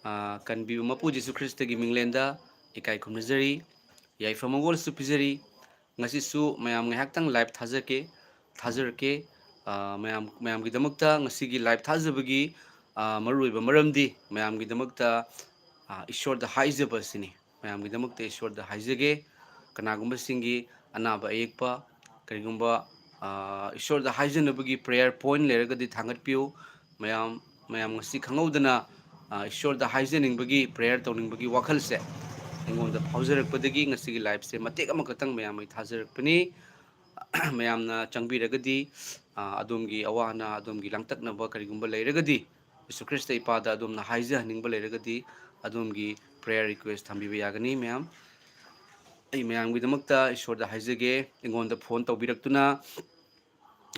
कनबी मपू जीसु Christ की मिंगलेंदा इकाई खुमनजरी याइफा Mongol सु पिजरी ngasisu mayam ngahakhtang live thajake thajrke mayam mayam gi damakta ngasi gi live thajabagi marui ba maramdi mayam gi damakta ishwar da haijaba sini mayam gi damakta ishwar da haijage kanagumba singi anaba ayekpa karigumba ishwar da haijanabagi prayer point leragadi thangatpiu mayam mayam ngasi khangudana ishwar da haijaningbagi prayer tawningbagi wakhalse ꯑꯩꯉꯣꯟꯗ ꯐꯥꯎꯖꯔꯛꯄꯗꯒꯤ ꯉꯁꯤꯒꯤ ꯂꯥꯏꯐꯁꯦ ꯃꯇꯦꯛ ꯑꯃꯈꯛꯇꯪ ꯃꯌꯥꯝ ꯑꯩ ꯊꯥꯖꯔꯛꯄꯅꯤ ꯃꯌꯥꯝꯅ ꯆꯪꯕꯤꯔꯒꯗꯤ ꯑꯗꯣꯝꯒꯤ ꯑꯋꯥ ꯑꯅꯥ ꯑꯗꯣꯝꯒꯤ ꯂꯥꯡꯇꯛꯅꯕ ꯀꯔꯤꯒꯨꯝꯕ ꯂꯩꯔꯒꯗꯤ ꯌꯤꯁꯨ ꯈ꯭ꯔꯤꯁꯇ ꯏꯄꯥꯗ ꯑꯗꯣꯝꯅ ꯍꯥꯏꯖꯍꯟꯅꯤꯡꯕ ꯂꯩꯔꯒꯗꯤ ꯑꯗꯣꯝꯒꯤ ꯄ꯭ꯔꯦꯌꯔ ꯔꯤꯀ꯭ꯋꯦꯁ ꯊꯝꯕꯤꯕ ꯌꯥꯒꯅꯤ ꯃꯌꯥꯝ ꯑꯩ ꯃꯌꯥꯝꯒꯤꯗꯃꯛꯇ ꯏꯁꯣꯔꯗ ꯍꯥꯏꯖꯒꯦ ꯑꯩꯉꯣꯟꯗ ꯐꯣꯟ ꯇꯧꯕꯤꯔꯛꯇꯨꯅ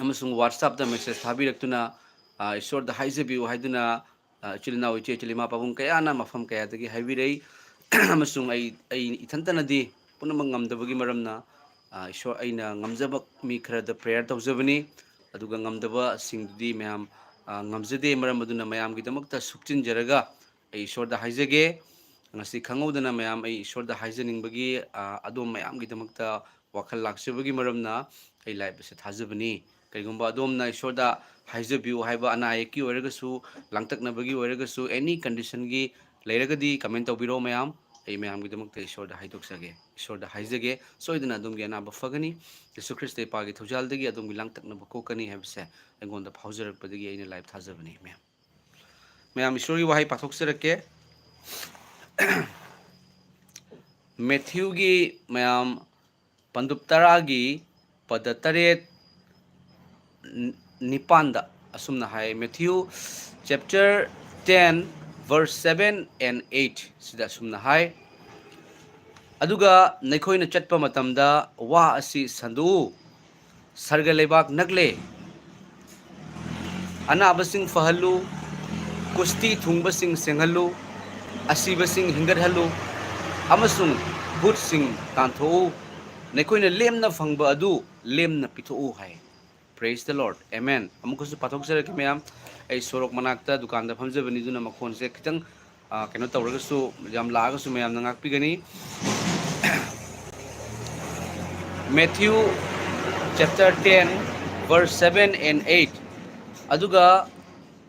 ꯑꯃꯁꯨꯡ ꯋꯥꯠꯁꯑꯦꯞꯇ ꯃꯦꯁꯦꯖ ꯊꯥꯕꯤꯔꯛꯇꯨꯅ ꯏꯁꯣꯔꯗ ꯍꯥꯏꯖꯕꯤꯌꯨ ꯍꯥꯏꯗꯨꯅ ꯏꯆꯤꯜ ꯏꯅꯥꯎ ꯏꯆꯦ ꯏꯆꯤꯜ ꯏꯃꯥ ꯄꯥꯕꯨꯡ ꯀꯌꯥꯅ ꯃꯐꯝ ꯀꯌꯥꯗꯒꯤ ꯍꯥꯏꯕꯤꯔꯛꯏ ꯑꯃꯁꯨꯡ ꯑꯩ ꯏꯊꯟꯇꯅꯗꯤ ꯄꯨꯝꯅꯃꯛ ꯉꯝꯗꯕꯒꯤ ꯃꯔꯝꯅ ꯏꯁꯣꯔ ꯑꯩꯅ ꯉꯝꯖꯕ ꯃꯤ ꯈꯔꯗ ꯄ꯭ꯔꯦꯌꯔ ꯇꯧꯖꯕꯅꯤ ꯑꯗꯨꯒ ꯉꯝꯗꯕꯁꯤꯡꯗꯨꯗꯤ ꯃꯌꯥꯝ ꯉꯝꯖꯗꯦ ꯃꯔꯝ ꯑꯗꯨꯅ ꯃꯌꯥꯝꯒꯤꯗꯃꯛꯇ ꯁꯨꯞꯆꯤꯟꯖꯔꯒ ꯑꯩ ꯏꯁꯣꯔꯗ ꯍꯥꯏꯖꯒꯦ ngasi khangudana mayam ai ishorda haijaningbagi adom mayamgidamukta wakhal lakjabagi maramna ai live se thajabani kaigumba adomna ishorda haijabiu haiba anayeki oiragasu langtaknabagi oiragasu any condition gi leiragadi comment tawbiro mayam ai mayamgidamukta ishorda haidoksage ishorda haijage soidana adumgi anaba fagani yesu christ ipagi thujaldagi adumgi langtaknaba kokani habse engonda phaujarakpadagi aina live thajabani mayam ishori wahai pathokserake Matthew gi mayam pandup taragi pada taret nipanda asumna hai Matthew chapter 10 verse 7 and 8 sida asumna hai aduga naikhoina chatpa matamda wa asi sandu sarga lebak nagle ana abasing fahalu kusti thungbasing senghalu asibasing hingathalu amasung bhut sing tanthou naikoina lemna phangba adu lemna pithou hai praise the lord amen amukusu pathok sera ki mayam ai sorok manakta dukan da phamjabani duna makhon se khitang keno tawraga su jam laaga su mayam nangak pigani Matthew chapter 10 verse 7 and 8 aduga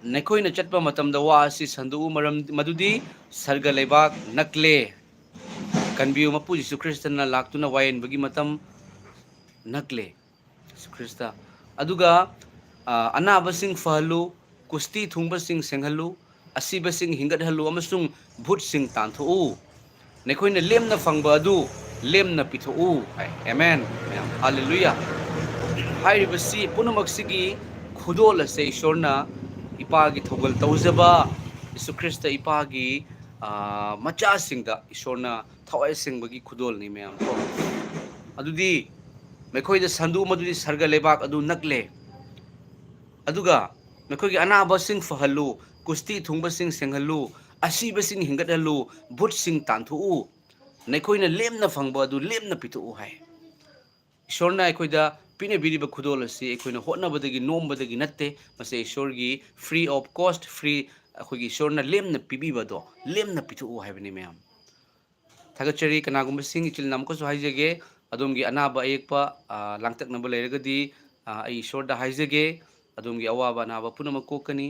naikoina chatpa matamda wa asi sandu maram madudi sarga lebak nakle kanbiu mapu Yesu Krista na laktuna wayan bagi matam nakle Yesu Krista aduga anabasing fahalu kusti thungbasing senghalu asibasing hingathalu amasung bhutsing tanthu nekhoina lemna fangba adu lemna pithu amen hallelujah hairibasi punamak khudol ase ishorna ipagi thogal tawjaba Yesu Krista ipagi macha singda ishorna thawai singbagi khudol ni mayam ko adudi mekhoi sandu madudi sarga lebak adu nakle aduga mekhoi gi anaba sing fahalu kusti thungba sing senghalu asiba sing hingathalu bhut sing tanthu nekhoina lemna phangba adu lemna pithu hai ishorna ekhoida pine biriba khudol asi ekhoina hotnabadagi nombadagi natte mase ishorgi free of cost free akhoigi ishorna lemna pibibado lemna pithu haibani mayam thagachari kanagumba sing ichil namko so haijage adumgi anaba ayekpa langtaknaba leiragadi ai ishorda haijage adumgi awaba anaba punamak kokani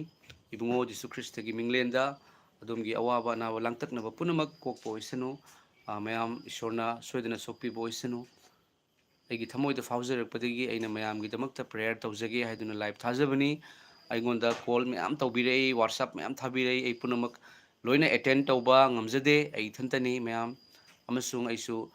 ibungo Yesu Krista gi minglenda adumgi awaba anaba langtaknaba punamak kokpo isanu mayam ishorna soidana sokpi bo isanu aigi thamoida phaujarakpadagi aina mayamgi damakta prayer tawjage haiduna live thajabani aigonda call mayam tawbirei whatsapp mayam thabirei ai punamak loina attend tawba ngamjade ai thantani mayam amasung aisu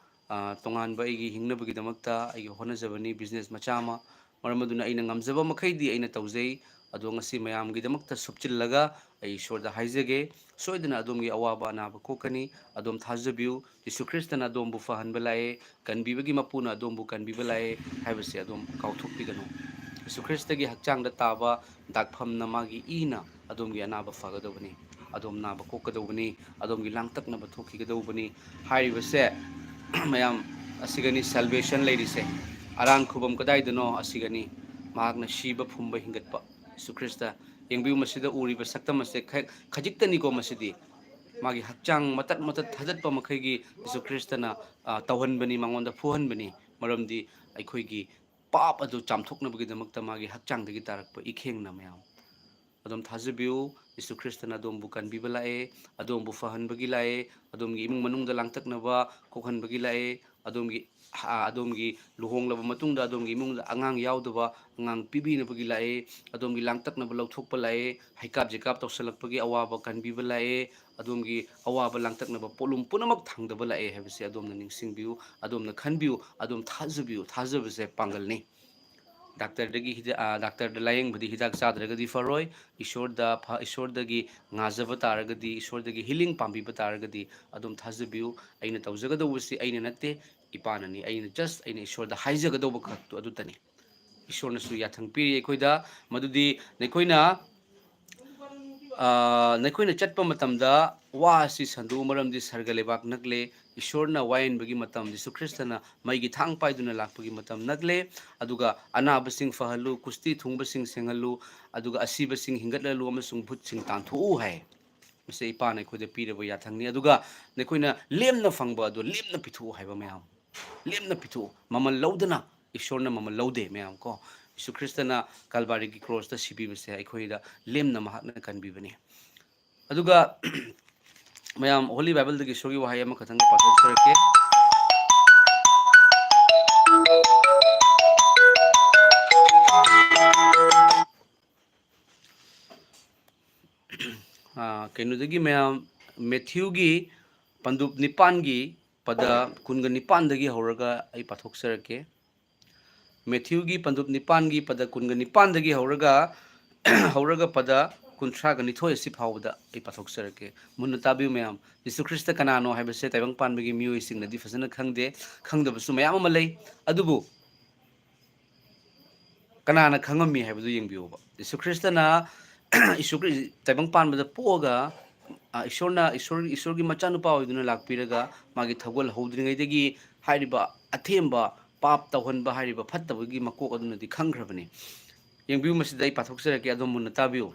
tonganba aigi hingnabagi damakta aigi honajabani business machama maramaduna aina ngamjaba makhaidi aina tawjai ado ngasi mayamgi damakta supchillaga ai ishorda haijage soidana adomgi awaba anaba kokani adom thajabiu Yesu Krista na adom bu fahanba lae kanbibagi mapuna adom bu kanbiba lae haibase adom kauthokpiganu Yesu Krista gi hakchang da taba dakphamna magi ina adomgi anaba fagadobani adom naba kokadobani adomgi langtaknaba thokhigadobani hairibase mayam asigani salvation ladies arang khubam kadai dano asigani magna shiba phumba hingatpa Yesu Krista yengbiu masida uriba sakta mase khajiktani ko masidi मागी हक्चांग मतत मतत थजत मखैगी यीशु ख्रिस्टना तौहनबनी मंगोंदा फुहनबनी मरमदी अखोइगी पाप अदु चामथोकनबगीदमक्ता मागी हक्चांगदगी तारकप इखेंगना मयाम अदम थाजबिउ यीशु ख्रिस्टना अदोमबु कनबिबा लाए अदोमबु फहनबगी लाए अदोमगी इमुंग मनुंगदा लांगतकनबा कोखनबगी लाए अदोमगी अदोमगी लुहोंगलबा मतुंगदा अदोमगी इमुंगदा अंगांग यावदबा अंगांग पिबिनबगी लाए अदोमगी लांगतकनबा लौथोकपा लाए हाइकाप जेकाप तौसलकपगी अवाबा कनबिबा लाए अदोमगी अवाबा लांगतकनबा पोलुम पुनमक थांगदबा लाए हैबसे अदोमना निंगसिंगबिउ अदोमना खनबिउ अदोम थाजबिउ थाजबसे पांगलनी डॉक्टर लाइंग बदी हिदाक चाद्रगदी फरोय ईश्वरदगी नाजब तारगदी ईश्वरदगी हिलिंग पांबीब तारगदी अदुम थाजबिउ अइना तौजगदौबसी अइना नत्ते इपाननी अइना जस्ट अइना ईश्वरदा हाइजगदौब खक्तु अदुतनी ईश्वरनसु याथंग पिरि अखोइदा मदुदी नखोइना नखोइना चटपा मतमदा वासी संदु मरमदी सरगलेबाक नकले ईश्वरना वायनबगी मतम यीशु ख्रिस्टना मैगी थांग पाइदुना लाकपगी मतम नकले अदुगा अनाबसिंग फहलु कुस्ती थुंगबसिंग सेंगलु अदुगा असीबसिंग हिंगतललु अमसुंग भुतसिंग तांथोउ है मसे इपान अखोइदा पिरबा याथंगनी अदुगा नखोइना लेमना फंगबा अदु लेमना पिथु हाइबा मयाम लेमना पिथु ममल लौदना ईश्वरना ममल लौदे मयाम को यीशु ख्रिस्टना कलबारी की क्रॉस दा सिबिबसे अखोइदा लेमना महाकना कनबिबनी अदुगा मयाम होली बाइबल दगी ईश्वरगी वहाय अमा खतंग पाथोसरके कनुदगी मैम मैथ्यू की पंदुप निपान की पद कुनग निपान दगी हौरगा आई पाथोक्सरके मैथ्यू की पंदुप निपान की पद कुनग निपान दगी हौरगा हौरगा पद कुंथ्राग निथोय सि फावदा आई पाथोक्सरके मुन ताबिउ मैम यीशु ख्रिस्ट कनानो हाइबसे ताइबंग पानबगी मियोइसिंगनदी फजन खंगदे खंगदबसु मैम अमा लै अदुबु कनाना खंगमी हाइबदु यंगबियोबा यीशु ख्रिस्टना ईश्वर ताइबंग पानबदा पोगा ईश्वर की मचानुपा होइदुना लाकपिरगा मागी थगोल हौद्रिङैदगी हाइरिबा अथेंबा पाप तौहनबा हाइरिबा फत्तबगी मकोक अदुनदी खंग्रबनी यंगबिउ मसिदा आई पाथोक्सरके अदोम मुन ताबिउ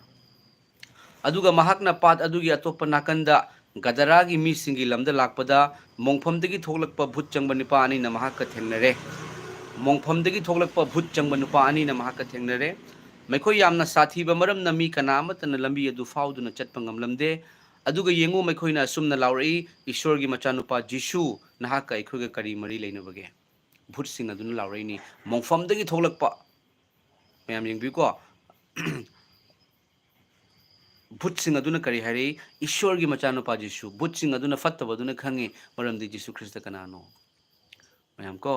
अदुगा महाकना पात अदुगी अतोप नाकंदा गदरागी मीसिंगी लमदा लाकपदा मोंगफमदगी थोगलकपा भूत चंगबा निपा अनि न महाक थेंगनरे मोंगफमदगी थोगलकपा भूत चंगबा नुपा अनि न महाक थेंगनरे मैखोय यामना साथीबा मरमना मी कनामतन लंबी अदु फाउदुना चटपा ngamlamde अदुगा येंगु मैखोयना सुमना लाउरई ईश्वरगी मचानुपा जीशु नहाका अखोयगा करी मरी लेनबगे भूत सिंग अदुना लाउरईनी मोंगफमदगी थोगलकपा मैम येंगबिको भूत सिंग अदुना करी हरे ईश्वरगी मचानुपा जीशु भूत सिंग अदुना फत्तबदुना खंगे मरमदी जीशु ख्रिस्त कनानो मैम को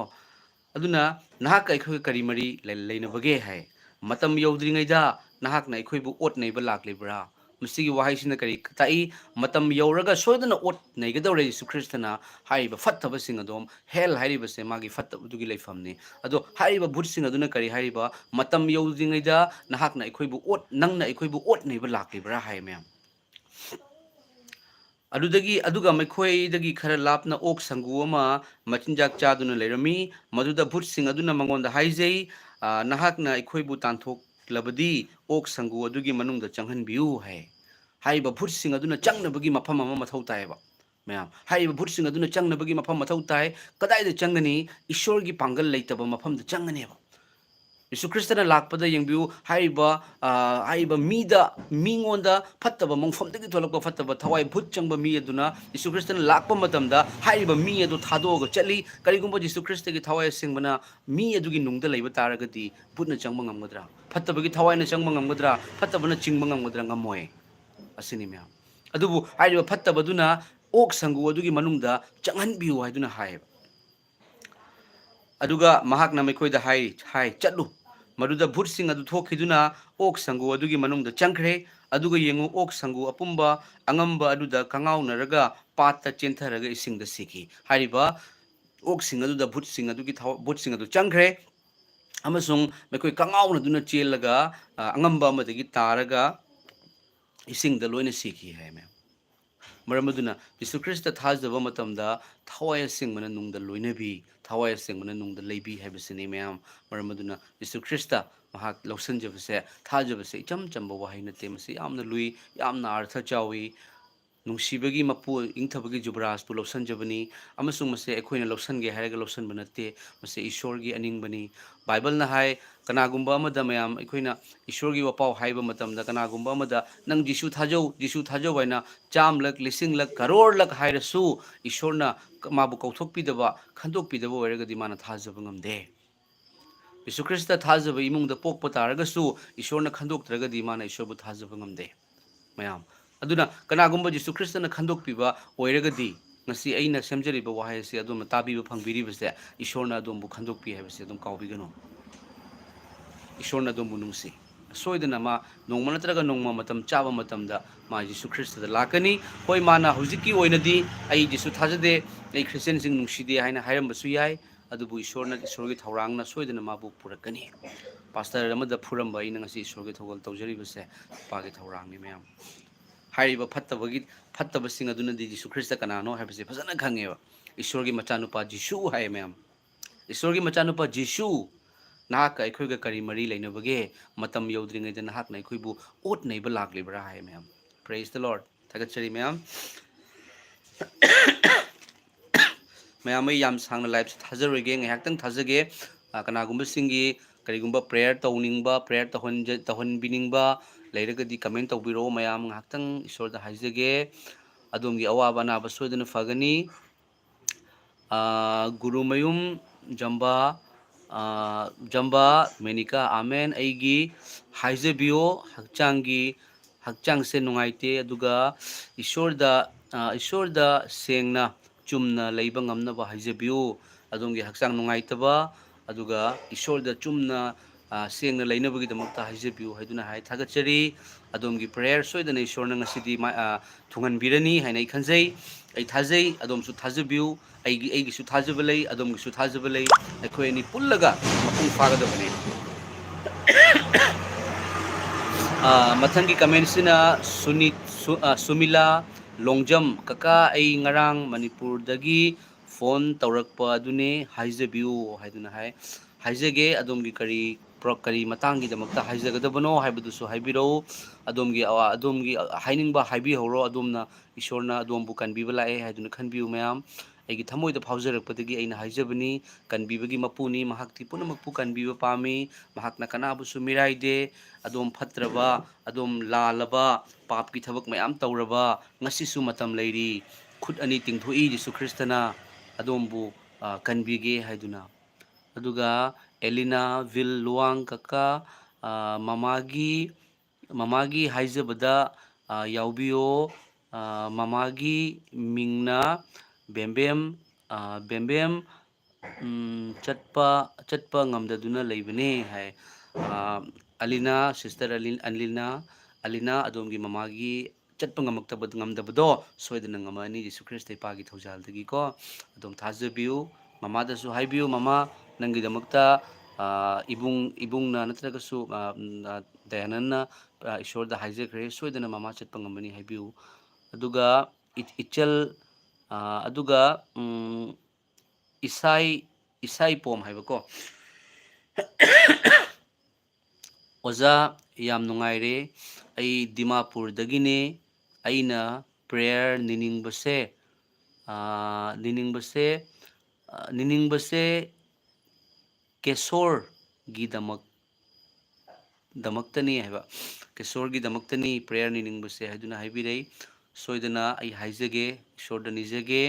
अदुना नहाका अखोयगा करी मरी लेनबगे है मतम यौद्रिङैदा नहाकना अखोयबु ओट नैबा लाक्लिब्रा मसिगी वाहाइसिना करी ताई मतम यौरगा सोदना ओट नैगदौरे यीशु ख्रिस्टना हाइबा फत्तबसिंग अदोम हेल हाइरिबसे मागी फत्तबदुगी लेफमनी अदो हाइबा भूतसिंग अदुना करी हाइबा मतम यौद्रिङैदा नहाकना अखोयबु ओट नंगना अखोयबु ओट नैबा लाक्लिब्रा हाइ मैम अदुदगी अदुगा मैखोयदगी खरा लापना ओक संगु अमा मचिनजाक चादुना लेरमी मदुदा भूतसिंग अदुना मंगोंदा हाइजै नहाकना अखोयबु तांथोकलबदी ओक संगु अदुगी मनुंगदा चंगहनबिउ है हाइबा भूतसिंग अदुना चंगनबगी मफम अमा मथौ तायबा मैम हाइबा भूतसिंग अदुना चंगनबगी मफम मथौ ताय कदाइदा चंगनी ईश्वरगी पांगल लेतबा मफमदा चंगनेबा यीशु ख्रिस्टना लाकपदा यंगबिउ हाइबा मीदा मींगोंदा फत्तबा मोंगफमदगी थोलकपा फत्तबा थवाई भूत चंगबा मी अदुना यीशु ख्रिस्टना लाकपा मतमदा हाइबा मी अदु थादोगा चली करिगुंबा यीशु ख्रिस्टगी थवाई सिंगबना मी अदुगी नुंगदा लेबा तारगदी भूतना चंगबा ngamgadra फत्तबगी थवाईना चंगबा ngamgadra फत्तबना चिंगबा ngamgadra ngamoy asini मैम अदुबु हाइबा फत्तबदुना ओक संगु अदुगी मनुंगदा चंगहनबिउ हाइदुना हाइबा अदुगा महाकना मैखोयदा हाइ चलु मरुदा भूतसिंग अदु थोखिदुना ओक संगु अदुगी मनुंगदा चंखरे अदुगा येंगु ओक संगु अपुंबा अंगंबा अदुदा कंगाउनरगा पात्ता चेंथरगा इसिंगदा सिखि हारिबा ओक सिंग अदुदा भूतसिंग अदुगी भूतसिंग अदु चंखरे अमसुंग मैखोय कंगाउनदुना चेलगा अंगंबा अमदगी तारगा इसिंगदा लोइना सिखि है मैम मरमदुना यीशु ख्रिस्ट थाजब मतमदा थवाय सिंगमना नुंगदा लोइनबी थवाय सिंगमना नुंगदा लेबी हैबसिनी मैम मरमदुना यीशु ख्रिस्ट महाक लौसनजबसे थाजबसे इचम चंबा वहाई नते मसे यामना लुई यामना अर्थ चावी ꯅꯨꯡꯁꯤꯕꯒꯤ ꯃꯄꯨ ꯏꯪꯊꯕꯒꯤ ꯖꯨꯕ꯭ꯔꯥꯖꯄꯨ ꯂꯧꯁꯟꯖꯕꯅꯤ ꯑꯃꯁꯨꯡ ꯃꯁꯤ ꯑꯩꯈꯣꯏꯅ ꯂꯧꯁꯟꯒꯦ ꯍꯥꯏꯔꯒ ꯂꯧꯁꯟꯕ ꯅꯠꯇꯦ ꯃꯁꯤ ꯏꯁꯣꯔꯒꯤ ꯑꯅꯤꯡꯕꯅꯤ ꯕꯥꯏꯕꯜꯅ ꯍꯥꯏ ꯀꯅꯥꯒꯨꯝꯕ ꯑꯃꯗ ꯃꯌꯥꯝ ꯑꯩꯈꯣꯏꯅ ꯏꯁꯣꯔꯒꯤ ꯋꯥꯄꯥꯎ ꯍꯥꯏꯕ ꯃꯇꯝꯗ ꯀꯅꯥꯒꯨꯝꯕ ꯑꯃꯗ ꯅꯪ ꯖꯤꯁꯨ ꯊꯥꯖꯧ ꯍꯥꯏꯅ ꯆꯥꯝꯂꯛ ꯂꯤꯁꯤꯡꯂꯛ ꯀꯔꯣꯔꯂꯛ ꯍꯥꯏꯔꯁꯨ ꯏꯁꯣꯔꯅ ꯃꯥꯕꯨ ꯀꯧꯊꯣꯛꯄꯤꯗꯕ ꯈꯟꯗꯣꯛꯄꯤꯗꯕ ꯑꯣꯏꯔꯒꯗꯤ ꯃꯥꯅ ꯊꯥꯖꯕ ꯉꯝꯗꯦ ꯌꯤꯁꯨ ꯈ꯭ꯔꯤꯁꯇ ꯊꯥꯖꯕ ꯏꯃꯨꯡꯗ ꯄꯣꯛꯄ ꯇꯥꯔꯒꯁꯨ ꯏꯁꯣꯔꯅ ꯈꯟꯗꯣꯛꯇ꯭ꯔꯒꯗꯤ ꯃꯥꯅ ꯏꯁꯣꯔꯕꯨ ꯊꯥꯖꯕ ꯉꯝꯗꯦ ꯃꯌꯥꯝ ꯑꯗꯨꯅ ꯀꯅꯥꯒꯨꯝꯕ ꯌꯤꯁꯨ ꯈ꯭ꯔꯤꯁꯇꯅ ꯈꯟꯗꯣꯛꯄꯤꯕ ꯑꯣꯏꯔꯒꯗꯤ ꯉꯁꯤ ꯑꯩꯅ ꯁꯦꯝꯖꯔꯤꯕ ꯋꯥꯍꯩ ꯑꯁꯤ ꯑꯗꯣꯝꯅ ꯇꯥꯕꯤꯕ ꯐꯪꯕꯤꯔꯤꯕꯁꯦ ꯏꯁꯣꯔꯅ ꯑꯗꯣꯝꯕꯨ ꯈꯟꯗꯣꯛꯄꯤ ꯍꯥꯏꯕꯁꯦ ꯑꯗꯨꯝ ꯀꯥꯎꯕꯤꯒꯅꯨ ꯏꯁꯣꯔꯅ ꯑꯗꯣꯝꯕꯨ ꯅꯨꯡꯁꯤ ꯁꯣꯏꯗꯅ ꯃꯥ ꯅꯣꯡꯃ ꯅꯠꯇ꯭ꯔꯒ ꯅꯣꯡꯃ ꯃꯇꯝ ꯆꯥꯕ ꯃꯇꯝꯗ ꯃꯥ ꯌꯤꯁꯨ ꯈ꯭ꯔꯤꯁꯇꯗ ꯂꯥꯛꯀꯅꯤ ꯍꯣꯏ ꯃꯥꯅ ꯍꯧꯖꯤꯛꯀꯤ ꯑꯣꯏꯅꯗꯤ ꯑꯩ ꯌꯤꯁꯨ ꯊꯥꯖꯗꯦ ꯑꯩ ꯈ꯭ꯔꯤꯁꯇꯤꯌꯟꯁꯤꯡ ꯅꯨꯡꯁꯤꯗꯦ ꯍꯥꯏꯅ ꯍꯥꯏꯔꯝꯕꯁꯨ ꯌꯥꯏ ꯑꯗꯨꯕꯨ ꯏꯁꯣꯔꯒꯤ ꯊꯧꯔꯥꯡꯅ ꯁꯣꯏꯗꯅ ꯃꯥꯕꯨ ꯄꯨꯔꯛꯀꯅꯤ ꯄꯥꯁꯇꯔ ꯑꯃꯗ ꯐꯨꯔꯝꯕ ꯑꯩꯅ ꯉꯁꯤ ꯏꯁꯣꯔꯒꯤ ꯊꯧꯒꯜ ꯇꯧꯖꯔꯤꯕꯁꯦ ꯏꯄꯥꯒꯤ ꯊꯧꯔꯥꯡꯅꯤ ꯃꯌꯥꯝ ꯍꯥꯏꯔꯤꯕ ꯐꯠꯇꯕꯁꯤꯡ ꯑꯗꯨꯅꯗꯤ ꯌꯤꯁꯨ ꯈ꯭ꯔꯤꯁꯇ ꯀꯅꯥꯅꯣ ꯍꯥꯏꯕꯁꯦ ꯐꯖꯅ ꯈꯪꯉꯦꯕ ꯏꯁꯣꯔꯒꯤ ꯃꯆꯥꯅꯨꯄꯥ ꯖꯤꯁꯨ ꯍꯥꯏ ꯃꯌꯥꯝ ꯏꯁꯣꯔꯒꯤ ꯃꯆꯥꯅꯨꯄꯥ ꯖꯤꯁꯨ ꯅꯍꯥꯛꯀ ꯑꯩꯈꯣꯏꯒ ꯀꯔꯤ ꯃꯔꯤ ꯂꯩꯅꯕꯒꯦ ꯃꯇꯝ ꯌꯧꯗ꯭ꯔꯤꯉꯩꯗ ꯅꯍꯥꯛꯅ ꯑꯩꯈꯣꯏꯕꯨ ꯑꯣꯠ ꯅꯩꯕ ꯂꯥꯛꯂꯤꯕ꯭ꯔꯥ ꯍꯥꯏ ꯃꯌꯥꯝ ꯄ꯭ꯔꯦꯖ ꯗ ꯂꯣꯔꯗ ꯊꯥꯒꯠꯆꯔꯤ ꯃꯌꯥꯝ ꯃꯌꯥꯝ ꯑꯩ ꯌꯥꯝ ꯁꯥꯡꯅ ꯂꯥꯏꯐꯁꯦ ꯊꯥꯖꯔꯣꯏꯒꯦ ꯉꯥꯏꯍꯥꯛꯇꯪ ꯊꯥꯖꯒꯦ ꯀꯅꯥꯒꯨꯝꯕꯁꯤꯡꯒꯤ ꯀꯔꯤꯒꯨꯝꯕ ꯄ꯭ꯔꯦꯌꯔ ꯇꯧꯅꯤꯡꯕ ꯄ꯭ꯔꯦꯌꯔ ꯇꯧꯍꯟꯕꯤꯅꯤꯡꯕ ꯂꯩꯔꯒꯗꯤ ꯀꯃꯦꯟ ꯇꯧꯕꯤꯔꯛꯑꯣ ꯃꯌꯥꯝ ꯉꯥꯏꯍꯥꯛꯇꯪ ꯏꯁꯣꯔꯗ ꯍꯥꯏꯖꯒꯦ ꯑꯗꯣꯝꯒꯤ ꯑꯋꯥꯕ ꯑꯅꯥꯕ ꯁꯣꯏꯗꯅ ꯐꯒꯅꯤ ꯒꯨꯔꯨꯃꯌꯨꯝ ꯖꯝꯕꯥ ꯃꯦꯅꯤꯀꯥ ꯑꯃꯦꯟ ꯑꯩꯒꯤ ꯍꯥꯏꯖꯕꯤꯌꯣ ꯍꯛꯆꯥꯡꯁꯦ ꯅꯨꯡꯉꯥꯏꯇꯦ ꯑꯗꯨꯒ ꯏꯁꯣꯔꯗ ꯁꯦꯡꯅ ꯆꯨꯝꯅ ꯂꯩꯕ ꯉꯝꯅꯕ ꯍꯥꯏꯖꯕꯤꯌꯨ ꯑꯗꯣꯝꯒꯤ ꯍꯛꯆꯥꯡ ꯅꯨꯡꯉꯥꯏꯇꯕ ꯑꯗꯨꯒ ꯏꯁꯣꯔꯗ ꯆꯨꯝꯅ ꯁꯦꯡꯅ ꯂꯩꯅꯕꯒꯤꯗꯃꯛꯇ ꯍꯥꯏꯖꯕꯤꯌꯨ ꯍꯥꯏꯗꯨꯅ ꯊꯥꯒꯠꯆꯔꯤ ꯑꯗꯣꯝꯒꯤ ꯄ꯭ꯔꯦꯌꯔ ꯁꯣꯏꯗꯅ ꯏꯁꯣꯔꯅ ꯉꯁꯤꯗꯤ ꯊꯨꯡꯍꯟꯕꯤꯔꯅꯤ ꯍꯥꯏꯅ ꯑꯩ ꯈꯟꯖꯩ ꯑꯩ ꯊꯥꯖꯩ ꯑꯗꯣꯝꯁꯨ ꯊꯥꯖꯕꯤꯌꯨ ꯑꯩꯒꯤꯁꯨ ꯊꯥꯖꯕ ꯂꯩ ꯑꯗꯣꯝꯒꯤꯁꯨ ꯊꯥꯖꯕ ꯂꯩ ꯑꯩꯈꯣꯏ ꯑꯅꯤ ꯄꯨꯜꯂꯒ ꯃꯄꯨꯡ ꯐꯥꯒꯗꯕꯅꯤ ꯃꯊꯪꯒꯤ ꯀꯃꯦꯟꯁꯤꯅ ꯁꯨꯃꯤꯂꯥ ꯂꯣꯡꯖꯝ ꯀꯀꯥ ꯑꯩ ꯉꯔꯥꯡ ꯃꯅꯤꯄꯨꯔꯗꯒꯤ ꯐꯣꯟ ꯇꯧꯔꯛꯄ ꯑꯗꯨꯅꯦ ꯍꯥꯏꯖꯕꯤꯌꯨ ꯍꯥꯏꯗꯨꯅ ꯍꯥꯏꯖꯒꯦ ꯑꯗꯣꯝꯒꯤ ꯀꯔꯤ ꯃꯇꯥꯡꯒꯤꯗꯃꯛꯇ ꯍꯥꯏꯖꯒꯗꯕꯅꯣ ꯍꯥꯏꯕꯗꯨꯁꯨ ꯍꯥꯏꯕꯤꯔꯛꯎ ꯑꯗꯣꯝꯒꯤ ꯍꯥꯏꯅꯤꯡꯕ ꯍꯥꯏꯕꯤꯍꯧꯔꯣ ꯑꯗꯣꯝꯅ ꯏꯁꯣꯔꯅ ꯑꯗꯣꯝꯕꯨ ꯀꯟꯕꯤꯕ ꯂꯥꯛꯑꯦ ꯍꯥꯏꯗꯨꯅ ꯈꯟꯕꯤꯌꯨ ꯃꯌꯥꯝ ꯑꯩꯒꯤ ꯊꯃꯣꯏꯗ ꯐꯥꯎꯖꯔꯛꯄꯗꯒꯤ ꯑꯩꯅ ꯍꯥꯏꯖꯕꯅꯤ ꯀꯟꯕꯤꯕꯒꯤ ꯃꯄꯨꯅꯤ ꯃꯍꯥꯛꯇꯤ ꯄꯨꯝꯅꯃꯛꯄꯨ ꯀꯟꯕꯤꯕ ꯄꯥꯝꯃꯤ ꯃꯍꯥꯛꯅ ꯀꯅꯥꯕꯨꯁꯨ ꯃꯤꯔꯥꯏꯗꯦ ꯑꯗꯣꯝ ꯐꯠꯇ꯭ꯔꯕ ꯑꯗꯣꯝ ꯂꯥꯜꯂꯕ ꯄꯥꯞꯀꯤ ꯊꯕꯛ ꯃꯌꯥꯝ ꯇꯧꯔꯕ ꯉꯁꯤꯁꯨ ꯃꯇꯝ ꯂꯩꯔꯤ ꯈꯨꯠ ꯑꯅꯤ ꯇꯤꯡꯊꯣꯛꯏ ꯌꯤꯁꯨ ꯈ꯭ꯔꯤꯁꯇꯅ ꯑꯗꯣꯝꯕꯨ ꯀꯟꯕꯤꯒꯦ ꯍꯥꯏꯗꯨꯅ ꯑꯗꯨꯒ ꯑꯦꯂꯤꯅꯥ ꯚꯤꯜ ꯂꯨꯋꯥꯡ ꯀꯀꯥ ꯃꯃꯥꯒꯤ ꯍꯥꯏꯖꯕꯗ ꯌꯥꯎꯕꯤꯌꯣ ꯃꯃꯥꯒꯤ ꯃꯤꯡꯅ ꯕꯦꯝꯕꯦꯝ ꯆꯠꯄ ꯉꯝꯗꯗꯨꯅ ꯂꯩꯕꯅꯦ ꯍꯥꯏ ꯑꯂꯤꯅꯥ ꯁꯤꯁꯇꯔ ꯑꯂꯤꯅꯥ ꯑꯗꯣꯝꯒꯤ ꯃꯃꯥꯒꯤ ꯆꯠꯄ ꯉꯝꯗꯕꯗꯣ ꯁꯣꯏꯗꯅ ꯉꯝꯃꯅꯤ ꯌꯤꯁꯨ ꯈ꯭ꯔꯤꯁꯇ ꯏꯄꯥꯒꯤ ꯊꯧꯖꯥꯜꯗꯒꯤꯀꯣ ꯑꯗꯨꯝ ꯊꯥꯖꯕꯤꯌꯨ ꯃꯃꯥꯗꯁꯨ ꯍꯥꯏꯕꯤꯌꯨ ꯃꯃꯥ ꯅꯪꯒꯤꯗꯃꯛꯇ ꯏꯕꯨꯡꯅ ꯅꯠꯇ꯭ꯔꯒꯁꯨ ꯗꯌꯥꯅꯟꯅ ꯏꯁꯣꯔꯗ ꯍꯥꯏꯖꯈ꯭ꯔꯦ ꯁꯣꯏꯗꯅ ꯃꯃꯥ ꯆꯠꯄ ꯉꯝꯃꯅꯤ ꯍꯥꯏꯕꯤꯌꯨ ꯑꯗꯨꯒ ꯑꯗꯨꯒ ꯏꯁꯥꯏꯄꯣꯝ ꯍꯥꯏꯕꯀꯣ ꯑꯣꯖꯥ ꯌꯥꯝ ꯅꯨꯡꯉꯥꯏꯔꯦ ꯑꯩ ꯗꯤꯃꯥꯄꯨꯔꯗꯒꯤꯅꯦ ꯑꯩꯅ ꯄ꯭ꯔꯦꯌꯔ ꯅꯤꯅꯤꯡꯕꯁꯦ ꯀꯦꯁꯣꯔꯒꯤꯗꯃꯛꯇꯅꯤ ꯍꯥꯏꯕ ꯀꯦꯁꯣꯔꯒꯤꯗꯃꯛꯇꯅꯤ ꯄ꯭ꯔꯦꯌꯔ ꯅꯤꯅꯤꯡꯕꯁꯦ ꯍꯥꯏꯗꯨꯅ ꯍꯥꯏꯕꯤꯔꯛꯏ ꯁꯣꯏꯗꯅ ꯑꯩ ꯍꯥꯏꯖꯒꯦ ꯏꯁꯣꯔꯗ ꯅꯤꯖꯒꯦ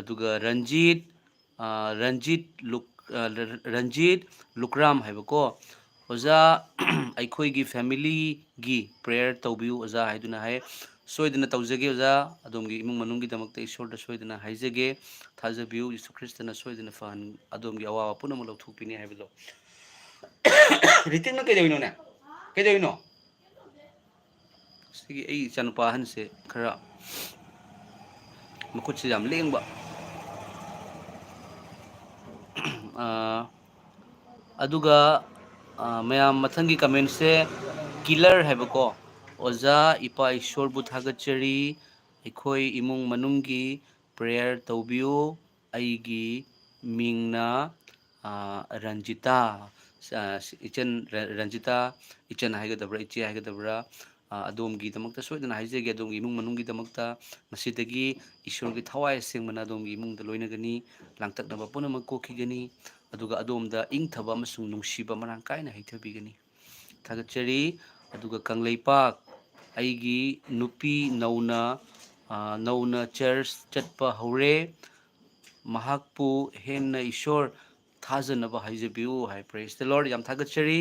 ꯑꯗꯨꯒ ꯔꯟꯖꯤꯠ ꯂꯨꯀ꯭ꯔꯥꯝ ꯍꯥꯏꯕꯀꯣ ꯑꯣꯖꯥ ꯑꯩꯈꯣꯏꯒꯤ ꯐꯦꯃꯤꯂꯤꯒꯤ ꯄ꯭ꯔꯦꯌꯔ ꯇꯧꯕꯤꯌꯨ ꯑꯣꯖꯥ ꯍꯥꯏꯗꯨꯅ ꯍꯥꯏ ꯁꯣꯏꯗꯅ ꯇꯧꯖꯒꯦ ꯑꯣꯖꯥ ꯑꯗꯣꯝꯒꯤ ꯏꯃꯨꯡ ꯃꯅꯨꯡꯒꯤꯗꯃꯛꯇ ꯏꯁꯣꯔꯗ ꯁꯣꯏꯗꯅ ꯍꯥꯏꯖꯒꯦ ꯊꯥꯖꯕꯤꯌꯨ ꯌꯤꯁꯨ ꯈ꯭ꯔꯤꯁꯇꯅ ꯁꯣꯏꯗꯅ ꯑꯗꯣꯝꯒꯤ ꯑꯋꯥꯕ ꯄꯨꯝꯅꯃꯛ ꯂꯧꯊꯣꯛꯄꯤꯅꯤ ꯍꯥꯏꯕꯗꯣ ꯔꯤꯇꯤꯛꯅ ꯀꯩꯗꯧꯔꯤꯅꯣ ꯁꯤꯒꯤ ꯑꯩ ꯏꯆꯥꯅꯨꯄꯥ ꯑꯍꯟꯁꯦ ꯈꯔ ꯃꯈꯨꯠꯁꯦ ꯌꯥꯝ ꯂꯦꯡꯕ ꯑꯗꯨꯒ ꯃꯌꯥꯝ ꯃꯊꯪꯒꯤ ꯀꯃꯦꯟꯁꯦ ꯀꯤꯂꯔ ꯍꯥꯏꯕꯀꯣ ꯑꯣꯖꯥ ꯏꯄꯥ ꯏꯁꯣꯔꯕꯨ ꯊꯥꯒꯠꯆꯔꯤ ꯑꯩꯈꯣꯏ ꯏꯃꯨꯡ ꯃꯅꯨꯡꯒꯤ ꯄ꯭ꯔꯦꯌꯔ ꯇꯧꯕꯤꯌꯨ ꯑꯩꯒꯤ ꯃꯤꯡꯅ ꯔꯟꯖꯤꯇꯥ ꯏꯆꯟ ꯔꯟꯖꯤꯇꯥ ꯏꯆꯟ ꯍꯥꯏꯒꯗꯕ꯭ꯔꯥ ꯏꯆꯦ ꯍꯥꯏꯒꯗꯕ꯭ꯔꯥ ꯑꯗꯣꯝꯒꯤꯗꯃꯛꯇ ꯁꯣꯏꯗꯅ ꯍꯥꯏꯖꯒꯦ ꯑꯗꯣꯝꯒꯤ ꯏꯃꯨꯡ ꯃꯅꯨꯡꯒꯤꯗꯃꯛꯇ ꯉꯁꯤꯗꯒꯤ ꯏꯁꯣꯔꯒꯤ ꯊꯋꯥꯏ ꯑꯁꯦꯡꯕꯅ ꯑꯗꯣꯝꯒꯤ ꯏꯃꯨꯡꯗ ꯂꯣꯏꯅꯒꯅꯤ ꯂꯥꯡꯇꯛꯅꯕ ꯄꯨꯝꯅꯃꯛ ꯀꯣꯛꯈꯤꯒꯅꯤ ꯑꯗꯨꯒ ꯑꯗꯣꯝꯗ ꯏꯪꯊꯕ ꯑꯃꯁꯨꯡ ꯅꯨꯡꯁꯤꯕ ꯃꯔꯥꯡ ꯀꯥꯏꯅ ꯍꯩꯊꯕꯤꯒꯅꯤ ꯊꯥꯒꯠꯆꯔꯤ ꯑꯗꯨꯒ ꯀꯪꯂꯩꯄꯥꯛ ꯑꯩꯒꯤ ꯅꯨꯄꯤ ꯅꯧꯅ ꯆꯔꯆ ꯆꯠꯄ ꯍꯧꯔꯦ ꯃꯍꯥꯛꯄꯨ ꯍꯦꯟꯅ ꯏꯁꯣꯔ ꯊꯥꯖꯅꯕ ꯍꯥꯏꯖꯕꯤꯌꯨ ꯍꯥꯏ ꯄ꯭ꯔꯦꯁ ꯗ ꯂꯣꯔꯗ ꯌꯥꯝ ꯊꯥꯒꯠꯆꯔꯤ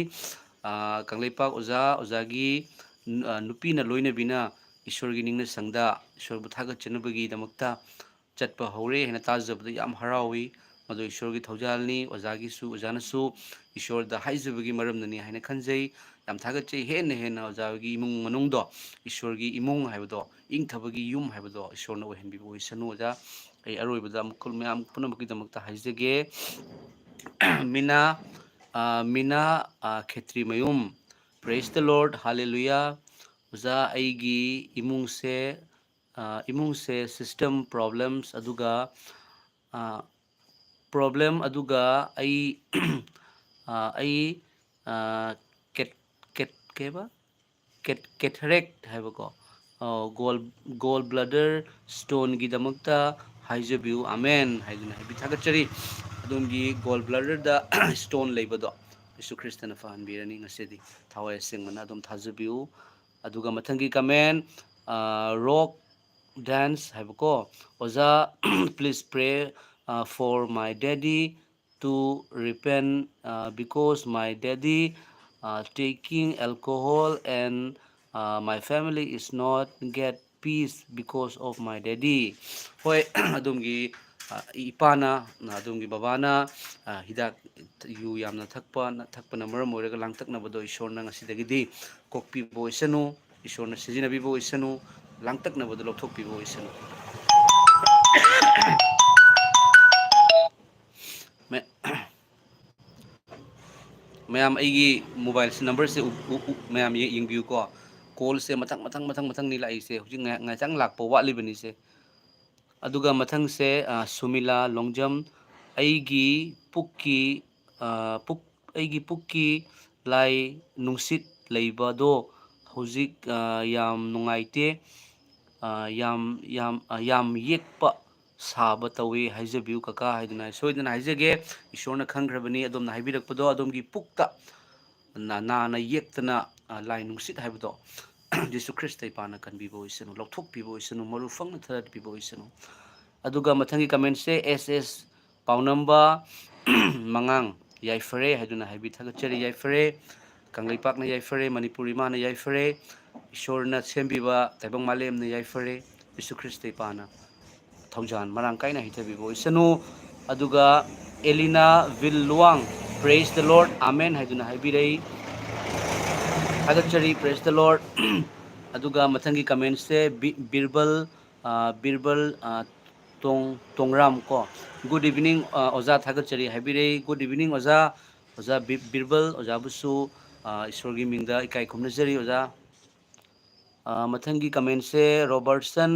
ꯀꯪꯂꯩꯄꯥꯛ ꯑꯣꯖꯥꯒꯤ ꯅꯨꯄꯤꯅ ꯂꯣꯏꯅꯕꯤꯅ ꯏꯁꯣꯔꯒꯤ ꯅꯤꯡꯅꯁꯪꯗ ꯏꯁꯣꯔꯕꯨ ꯊꯥꯒꯠꯆꯅꯕꯒꯤꯗꯃꯛꯇ ꯆꯠꯄ ꯍꯧꯔꯦ ꯍꯥꯏꯅ ꯇꯥꯖꯕꯗ ꯌꯥꯝ ꯍꯔꯥꯎꯏ ꯃꯗꯨ ꯏꯁꯣꯔꯒꯤ ꯊꯧꯖꯥꯜꯅꯤ ꯑꯣꯖꯥꯅꯁꯨ ꯏꯁꯣꯔꯗ ꯍꯥꯏꯖꯕꯒꯤ ꯃꯔꯝꯅꯅꯤ ꯍꯥꯏꯅ ꯈꯟꯖꯩ ꯌꯥꯝ ꯊꯥꯒꯠꯆꯩ ꯍꯦꯟꯅ ꯑꯣꯖꯥꯒꯤ ꯏꯃꯨꯡ ꯃꯅꯨꯡꯗꯣ ꯏꯁꯣꯔꯒꯤ ꯏꯃꯨꯡ ꯍꯥꯏꯕꯗꯣ ꯏꯪꯊꯕꯒꯤ ꯌꯨꯝ ꯍꯥꯏꯕꯗꯣ ꯏꯁꯣꯔꯅ ꯑꯣꯏꯍꯟꯕꯤꯕ ꯑꯣꯏꯁꯅꯨ ꯑꯣꯖꯥ ꯑꯩ ꯑꯔꯣꯏꯕꯗ ꯃꯌꯥꯝ ꯄꯨꯝꯅꯃꯛꯀꯤꯗꯃꯛꯇ ꯍꯥꯏꯖꯒꯦ ꯃꯤꯅꯥ ꯈꯦꯇ꯭ꯔꯤꯃꯌꯨꯝ ꯄ꯭ꯔꯦꯁ ꯗ ꯂꯣꯔꯗ ꯍꯥꯂꯦꯂꯨꯌꯥ ꯑꯣꯖꯥ ꯑꯩꯒꯤ ꯏꯃꯨꯡꯁꯦ ꯁꯤꯁꯇꯦꯝ ꯄ꯭ꯔꯣꯕ꯭ꯂꯦꯝꯁ ꯑꯗꯨꯒ ꯑꯩ ꯀꯦꯕ ꯀꯦꯊꯔꯦꯛ ꯍꯥꯏꯕꯀꯣ ꯒꯣꯜ ꯕ꯭ꯂꯗꯔ ꯁ꯭ꯇꯣꯟꯒꯤꯗꯃꯛꯇ ꯍꯥꯏꯖꯕꯤꯌꯨ ꯑꯃꯦꯟ ꯍꯥꯏꯗꯨꯅ ꯊꯥꯒꯠꯆꯔꯤ ꯑꯗꯣꯝꯒꯤ ꯒꯣꯜ ꯕ꯭ꯂꯗꯔꯗ ꯁ꯭ꯇꯣꯟ ꯂꯩꯕꯗꯣ ꯌꯤꯁꯨ ꯈ꯭ꯔꯤꯁꯇꯅ ꯐꯍꯟꯕꯤꯔꯅꯤ ꯉꯁꯤꯗꯤ ꯊꯋꯥꯏ ꯑꯁꯦꯡꯕꯅ ꯑꯗꯨꯝ ꯊꯥꯖꯕꯤꯌꯨ ꯑꯗꯨꯒ ꯃꯊꯪꯒꯤ ꯀꯃꯦꯟ ꯔꯣꯛ ꯗꯥꯟꯁ ꯍꯥꯏꯕꯀꯣ ꯑꯣꯖꯥ please pray for my daddy to repent because my daddy taking alcohol and my family is not get peace because of my daddy. Hoi adumgi ipana adumgi babana hidak yu yamna thakpana maram oiraga langtaknabado ishorna ngasidagidi kokpibo oisanu ishorna sijinabibo oisanu langtaknabado lawthokpibo oisanu ꯃꯌꯥꯝ ꯑꯩꯒꯤ mobile ꯅꯝꯕꯔꯁꯦ ꯃꯌꯥꯝ ꯌꯦꯡꯕꯤꯌꯨꯀꯣ ꯀꯣꯜꯁꯦ ꯃꯊꯪ ꯂꯥꯛꯏꯁꯦ ꯍꯧꯖꯤꯛ ꯉꯥꯏꯇꯪ ꯂꯥꯛꯄ ꯋꯥꯠꯂꯤꯕꯅꯤꯁꯦ ꯑꯗꯨꯒ ꯃꯊꯪꯁꯦ ꯁꯨꯃꯤꯂꯥ ꯂꯣꯡꯖꯝ ꯑꯩꯒꯤ ꯄꯨꯛꯀꯤ ꯂꯥꯏ ꯅꯨꯡꯁꯤꯠ ꯂꯩꯕꯗꯣ ꯍꯧꯖꯤꯛ ꯌꯥꯝ ꯅꯨꯡꯉꯥꯏꯇꯦ ꯌꯥꯝ ꯌꯦꯛꯄ ꯁꯥꯕ ꯇꯧꯋꯤ ꯍꯥꯏꯖꯕꯤꯌꯨ ꯀꯀꯥ ꯍꯥꯏꯗꯨꯅ ꯁꯣꯏꯗꯅ ꯍꯥꯏꯖꯒꯦ ꯏꯁꯣꯔꯅ ꯈꯪꯈ꯭ꯔꯕꯅꯤ ꯑꯗꯣꯝꯅ ꯍꯥꯏꯕꯤꯔꯛꯄꯗꯣ ꯑꯗꯣꯝꯒꯤ ꯄꯨꯛꯇ ꯅꯥꯅ ꯌꯦꯛꯇꯅ ꯂꯥꯏ ꯅꯨꯡꯁꯤꯠ ꯍꯥꯏꯕꯗꯣ ꯖꯤꯁꯨ ꯈ꯭ꯔꯤꯁꯇ ꯏꯄꯥꯅ ꯀꯟꯕꯤꯕ ꯑꯣꯏꯁꯅꯨ ꯂꯧꯊꯣꯛꯄꯤꯕ ꯑꯣꯏꯁꯅꯨ ꯃꯔꯨ ꯐꯪꯅ ꯊꯥꯗꯠꯄꯤꯕ ꯑꯣꯏꯁꯅꯨ ꯑꯗꯨꯒ ꯃꯊꯪꯒꯤ ꯀꯃꯦꯟꯁꯦ ꯑꯦꯁ ꯄꯥꯎꯅꯝꯕ ꯃꯉꯥꯡ ꯌꯥꯏꯐꯔꯦ ꯍꯥꯏꯗꯨꯅ ꯊꯥꯒꯠꯆꯔꯤ ꯌꯥꯏꯐꯔꯦ ꯀꯪꯂꯩꯄꯥꯛꯅ ꯌꯥꯏꯐꯔꯦ ꯃꯅꯤꯄꯨꯔ ꯏꯃꯥꯅ ꯌꯥꯏꯐꯔꯦ ꯏꯁꯣꯔꯅ ꯁꯦꯝꯕꯤꯕ ꯇꯥꯏꯕꯪ ꯃꯥꯂꯦꯝꯅ ꯌꯥꯏꯐꯔꯦ ꯌꯤꯁꯨ ꯈ꯭ꯔꯤꯁꯇ ꯏꯄꯥꯅ ꯊꯧꯖꯥꯟ ꯃꯔꯥꯡ ꯀꯥꯏꯅ ꯍꯩꯊꯕꯤꯕ ꯑꯣꯏꯁꯅꯨ ꯑꯗꯨꯒ ꯑꯦꯂꯤꯅꯥ Bhil Luwang press the ꯂꯣꯔꯗ amen ꯍꯥꯏꯗꯨꯅ ꯍꯥꯏꯕꯤꯔꯛꯏ ꯊꯥꯒꯠꯆꯔꯤ ꯄ꯭ꯔꯦꯁ ꯗ ꯂꯣꯔꯗ ꯑꯗꯨꯒ ꯃꯊꯪꯒꯤ ꯀꯃꯦꯟꯁꯦ ꯕꯤꯔꯕꯜ ꯇꯣꯡꯔꯥꯝ ꯀꯣ ꯒꯨꯗ ꯏꯚꯤꯅꯤꯡ ꯑꯣꯖꯥ ꯊꯥꯒꯠꯆꯔꯤ ꯍꯥꯏꯕꯤꯔꯛꯏ ꯒꯨꯗ ꯏꯚꯤꯅꯤꯡ ꯑꯣꯖꯥ ꯕꯤꯔꯕꯜ ꯑꯣꯖꯥꯕꯨꯁꯨ ꯏꯁꯣꯔꯒꯤ ꯃꯤꯡꯗ ꯏꯀꯥꯏ ꯈꯨꯝꯅꯖꯔꯤ ꯑꯣꯖꯥ ꯃꯊꯪꯒꯤ ꯀꯃꯦꯟꯁꯦ ꯔꯣꯕꯔꯠꯁꯟ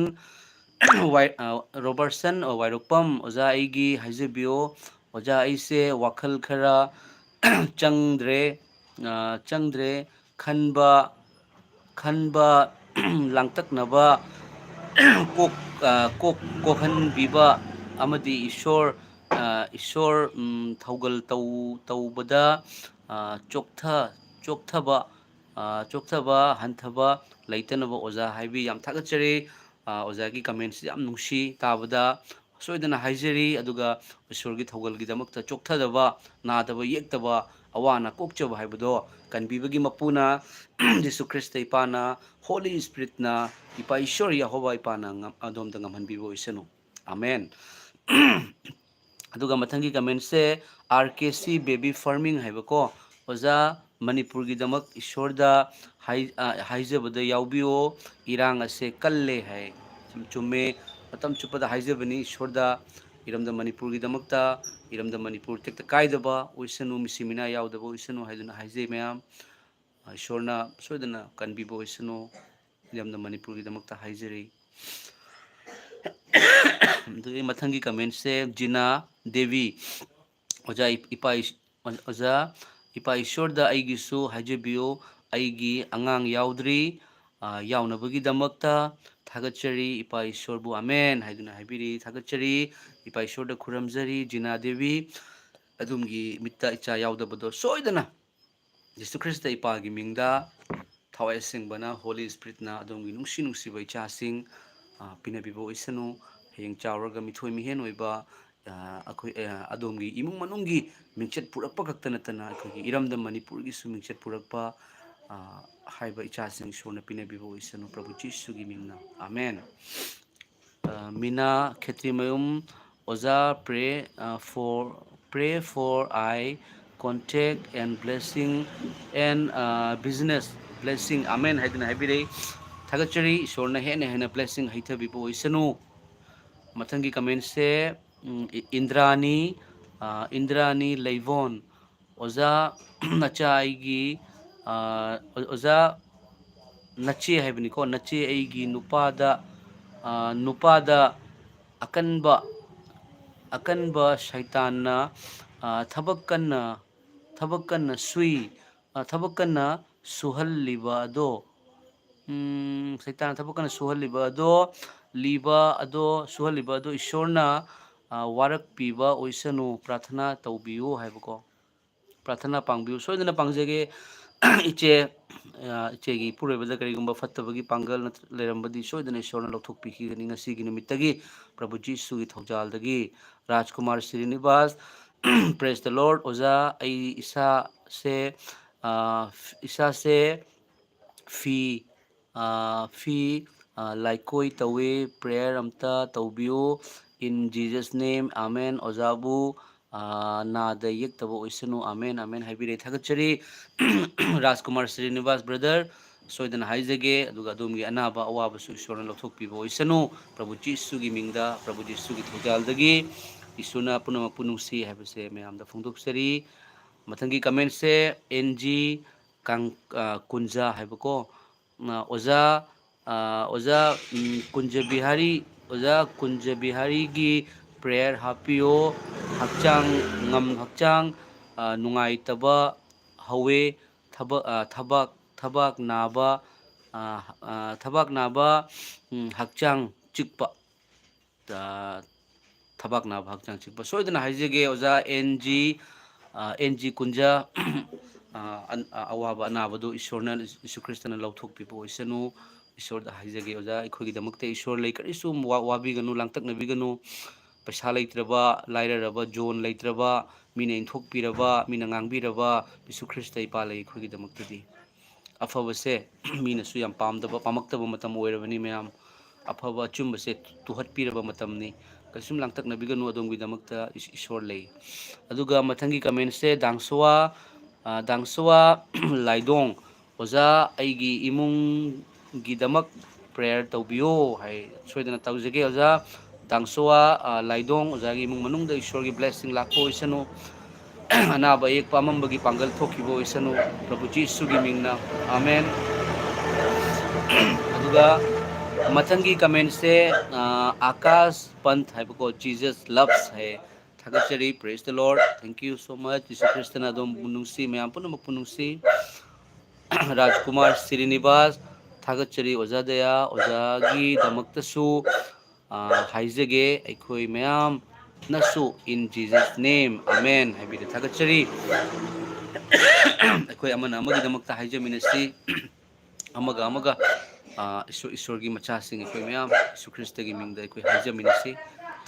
ꯋꯥꯏꯔꯣꯛꯄꯝ ꯑꯣꯖꯥ ꯑꯩꯒꯤ ꯍꯥꯏꯖꯕꯤꯌꯣ ꯑꯣꯖꯥ ꯑꯩꯁꯦ ꯋꯥꯈꯜ ꯈꯔ ꯆꯪꯗ꯭ꯔꯦ ꯈꯟꯕ ꯂꯥꯡꯇꯛꯅꯕ ꯀꯣꯛꯍꯟꯕꯤꯕ ꯑꯃꯗꯤ ꯏꯁꯣꯔ ꯊꯧꯒꯜ ꯇꯧꯕꯗ ꯆꯣꯛꯊꯕ ꯍꯟꯊꯕ ꯂꯩꯇꯅꯕ ꯑꯣꯖꯥ ꯍꯥꯏꯕꯤ ꯌꯥꯝ ꯊꯥꯒꯠꯆꯔꯤ ꯑꯣꯖꯥꯒꯤ ꯀꯃꯦꯟꯁꯤ ꯌꯥꯝ ꯅꯨꯡꯁꯤ ꯇꯥꯕꯗ ꯁꯣꯏꯗꯅ ꯍꯥꯏꯖꯔꯤ ꯑꯗꯨꯒ ꯏꯁꯣꯔꯒꯤ ꯊꯧꯒꯜꯒꯤꯗꯃꯛꯇ ꯆꯣꯛꯊꯗꯕ ꯅꯥꯗꯕ ꯌꯦꯛꯇꯕ ꯑꯋꯥ ꯑꯅꯥ ꯀꯣꯛꯆꯕ ꯍꯥꯏꯕꯗꯣ ꯀꯟꯕꯤꯕꯒꯤ ꯃꯄꯨꯅ ꯖꯤꯁꯨ ꯈ꯭ꯔꯤꯁꯇ ꯏꯄꯥꯅ ꯍꯣꯂꯤ ꯁ꯭ꯄꯤꯔꯤꯠꯅ ꯏꯄꯥ ꯏꯁꯣꯔ ꯌꯦꯍꯣꯋꯥ ꯏꯄꯥꯅ ꯑꯗꯣꯝꯗ ꯉꯝꯍꯟꯕꯤꯕ ꯑꯣꯏꯁꯅꯨ ꯑꯃꯦꯟ ꯑꯗꯨꯒ ꯃꯊꯪꯒꯤ ꯀꯃꯦꯟꯁꯦ RKC ꯕꯦꯕꯤ ꯐꯥꯔꯃꯤꯡ ꯍꯥꯏꯕꯀꯣ ꯑꯣꯖꯥ ꯃꯅꯤꯄꯨꯔꯒꯤꯗꯃꯛ ꯏꯁꯣꯔꯗ ꯍꯥꯏꯖꯕꯗ ꯌꯥꯎꯕꯤꯌꯣ ꯏꯔꯥꯡ ꯑꯁꯦ ꯀꯜꯂꯦ ꯍꯥꯏ ꯆꯨꯝꯃꯦ ꯃꯇꯝ ꯆꯨꯞꯄꯗ ꯍꯥꯏꯖꯕꯅꯤ ꯏꯁꯣꯔꯗ ꯏꯔꯝꯗꯝ ꯃꯅꯤꯄꯨꯔꯒꯤꯗꯃꯛꯇ ꯏꯔꯝꯗꯝ ꯃꯅꯤꯄꯨꯔ ꯇꯦꯛꯇ ꯀꯥꯏꯗꯕ ꯑꯣꯏꯁꯅꯨ ꯃꯤꯁꯤ ꯃꯤꯅꯥ ꯌꯥꯎꯗꯕ ꯑꯣꯏꯁꯅꯨ ꯍꯥꯏꯗꯨꯅ ꯍꯥꯏꯖꯩ ꯃꯌꯥꯝ ꯏꯁꯣꯔꯅ ꯁꯣꯏꯗꯅ ꯀꯟꯕꯤꯕ ꯑꯣꯏꯁꯅꯨ ꯏꯔꯝꯗꯝ ꯃꯅꯤꯄꯨꯔꯒꯤꯗꯃꯛꯇ ꯍꯥꯏꯖꯔꯤ ꯑꯗꯨꯒꯤ ꯃꯊꯪꯒꯤ ꯀꯃꯦꯟꯁꯦ ꯖꯤꯅꯥ ꯗꯦꯕꯤ ꯑꯣꯖꯥ ꯏꯄꯥ ꯏꯁꯣꯔꯗ ꯑꯩꯒꯤꯁꯨ ꯍꯥꯏꯖꯕꯤꯌꯨ ꯑꯩꯒꯤ ꯑꯉꯥꯡ ꯌꯥꯎꯗ꯭ꯔꯤ ꯌꯥꯎꯅꯕꯒꯤꯗꯃꯛꯇ ꯊꯥꯒꯠꯆꯔꯤ ꯏꯄꯥ ꯏꯁꯣꯔꯕꯨ ꯑꯃꯦꯟ ꯍꯥꯏꯗꯨꯅ ꯍꯥꯏꯕꯤꯔꯤ ꯊꯥꯒꯠꯆꯔꯤ ꯏꯄꯥ ꯏꯁꯣꯔꯗ ꯈꯨꯔꯨꯝꯖꯔꯤ ꯖꯤꯅꯥ ꯗꯦꯕꯤ ꯑꯗꯣꯝꯒꯤ ꯃꯤꯠꯇ ꯏꯆꯥ ꯌꯥꯎꯗꯕꯗꯣ ꯁꯣꯏꯗꯅ ꯌꯤꯁꯨ ꯈ꯭ꯔꯤꯁꯇ ꯏꯄꯥꯒꯤ ꯃꯤꯡꯗ ꯊꯋꯥꯏ ꯑꯁꯦꯡꯕꯅ ꯍꯣꯂꯤ ꯁ꯭ꯄꯤꯔꯤꯠꯅ ꯑꯗꯣꯝꯒꯤ ꯅꯨꯡꯁꯤꯕ ꯏꯆꯥꯁꯤꯡ ꯄꯤꯅꯕꯤꯕ ꯑꯣꯏꯁꯅꯨ ꯍꯌꯦꯡ ꯆꯥꯎꯔꯒ ꯃꯤꯊꯣꯏ ꯃꯤꯍꯦꯟ ꯑꯣꯏꯕ ꯑꯩꯈꯣꯏ ꯑꯗꯣꯝꯒꯤ ꯏꯃꯨꯡ ꯃꯅꯨꯡꯒꯤ ꯃꯤꯡꯆꯠ ꯄꯨꯔꯛꯄ ꯈꯛꯇ ꯅꯠꯇꯅ ꯑꯩꯈꯣꯏꯒꯤ ꯏꯔꯝꯗꯝ ꯃꯅꯤꯄꯨꯔꯒꯤꯁꯨ ꯃꯤꯡꯆꯠ ꯄꯨꯔꯛꯄ ꯍꯥꯏꯕ ꯏꯆꯥꯁꯤꯡ ꯏꯁꯣꯔꯅ ꯄꯤꯅꯕꯤꯕ ꯑꯣꯏꯁꯅꯨ ꯄ꯭ꯔꯚꯨ ꯖꯤꯁꯨꯒꯤ ꯃꯤꯡꯅ ꯑꯃꯦꯟ ꯃꯤꯅꯥ ꯈꯦꯇ꯭ꯔꯤꯃꯌꯨꯝ ꯑꯣꯖꯥ pray for I contact and blessing and business blessing amen haiduna haibirei thagachari isorna hena blessing haithabibo oisanu mathangi comment se indrani leivon oza nacha aigi oza nachi haibni ko nachi aigi nupada akanba shaitanna ꯊꯕꯛ ꯀꯟꯅ ꯁꯨꯍꯜꯂꯤꯕ ꯑꯗꯣ ꯁꯩꯇꯥꯟ ꯊꯕꯛ ꯀꯟꯅ ꯁꯨꯍꯜꯂꯤꯕ ꯑꯗꯣ ꯏꯁꯣꯔꯅ ꯋꯥꯔꯛꯄꯤꯕ ꯑꯣꯏꯁꯅꯨ ꯄ꯭ꯔꯥꯊꯅꯥ ꯇꯧꯕꯤꯌꯨ ꯍꯥꯏꯕꯀꯣ ꯄ꯭ꯔꯥꯊꯅꯥ ꯄꯥꯡꯕꯤꯌꯨ ꯁꯣꯏꯗꯅ ꯄꯥꯡꯖꯒꯦ ꯏꯆꯦꯒꯤ ꯏꯄꯨꯔꯣꯏꯕꯗ ꯀꯔꯤꯒꯨꯝꯕ ꯐꯠꯇꯕꯒꯤ ꯄꯥꯡꯒꯜ ꯂꯩꯔꯝꯕꯗꯤ ꯁꯣꯏꯗꯅ ꯏꯁꯣꯔꯅ ꯂꯧꯊꯣꯛꯄꯤꯈꯤꯒꯅꯤ ꯉꯁꯤꯒꯤ ꯅꯨꯃꯤꯠꯇꯒꯤ ꯄ꯭ꯔꯚꯨ ꯖꯤꯁꯨꯒꯤ ꯊꯧꯖꯥꯜꯗꯒꯤ ꯔꯥꯖꯀꯨꯃꯥꯔ ꯁ꯭ꯔꯤꯅꯤꯕꯥꯁ ꯄ꯭ꯔꯦꯁ ꯗ ꯂꯣꯔꯗ ꯑꯣꯖꯥ ꯑꯩ ꯏꯁꯥꯁꯦ ꯐꯤ ꯂꯥꯏꯀꯣꯏ ꯇꯧꯋꯤ ꯄ꯭ꯔꯦꯌꯔ ꯑꯝꯇ ꯇꯧꯕꯤꯌꯨ ꯏꯟ ꯖꯤꯖꯁ ꯅꯦꯝ ꯑꯃꯦꯟ ꯑꯣꯖꯥꯕꯨ ꯅꯥꯗ ꯌꯦꯛꯇꯕ ꯑꯣꯏꯁꯅꯨ ꯑꯃꯦꯟ ꯑꯃꯦꯟ ꯍꯥꯏꯕꯤꯔꯦ ꯊꯥꯒꯠꯆꯔꯤ ꯔꯥꯖꯀꯨꯃꯥꯔ ꯁ꯭ꯔꯤꯅꯤꯕꯥꯁ ꯕ꯭ꯔꯗꯔ ꯁꯣꯏꯗꯅ ꯍꯥꯏꯖꯒꯦ ꯑꯗꯨꯒ ꯑꯗꯣꯝꯒꯤ ꯑꯅꯥꯕ ꯑꯋꯥꯕꯁꯨ ꯏꯁꯣꯔꯅ ꯂꯧꯊꯣꯛꯄꯤꯕ ꯑꯣꯏꯁꯅꯨ ꯄ꯭ꯔꯚꯨ ꯖꯤꯁꯨꯒꯤ ꯃꯤꯡꯗ ꯄ꯭ꯔꯚꯨ ꯖꯤꯁꯨꯒꯤ ꯊꯧꯖꯥꯜꯗꯒꯤ ꯏꯁꯣꯔꯅ ꯄꯨꯝꯅꯃꯛꯄꯨ ꯅꯨꯡꯁꯤ ꯍꯥꯏꯕꯁꯦ ꯃꯌꯥꯝꯗ ꯐꯣꯡꯗꯣꯛꯆꯔꯤ ꯃꯊꯪꯒꯤ ꯀꯃꯦꯟꯁꯦ NG ꯀꯨꯟꯖꯥ ꯍꯥꯏꯕꯀꯣ ꯑꯣꯖꯥ ꯀꯨꯟꯖ ꯕꯤꯍꯥꯔꯤꯒꯤ ꯄ꯭ꯔꯦꯌꯔ ꯍꯥꯞꯄꯤꯌꯣ ꯍꯛꯆꯥꯡ ꯅꯨꯡꯉꯥꯏꯇꯕ ꯍꯧꯋꯦ ꯊꯕꯛ ꯅꯥꯕ ꯍꯛꯆꯥꯡ ꯆꯤꯛꯄ ꯊꯕꯛ ꯅꯥꯕ ꯍꯛꯆꯥꯡ ꯆꯤꯛꯄ ꯁꯣꯏꯗꯅ ꯍꯥꯏꯖꯒꯦ ꯑꯣꯖꯥ NG ꯀꯨꯟꯖꯥ ꯑꯋꯥꯕ ꯑꯅꯥꯕꯗꯨ ꯏꯁꯣꯔꯅ ꯌꯤꯁꯨ ꯈ꯭ꯔꯤꯁꯇꯅ ꯂꯧꯊꯣꯛꯄꯤꯕ ꯑꯣꯏꯁꯅꯨ ꯏꯁꯣꯔꯗ ꯍꯥꯏꯖꯒꯦ ꯑꯣꯖꯥ ꯑꯩꯈꯣꯏꯒꯤꯗꯃꯛꯇ ꯏꯁꯣꯔ ꯂꯩ ꯀꯔꯤꯁꯨ ꯋꯥꯕꯤꯒꯅꯨ ꯂꯥꯡꯇꯛꯅꯕꯤꯒꯅꯨ ꯄꯩꯁꯥ ꯂꯩꯇ꯭ꯔꯕ ꯂꯥꯏꯔꯔꯕ ꯖꯣꯟ ꯂꯩꯇ꯭ꯔꯕ ꯃꯤꯅ ꯏꯟꯊꯣꯛꯄꯤꯔꯕ ꯃꯤꯅ ꯉꯥꯡꯕꯤꯔꯕ ꯌꯤꯁꯨ ꯈ꯭ꯔꯤꯁꯇ ꯏꯄꯥ ꯂꯩ ꯑꯩꯈꯣꯏꯒꯤꯗꯃꯛꯇꯗꯤ ꯑꯐꯕꯁꯦ ꯃꯤꯅꯁꯨ ꯌꯥꯝ ꯄꯥꯝꯃꯛꯇꯕ ꯃꯇꯝ ꯑꯣꯏꯔꯕꯅꯤ ꯃꯌꯥꯝ ꯑꯐꯕ ꯑꯆꯨꯝꯕꯁꯦ ꯇꯨꯍꯠꯄꯤꯔꯕ ꯃꯇꯝꯅꯤ ꯀꯩꯁꯨꯝ ꯂꯥꯡꯇꯛꯅꯕꯤꯒꯅꯨ ꯑꯗꯣꯝꯒꯤꯗꯃꯛꯇ ꯏꯁꯣꯔ ꯂꯩ ꯑꯗꯨꯒ ꯃꯊꯪꯒꯤ ꯀꯃꯦꯟꯁꯦ ꯗꯥꯡꯁꯋꯥ ꯂꯥꯏꯗꯣꯡ ꯑꯣꯖꯥ ꯑꯩꯒꯤ ꯏꯃꯨꯡꯒꯤꯗꯃꯛ ꯄ꯭ꯔꯦꯌꯔ ꯇꯧꯕꯤꯌꯣ ꯍꯥꯏ ꯁꯣꯏꯗꯅ ꯇꯧꯖꯒꯦ ꯑꯣꯖꯥ ꯗꯥꯡꯁꯋꯥ ꯂꯥꯏꯗꯣꯡ ꯑꯣꯖꯥꯒꯤ ꯏꯃꯨꯡ ꯃꯅꯨꯡꯗ ꯏꯁꯣꯔꯒꯤ ꯕ꯭ꯂꯦꯁꯤꯡ ꯂꯥꯛꯄ ꯑꯣꯏꯁꯅꯨ ꯑꯅꯥꯕ ꯑꯌꯦꯛꯄ ꯑꯃꯝꯕꯒꯤ ꯄꯥꯡꯒꯜ ꯊꯣꯛꯈꯤꯕ ꯑꯣꯏꯁꯅꯨ ꯄ꯭ꯔꯚꯨ ꯖꯤꯁꯨꯒꯤ ꯃꯤꯡꯅ ꯑꯃꯦꯟ ꯑꯗꯨꯒ ꯃꯊꯪꯒꯤ ꯀꯃꯦꯟꯁꯦ ꯑꯥꯀꯥꯁ ꯄꯟꯊ ꯍꯥꯏꯕꯀꯣ ꯖꯤꯖꯁ ꯂꯚꯁ ꯍꯥꯏ ꯊꯥꯒꯠꯆꯔꯤ ꯄ꯭ꯔꯦꯁ ꯗ ꯂꯣꯔꯗ ꯊꯦꯡꯛ ꯌꯨ ꯁꯣ ꯃꯆ ꯌꯤꯁꯨ ꯈ꯭ꯔꯤꯁꯇꯅ ꯑꯗꯣꯝꯕꯨ ꯅꯨꯡꯁꯤ ꯃꯌꯥꯝ ꯄꯨꯝꯅꯃꯛꯄꯨ ꯅꯨꯡꯁꯤ ꯔꯥꯖꯀꯨꯃꯥꯔ ꯁ꯭ꯔꯤꯅꯤꯕꯥꯁ ꯊꯥꯒꯠꯆꯔꯤ ꯑꯣꯖꯥ ꯗꯌꯥ ꯑꯣꯖꯥꯒꯤꯗꯃꯛꯇꯁꯨ ꯍꯥꯏꯖꯒꯦ ꯑꯩꯈꯣꯏ ꯃꯌꯥꯝꯅꯁꯨ ꯏꯟ ꯖꯤꯖꯁ ꯅꯦꯝ ꯑꯃꯦꯟ ꯍꯥꯏꯕꯤꯔꯦ ꯊꯥꯒꯠꯆꯔꯤ ꯑꯩꯈꯣই ꯑꯃꯅ ꯑꯃꯒꯤꯗꯃꯛꯇ ꯍꯥꯏꯖꯃꯤꯟꯅꯁꯤ ꯑꯃꯒ ꯏꯁꯣꯔꯒꯤ ꯃꯆꯥꯁꯤꯡ ꯑꯩꯈꯣꯏ ꯃꯌꯥꯝ ꯌꯤꯁꯨ ꯈ꯭ꯔꯤꯁꯇꯒꯤ ꯃꯤꯡꯗ ꯑꯩꯈꯣꯏ ꯍꯥꯏꯖꯃꯤꯟꯅꯁꯤ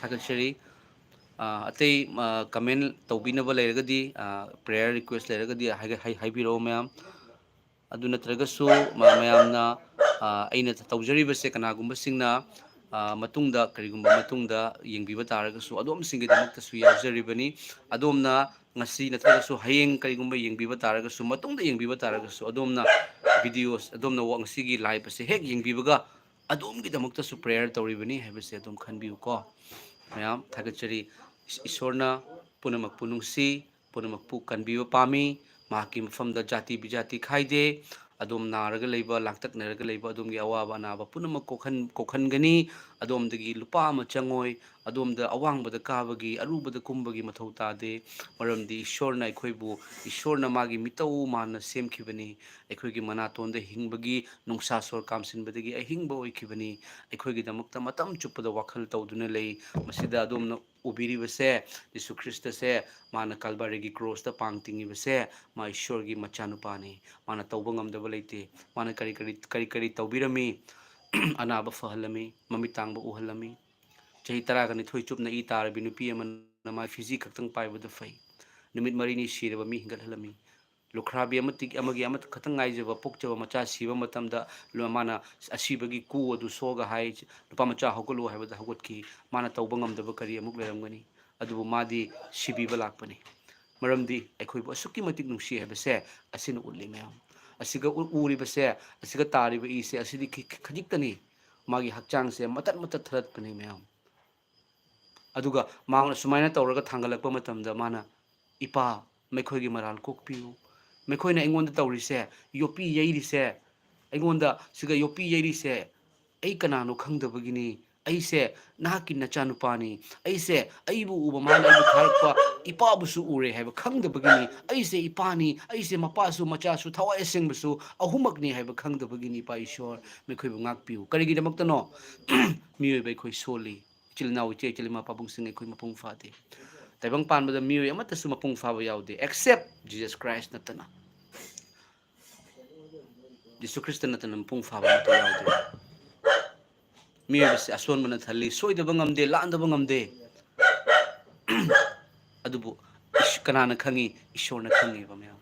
ꯊꯥꯒꯠꯆꯔꯤ ꯑꯇꯩ ꯀꯃꯦꯟ ꯇꯧꯕꯤꯅꯕ ꯂꯩꯔꯒꯗꯤ ꯄ꯭ꯔꯦꯌꯔ ꯔꯤꯀ꯭ꯋꯦꯁ ꯂꯩꯔꯒꯗꯤ ꯍꯥꯏꯕꯤꯔꯛꯑꯣ ꯃꯌꯥꯝ ꯑꯗꯨ ꯅꯠꯇ꯭ꯔꯒꯁꯨ ꯃꯌꯥꯝꯅ ꯑꯩꯅ ꯇꯧꯖꯔꯤꯕꯁꯦ ꯀꯅꯥꯒꯨꯝꯕꯁꯤꯡꯅ ꯀꯔꯤꯒꯨꯝꯕ ꯃꯇꯨꯡꯗ ꯌꯦꯡꯕꯤꯕ ꯇꯥꯔꯒꯁꯨ ꯑꯗꯣꯝꯁꯤꯡꯒꯤꯗꯃꯛꯇꯁꯨ ꯌꯥꯎꯖꯔꯤꯕꯅꯤ ꯑꯗꯣꯝꯅ ꯉꯁꯤ ꯅꯠꯇ꯭ꯔꯒꯁꯨ ꯍꯌꯦꯡ ꯀꯔꯤꯒꯨꯝꯕ ꯌꯦꯡꯕꯤꯕ ꯇꯥꯔꯒꯁꯨ ꯃꯇꯨꯡꯗ ꯌꯦꯡꯕꯤꯕ ꯇꯥꯔꯒꯁꯨ ꯑꯗꯣꯝꯅ ꯑꯗꯣꯝꯅ ꯉꯁꯤꯒꯤ ꯂꯥꯏꯚ ꯑꯁꯦ ꯍꯦꯛ ꯌꯦꯡꯕꯤꯕꯒ ꯑꯗꯣꯝꯒꯤꯗꯃꯛꯇꯁꯨ ꯄ꯭ꯔꯦꯌꯔ ꯇꯧꯔꯤꯕꯅꯤ ꯍꯥꯏꯕꯁꯦ ꯑꯗꯨꯝ ꯈꯟꯕꯤꯌꯨꯀꯣ ꯃꯌꯥꯝ ꯊꯥꯒꯠꯆꯔꯤ ꯏꯁꯣꯔꯅ ꯄꯨꯝꯅꯃꯛꯄꯨ ꯅꯨꯡꯁꯤ ꯄꯨꯝꯅꯃꯛꯄꯨ ꯀꯟꯕꯤꯕ ꯄꯥꯝꯃꯤ ꯃꯍꯥꯛꯀꯤ ꯃꯐꯝꯗ ꯖꯥꯇꯤ ꯕꯤꯖꯥꯇꯤ ꯈꯥꯏꯗꯦ ꯑꯗꯣꯝ ꯅꯥꯔꯒ ꯂꯩꯕ ꯂꯥꯡꯇꯛꯅꯔꯒ ꯂꯩꯕ ꯑꯗꯣꯝꯒꯤ ꯑꯋꯥꯕ ꯑꯅꯥꯕ ꯄꯨꯝꯅꯃꯛ ꯀꯣꯛꯍꯟꯒꯅꯤ ꯑꯗꯣꯝꯗꯒꯤ ꯂꯨꯄꯥ ꯑꯃ ꯆꯪꯉꯣꯏ ꯑꯗꯣꯝꯗ ꯑꯋꯥꯡꯕꯗ ꯀꯥꯕꯒꯤ ꯑꯔꯨꯕꯗ ꯀꯨꯝꯕꯒꯤ ꯃꯊꯧ ꯇꯥꯗꯦ ꯃꯔꯝꯗꯤ ꯏꯁꯣꯔꯅ ꯑꯩꯈꯣꯏꯕꯨ ꯏꯁꯣꯔꯅ ꯃꯥꯒꯤ ꯃꯤꯇꯧ ꯃꯥꯟꯅ ꯁꯦꯝꯈꯤꯕꯅꯤ ꯑꯩꯈꯣꯏꯒꯤ ꯃꯅꯥꯇꯣꯟꯗ ꯍꯤꯡꯕꯒꯤ ꯅꯨꯡꯁꯥ ꯁꯣꯔ ꯀꯥꯝꯁꯤꯟꯕꯗꯒꯤ ꯑꯍꯤꯡꯕ ꯑꯣꯏꯈꯤꯕꯅꯤ ꯑꯩꯈꯣꯏꯒꯤꯗꯃꯛꯇ ꯃꯇꯝ ꯆꯨꯞꯄꯗ ꯋꯥꯈꯜ ꯇꯧꯗꯨꯅ ꯂꯩ ꯃꯁꯤꯗ ꯑꯗꯣꯝꯅ ꯎꯕꯤꯔꯤꯕꯁꯦ ꯌꯤꯁꯨ ꯈ꯭ꯔꯤꯁꯇꯁꯦ ꯃꯥꯅ ꯀꯜꯕꯥꯔꯤꯒꯤ ꯀ꯭ꯔꯣꯁꯇ ꯄꯥꯡ ꯇꯤꯡꯉꯤꯕꯁꯦ ꯃꯥ ꯏꯁꯣꯔꯒꯤ ꯃꯆꯥꯅꯨꯄꯥꯅꯤ ꯃꯥꯅ ꯇꯧꯕ ꯉꯝꯗꯕ ꯂꯩꯇꯦ ꯃꯥꯅ ꯀꯔꯤ ꯇꯧꯕꯤꯔꯝꯃꯤ ꯑꯅꯥꯕ ꯐꯍꯜꯂꯝꯃꯤ ꯃꯃꯤꯠ ꯇꯥꯡꯕ ꯎꯍꯜꯂꯝꯃꯤ ꯆꯍꯤ 12 ꯆꯨꯞꯅ ꯏ ꯇꯥꯔꯕꯤ ꯅꯨꯄꯤ ꯑꯃꯅ ꯃꯥ ꯐꯤꯖꯤ ꯈꯛꯇꯪ ꯄꯥꯏꯕꯗ ꯐꯩ ꯅꯨꯃꯤꯠ 4ꯅꯤ ꯁꯤꯔꯕ ꯃꯤ ꯍꯤꯡꯒꯠꯍꯜꯂꯝꯃꯤ ꯂꯨꯈ꯭ꯔꯥꯕꯤ ꯑꯃꯒꯤ ꯈꯛꯇꯪ ꯉꯥꯏꯖꯕ ꯄꯣꯛꯆꯕ ꯃꯆꯥ ꯁꯤꯕ ꯃꯇꯝꯗ ꯃꯥꯅ ꯑꯁꯤꯕꯒꯤ ꯀꯨ ꯑꯗꯨ ꯁꯣꯛꯑꯒ ꯍꯥꯏ ꯅꯨꯄꯥ ꯃꯆꯥ ꯍꯧꯒꯠꯂꯨ ꯍꯥꯏꯕꯗ ꯍꯧꯒꯠꯈꯤ ꯃꯥꯅ ꯇꯧꯕ ꯉꯝꯗꯕ ꯀꯔꯤ ꯑꯃꯨꯛ ꯂꯩꯔꯝꯒꯅꯤ ꯑꯗꯨꯕꯨ ꯃꯥꯗꯤ ꯁꯤꯕꯤꯕ ꯂꯥꯛꯄꯅꯤ ꯃꯔꯝꯗꯤ ꯑꯩꯈꯣꯏꯕꯨ ꯑꯁꯨꯛꯀꯤ ꯃꯇꯤꯛ ꯅꯨꯡꯁꯤ ꯍꯥꯏꯕꯁꯦ ꯑꯁꯤꯅ ꯎꯠꯂꯤ ꯃꯌꯥꯝ ꯑꯁꯤꯒ ꯎꯔꯤꯕꯁꯦ ꯑꯁꯤꯒ ꯇꯥꯔꯤꯕ ꯏꯁꯦ ꯑꯁꯤꯗꯤ ꯈꯖꯤꯛꯇꯅꯤ ꯃꯥꯒꯤ ꯍꯛꯆꯥꯡꯁꯦ ꯃꯇꯠ ꯃꯇꯠ ꯊꯔꯠꯄꯅꯤ ꯃꯌꯥꯝ ꯑꯗꯨꯒ ꯃꯥꯅ ꯁꯨꯃꯥꯏꯅ ꯇꯧꯔꯒ ꯊꯥꯡꯒꯠꯂꯛꯄ ꯃꯇꯝꯗ ꯃꯥꯅ ꯏꯄꯥ ꯃꯈꯣꯏꯒꯤ ꯃꯔꯥꯜ ꯀꯣꯛꯄꯤꯌꯨ ꯃꯈꯣꯏꯅ ꯑꯩꯉꯣꯟꯗ ꯇꯧꯔꯤꯁꯦ ꯌꯣꯠꯄꯤ ꯌꯩꯔꯤꯁꯦ ꯑꯩꯉꯣꯟꯗ ꯁꯤꯒ ꯌꯣꯠꯄꯤ ꯌꯩꯔꯤꯁꯦ ꯑꯩ ꯀꯅꯥꯅꯣ ꯈꯪꯗꯕꯒꯤꯅꯤ ꯑꯩꯁꯦ ꯅꯍꯥꯛꯀꯤ ꯅꯆꯥꯅꯨꯄꯥꯅꯤ ꯑꯩꯁꯦ ꯑꯩꯕꯨ ꯎꯕ ꯃꯥꯅ ꯑꯩꯕꯨ ꯊꯥꯔꯛꯄ ꯏꯄꯥꯕꯨꯁꯨ ꯎꯔꯦ ꯍꯥꯏꯕ ꯈꯪꯗꯕꯒꯤꯅꯤ ꯑꯩꯁꯦ ꯏꯄꯥꯅꯤ ꯑꯩꯁꯦ ꯃꯄꯥꯁꯨ ꯃꯆꯥꯁꯨ ꯊꯋꯥꯏ ꯑꯁꯦꯡꯕꯁꯨ ꯑꯍꯨꯝꯃꯛꯅꯤ ꯍꯥꯏꯕ ꯈꯪꯗꯕꯒꯤꯅꯤ ꯏꯄꯥ ꯏꯁꯣꯔ ꯃꯈꯣꯏꯕꯨ ꯉꯥꯛꯄꯤꯌꯨ ꯀꯔꯤꯒꯤꯗꯃꯛꯇꯅꯣ ꯃꯤꯑꯣꯏꯕ ꯑꯩꯈꯣꯏ ꯁꯣꯜꯂꯤ ꯏꯆꯤꯜ ꯏꯅꯥꯎ ꯏꯆꯦ ꯏꯃꯥ ꯄꯥꯕꯨꯡꯁꯤꯡ ꯑꯩꯈꯣꯏ ꯃꯄꯨꯡ ꯐꯥꯗꯦ ꯇꯥꯏꯕꯪ ꯄꯥꯟꯕꯗ ꯃꯤꯑꯣꯏ ꯑꯃꯠꯇꯁꯨ ꯃꯄꯨꯡ ꯐꯥꯕ ꯌꯥꯎꯗꯦ ꯑꯦꯛꯁꯦꯞ ꯖꯤꯖꯁ ꯈ꯭ꯔꯥꯏꯁ ꯅꯠꯇꯅ ꯌꯤꯁꯨ ꯈ꯭ꯔꯤꯁꯇ ꯅꯠꯇꯅ ꯃꯄꯨꯡ ꯐꯥꯕ ꯑꯃꯠꯇ ꯌꯥꯎꯗꯦ ꯃꯤꯑꯣꯏꯕꯁꯤ ꯑꯁꯣꯟꯕꯅ ꯊꯜꯂꯤ ꯁꯣꯏꯗꯕ ꯉꯝꯗꯦ ꯂꯥꯟꯗꯕ ꯉꯝꯗꯦ ꯑꯗꯨꯕꯨ ꯀꯅꯥꯅ ꯈꯪꯉꯤ ꯏꯁꯣꯔꯅ ꯈꯪꯉꯤꯕ ꯃꯌꯥꯝ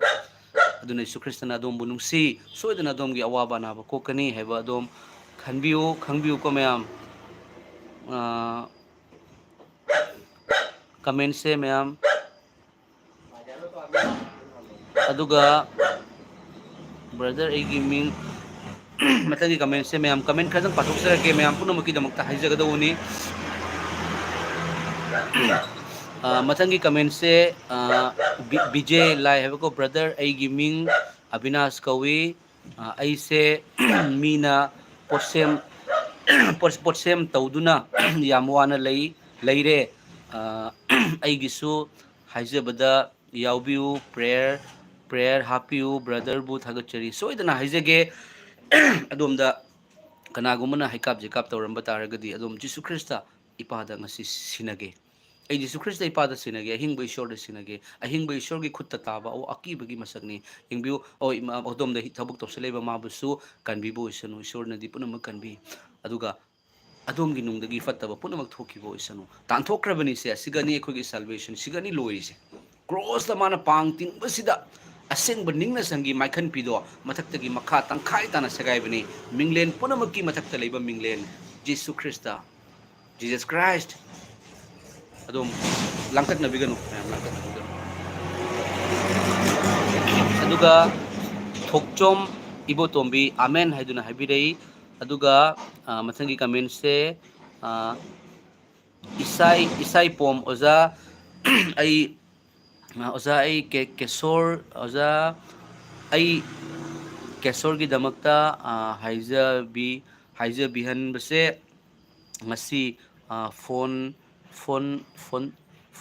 ꯑꯗꯨꯅ ꯌꯤꯁꯨ ꯈ꯭ꯔꯤꯁꯇꯅ ꯑꯗꯣꯝꯕꯨ ꯅꯨꯡꯁꯤ ꯁꯣꯏꯗꯅ ꯑꯗꯣꯝꯒꯤ ꯑꯋꯥꯕ ꯑꯅꯥꯕ ꯀꯣꯛꯀꯅꯤ ꯍꯥꯏꯕ ꯑꯗꯣꯝ ꯈꯟꯕꯤꯌꯨ ꯈꯪꯕꯤꯌꯨꯀꯣ ꯃꯌꯥꯝ ꯀꯃꯦꯟꯁꯦ ꯃꯌꯥꯝ ꯑꯗꯨꯒ ꯕ꯭ꯔꯗꯔ ꯑꯩꯒꯤ ꯃꯤꯡ ꯃꯊꯪꯒꯤ ꯀꯃꯦꯟꯁꯦ ꯃꯌꯥꯝ ꯀꯃꯦꯟ ꯈꯔꯗꯪ ꯄꯥꯊꯣꯛꯆꯔꯛꯀꯦ ꯃꯌꯥꯝ ꯄꯨꯝꯅꯃꯛꯀꯤꯗꯃꯛꯇ ꯍꯥꯏꯖꯒꯗꯧꯕꯅꯤ ꯃꯊꯪꯒꯤ ꯀꯃꯦꯟꯁꯦ ꯕꯤꯖꯦ ꯂꯥꯏ ꯍꯥꯏꯕꯀꯣ ꯕ꯭ꯔꯗꯔ ꯑꯩꯒꯤ ꯃꯤꯡ ꯑꯕꯤꯅꯥꯁ ꯀꯧꯏ ꯑꯩꯁꯦ ꯃꯤꯅ ꯄꯣꯠꯁꯦꯝ ꯇꯧꯗꯨꯅ ꯌꯥꯝ ꯋꯥꯅ ꯂꯩꯔꯦ ꯑꯩꯒꯤꯁꯨ ꯍꯥꯏꯖꯕꯗ ꯌꯥꯎꯕꯤꯌꯨ ꯄ꯭ꯔꯦꯌꯔ ꯍꯥꯞꯄꯤꯌꯨ ꯕ꯭ꯔꯗꯔꯕꯨ ꯊꯥꯒꯠꯆꯔꯤ ꯁꯣꯏꯗꯅ ꯍꯥꯏꯖꯒꯦ ꯑꯗꯣꯝꯗ ꯀꯅꯥꯒꯨꯝꯕꯅ ꯍꯩꯀꯥꯞ ꯖꯩꯀꯥꯞ ꯇꯧꯔꯝꯕ ꯇꯥꯔꯒꯗꯤ ꯑꯗꯣꯝ ꯖꯤꯁꯨ ꯈ꯭ꯔꯤꯁꯇ ꯏꯄꯥꯗ ꯉꯁꯤ ꯁꯤꯟꯅꯒꯦ ꯑꯩ ꯖꯤꯁꯨ ꯈ꯭ꯔꯤꯁꯇ ꯏꯄꯥꯗ ꯁꯤꯟꯅꯒꯦ ꯑꯍꯤꯡꯕ ꯏꯁꯣꯔꯗ ꯁꯤꯟꯅꯒꯦ ꯑꯍꯤꯡꯕ ꯏꯁꯣꯔꯒꯤ ꯈꯨꯠꯇ ꯇꯥꯕ ꯑꯀꯤꯕꯒꯤ ꯃꯁꯛꯅꯤ ꯌꯦꯡꯕꯤꯌꯨ ꯑꯗꯣꯝꯗ ꯊꯕꯛ ꯇꯧꯁꯤꯜꯂꯤꯕ ꯃꯥꯕꯨꯁꯨ ꯀꯟꯕꯤꯕ ꯑꯣꯏꯁꯅꯨ ꯏꯁꯣꯔꯅꯗꯤ ꯄꯨꯝꯅꯃꯛ ꯀꯟꯕꯤ ꯑꯗꯨꯒ ꯑꯗꯣꯝꯒꯤ ꯅꯨꯡꯗꯒꯤ ꯐꯠꯇꯕ ꯄꯨꯝꯅꯃꯛ ꯊꯣꯛꯈꯤꯕ ꯑꯣꯏꯁꯅꯨ ꯇꯥꯟꯊꯣꯛꯈ꯭ꯔꯕꯅꯤꯁꯦ ꯑꯁꯤꯒꯅꯤ ꯑꯩꯈꯣꯏꯒꯤ ꯁꯜꯚꯦꯁꯟ ꯁꯤꯒꯅꯤ ꯂꯣꯏꯔꯤꯁꯦ ꯀ꯭ꯔꯣꯁꯇ ꯃꯥꯅ ꯄꯥꯡ ꯇꯤꯡꯕꯁꯤꯗ ꯑꯁꯦꯡꯕ ꯅꯤꯡꯅ ꯁꯪꯒꯤ ꯃꯥꯏꯈꯟ ꯄꯤꯗꯣ ꯃꯊꯛꯇꯒꯤ ꯃꯈꯥ ꯇꯪꯈꯥꯏ ꯇꯥꯅ ꯁꯦꯒꯥꯏꯕꯅꯤ ꯃꯤꯡꯂꯦꯟ ꯄꯨꯝꯅꯃꯛꯀꯤ ꯃꯊꯛꯇ ꯂꯩꯕ ꯃꯤꯡꯂꯦꯟ ꯖꯤꯁꯨ ꯈ꯭ꯔꯤꯁꯇ ꯖꯤꯖꯁ ꯈ꯭ꯔꯥꯏꯁ ꯑꯗꯨꯝ ꯂꯥꯡꯇꯛꯅꯕꯤꯒꯅꯨ ꯃꯌꯥꯝ ꯂꯥꯡꯇꯛꯅꯕꯤꯒꯅꯨ ꯑꯗꯨꯒ ꯊꯣꯛꯆꯣꯝ ꯏꯕꯣꯇꯣꯝꯕꯤ ꯑꯃꯦꯟ ꯍꯥꯏꯗꯨꯅ ꯍꯥꯏꯕꯤꯔꯛꯏ ꯑꯗꯨꯒ ꯃꯊꯪꯒꯤ ꯀꯃꯦꯟꯁꯦ ꯏꯁꯥꯏꯄꯣꯝ ꯑꯣꯖꯥ ꯑꯩ ꯀꯦꯁꯣꯔ ꯑꯣꯖꯥ ꯑꯩ ꯀꯦꯁꯣꯔꯒꯤꯗꯃꯛꯇ ꯍꯥꯏꯖꯕꯤꯍꯟꯕꯁꯦ ꯉꯁꯤ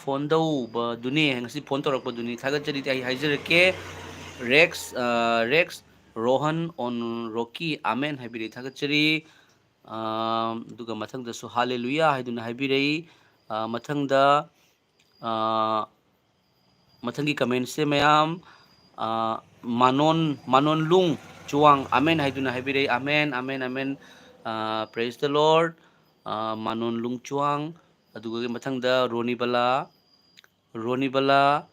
ꯐꯣꯟꯗꯧꯕꯗꯨꯅꯤ ꯉꯁꯤ ꯐꯣꯟ ꯇꯧꯔꯛꯄꯗꯨꯅꯤ ꯊꯥꯒꯠꯆꯔꯤ ꯑꯩ ꯍꯥꯏꯖꯔꯛꯀꯦ ꯔꯦꯛꯁ ꯔꯣꯍꯟ ꯑꯣꯟ ꯔꯣꯀꯤ ꯑꯃꯦꯟ ꯍꯥꯏꯕꯤꯔꯛꯏ ꯊꯥꯒꯠꯆꯔꯤ ꯑꯗꯨꯒ ꯃꯊꯪꯗꯁꯨ ꯍꯥꯂꯦꯂꯨꯌꯥ ꯍꯥꯏꯗꯨꯅ ꯍꯥꯏꯕꯤꯔꯛꯏ ꯃꯊꯪꯗ ꯃꯊꯪꯒꯤ ꯀꯃꯦꯟꯁꯦ ꯃꯌꯥꯝ ꯃꯅꯣꯟꯂꯨꯡ ꯆꯨꯋꯥꯡ ꯑꯃꯦꯟ ꯍꯥꯏꯗꯨꯅ ꯍꯥꯏꯕꯤꯔꯛꯏ ꯑꯃꯦꯟ ꯄ꯭ꯔꯦꯖ ꯗ ꯂꯣꯔꯗ ꯃꯅꯣꯟꯂꯨꯡ ꯆꯨꯋꯥꯡ ꯑꯗꯨꯒ ꯃꯊꯪꯗ ꯔꯣꯅꯤꯕꯂꯥ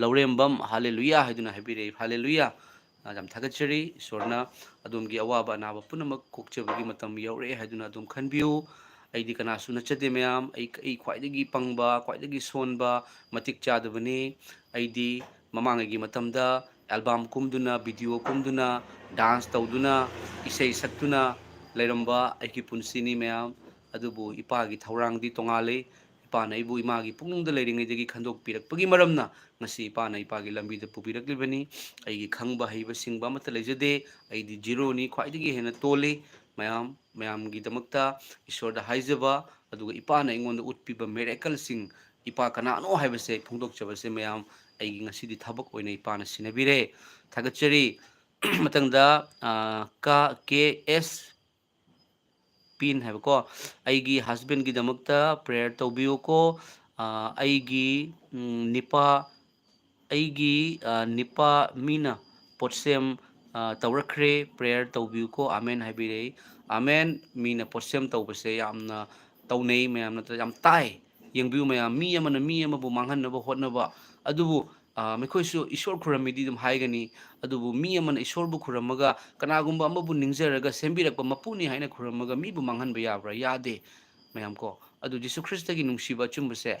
ꯂꯧꯔꯦꯝꯕꯝ ꯍꯥꯂꯦꯂꯨꯌꯥ ꯍꯥꯏꯗꯨꯅ ꯍꯥꯏꯕꯤꯔꯛꯏ ꯍꯥꯂꯦꯂꯨꯌꯥ ꯌꯥꯝ ꯊꯥꯒꯠꯆꯔꯤ ꯏꯁꯣꯔꯅ ꯑꯗꯣꯝꯒꯤ ꯑꯋꯥꯕ ꯑꯅꯥꯕ ꯄꯨꯝꯅꯃꯛ ꯀꯣꯛꯆꯕꯒꯤ ꯃꯇꯝ ꯌꯧꯔꯛꯑꯦ ꯍꯥꯏꯗꯨꯅ ꯑꯗꯨꯝ ꯈꯟꯕꯤꯌꯨ ꯑꯩꯗꯤ ꯀꯅꯥꯁꯨ ꯅꯠꯆꯗꯦ ꯃꯌꯥꯝ ꯑꯩ ꯈ꯭ꯋꯥꯏꯗꯒꯤ ꯄꯪꯕ ꯈ꯭ꯋꯥꯏꯗꯒꯤ ꯁꯣꯟꯕ ꯃꯇꯤꯛ ꯆꯥꯗꯕꯅꯤ ꯑꯩꯗꯤ ꯃꯃꯥꯡꯉꯩꯒꯤ ꯃꯇꯝꯗ ꯑꯦꯜꯕꯥꯝ ꯀꯨꯝꯗꯨꯅ ꯚꯤꯗꯤꯑꯣ ꯀꯨꯝꯗꯨꯅ ꯗꯥꯟꯁ ꯇꯧꯗꯨꯅ ꯏꯁꯩ ꯁꯛꯇꯨꯅ ꯂꯩꯔꯝꯕ ꯑꯩꯒꯤ ꯄꯨꯟꯁꯤꯅꯤ ꯃꯌꯥꯝ ꯑꯗꯨꯕꯨ ꯏꯄꯥꯒꯤ ꯊꯧꯔꯥꯡꯗꯤ ꯇꯣꯉꯥꯜꯂꯤ ꯏꯄꯥꯅ ꯑꯩꯕꯨ ꯏꯃꯥꯒꯤ ꯄꯨꯛꯅꯨꯡꯗ ꯂꯩꯔꯤꯉꯩꯗꯒꯤ ꯈꯟꯗꯣꯛꯄꯤꯔꯛꯄꯒꯤ ꯃꯔꯝꯅ ꯉꯁꯤ ꯏꯄꯥꯅ ꯏꯄꯥꯒꯤ ꯂꯝꯕꯤꯗ ꯄꯨꯕꯤꯔꯛꯂꯤꯕꯅꯤ ꯑꯩꯒꯤ ꯈꯪꯕ ꯍꯩꯕ ꯁꯤꯡꯕ ꯑꯃꯠꯇ ꯂꯩꯖꯗꯦ ꯑꯩꯗꯤ ꯖꯤꯔꯣꯅꯤ ꯈ꯭ꯋꯥꯏꯗꯒꯤ ꯍꯦꯟꯅ ꯇꯣꯜꯂꯤ ꯃꯌꯥꯝꯒꯤꯗꯃꯛꯇ ꯏꯁꯣꯔꯗ ꯍꯥꯏꯖꯕ ꯑꯗꯨꯒ ꯏꯄꯥꯅ ꯑꯩꯉꯣꯟꯗ ꯎꯠꯄꯤꯕ ꯃꯤꯔꯦꯀꯜꯁꯤꯡ ꯏꯄꯥ ꯀꯅꯥꯅꯣ ꯍꯥꯏꯕꯁꯦ ꯐꯣꯡꯗꯣꯛꯆꯕꯁꯦ ꯃꯌꯥꯝ ꯑꯩꯒꯤ ꯉꯁꯤꯗꯤ ꯊꯕꯛ ꯑꯣꯏꯅ ꯏꯄꯥꯅ ꯁꯤꯟꯅꯕꯤꯔꯦ ꯊꯥꯒꯠꯆꯔꯤ ꯃꯊꯪꯗ ꯀꯦ ꯑꯦꯁ ꯄꯤꯟ ꯍꯥꯏꯕꯀꯣ ꯑꯩꯒꯤ ꯍꯁꯕꯦꯟꯒꯤꯗꯃꯛꯇ ꯄ꯭ꯔꯦꯌꯔ ꯇꯧꯕꯤꯌꯨꯀꯣ ꯑꯩꯒꯤ ꯅꯤꯄꯥ ꯃꯤꯅ ꯄꯣꯠꯁꯦꯝ ꯇꯧꯔꯛꯈ꯭ꯔꯦ ꯄ꯭ꯔꯦꯌꯔ ꯇꯧꯕꯤꯌꯨꯀꯣ ꯑꯃꯦꯟ ꯍꯥꯏꯕꯤꯔꯛꯏ ꯑꯃꯦꯟ ꯃꯤꯅ ꯄꯣꯠꯁꯦꯝ ꯇꯧꯕꯁꯦ ꯌꯥꯝꯅ ꯇꯧꯅꯩ ꯃꯌꯥꯝ ꯅꯠꯇ꯭ꯔꯒ ꯌꯥꯝ ꯇꯥꯏ ꯌꯦꯡꯕꯤꯌꯨ ꯃꯌꯥꯝ ꯃꯤ ꯑꯃꯅ ꯃꯤ ꯑꯃꯕꯨ ꯃꯥꯡꯍꯟꯅꯕ ꯍꯣꯠꯅꯕ ꯑꯗꯨꯕꯨ ꯃꯈꯣꯏꯁꯨ ꯏꯁꯣꯔ ꯈꯨꯔꯝꯃꯤꯗꯤ ꯑꯗꯨꯝ ꯍꯥꯏꯒꯅꯤ ꯑꯗꯨꯕꯨ ꯃꯤ ꯑꯃꯅ ꯏꯁꯣꯔꯕꯨ ꯈꯨꯔꯝꯃꯒ ꯀꯅꯥꯒꯨꯝꯕ ꯑꯃꯕꯨ ꯅꯤꯡꯖꯔꯒ ꯁꯦꯝꯕꯤꯔꯛꯄ ꯃꯄꯨꯅꯤ ꯍꯥꯏꯅ ꯈꯨꯔꯝꯃꯒ ꯃꯤꯕꯨ ꯃꯥꯡꯍꯟꯕ ꯌꯥꯕ꯭ꯔꯥ ꯌꯥꯗꯦ ꯃꯌꯥꯝ ꯀꯣ ꯑꯗꯨ ꯖꯤꯁꯨ ꯈ꯭ꯔꯤꯁꯇꯒꯤ ꯅꯨꯡꯁꯤꯕ ꯑꯆꯨꯝꯕꯁꯦ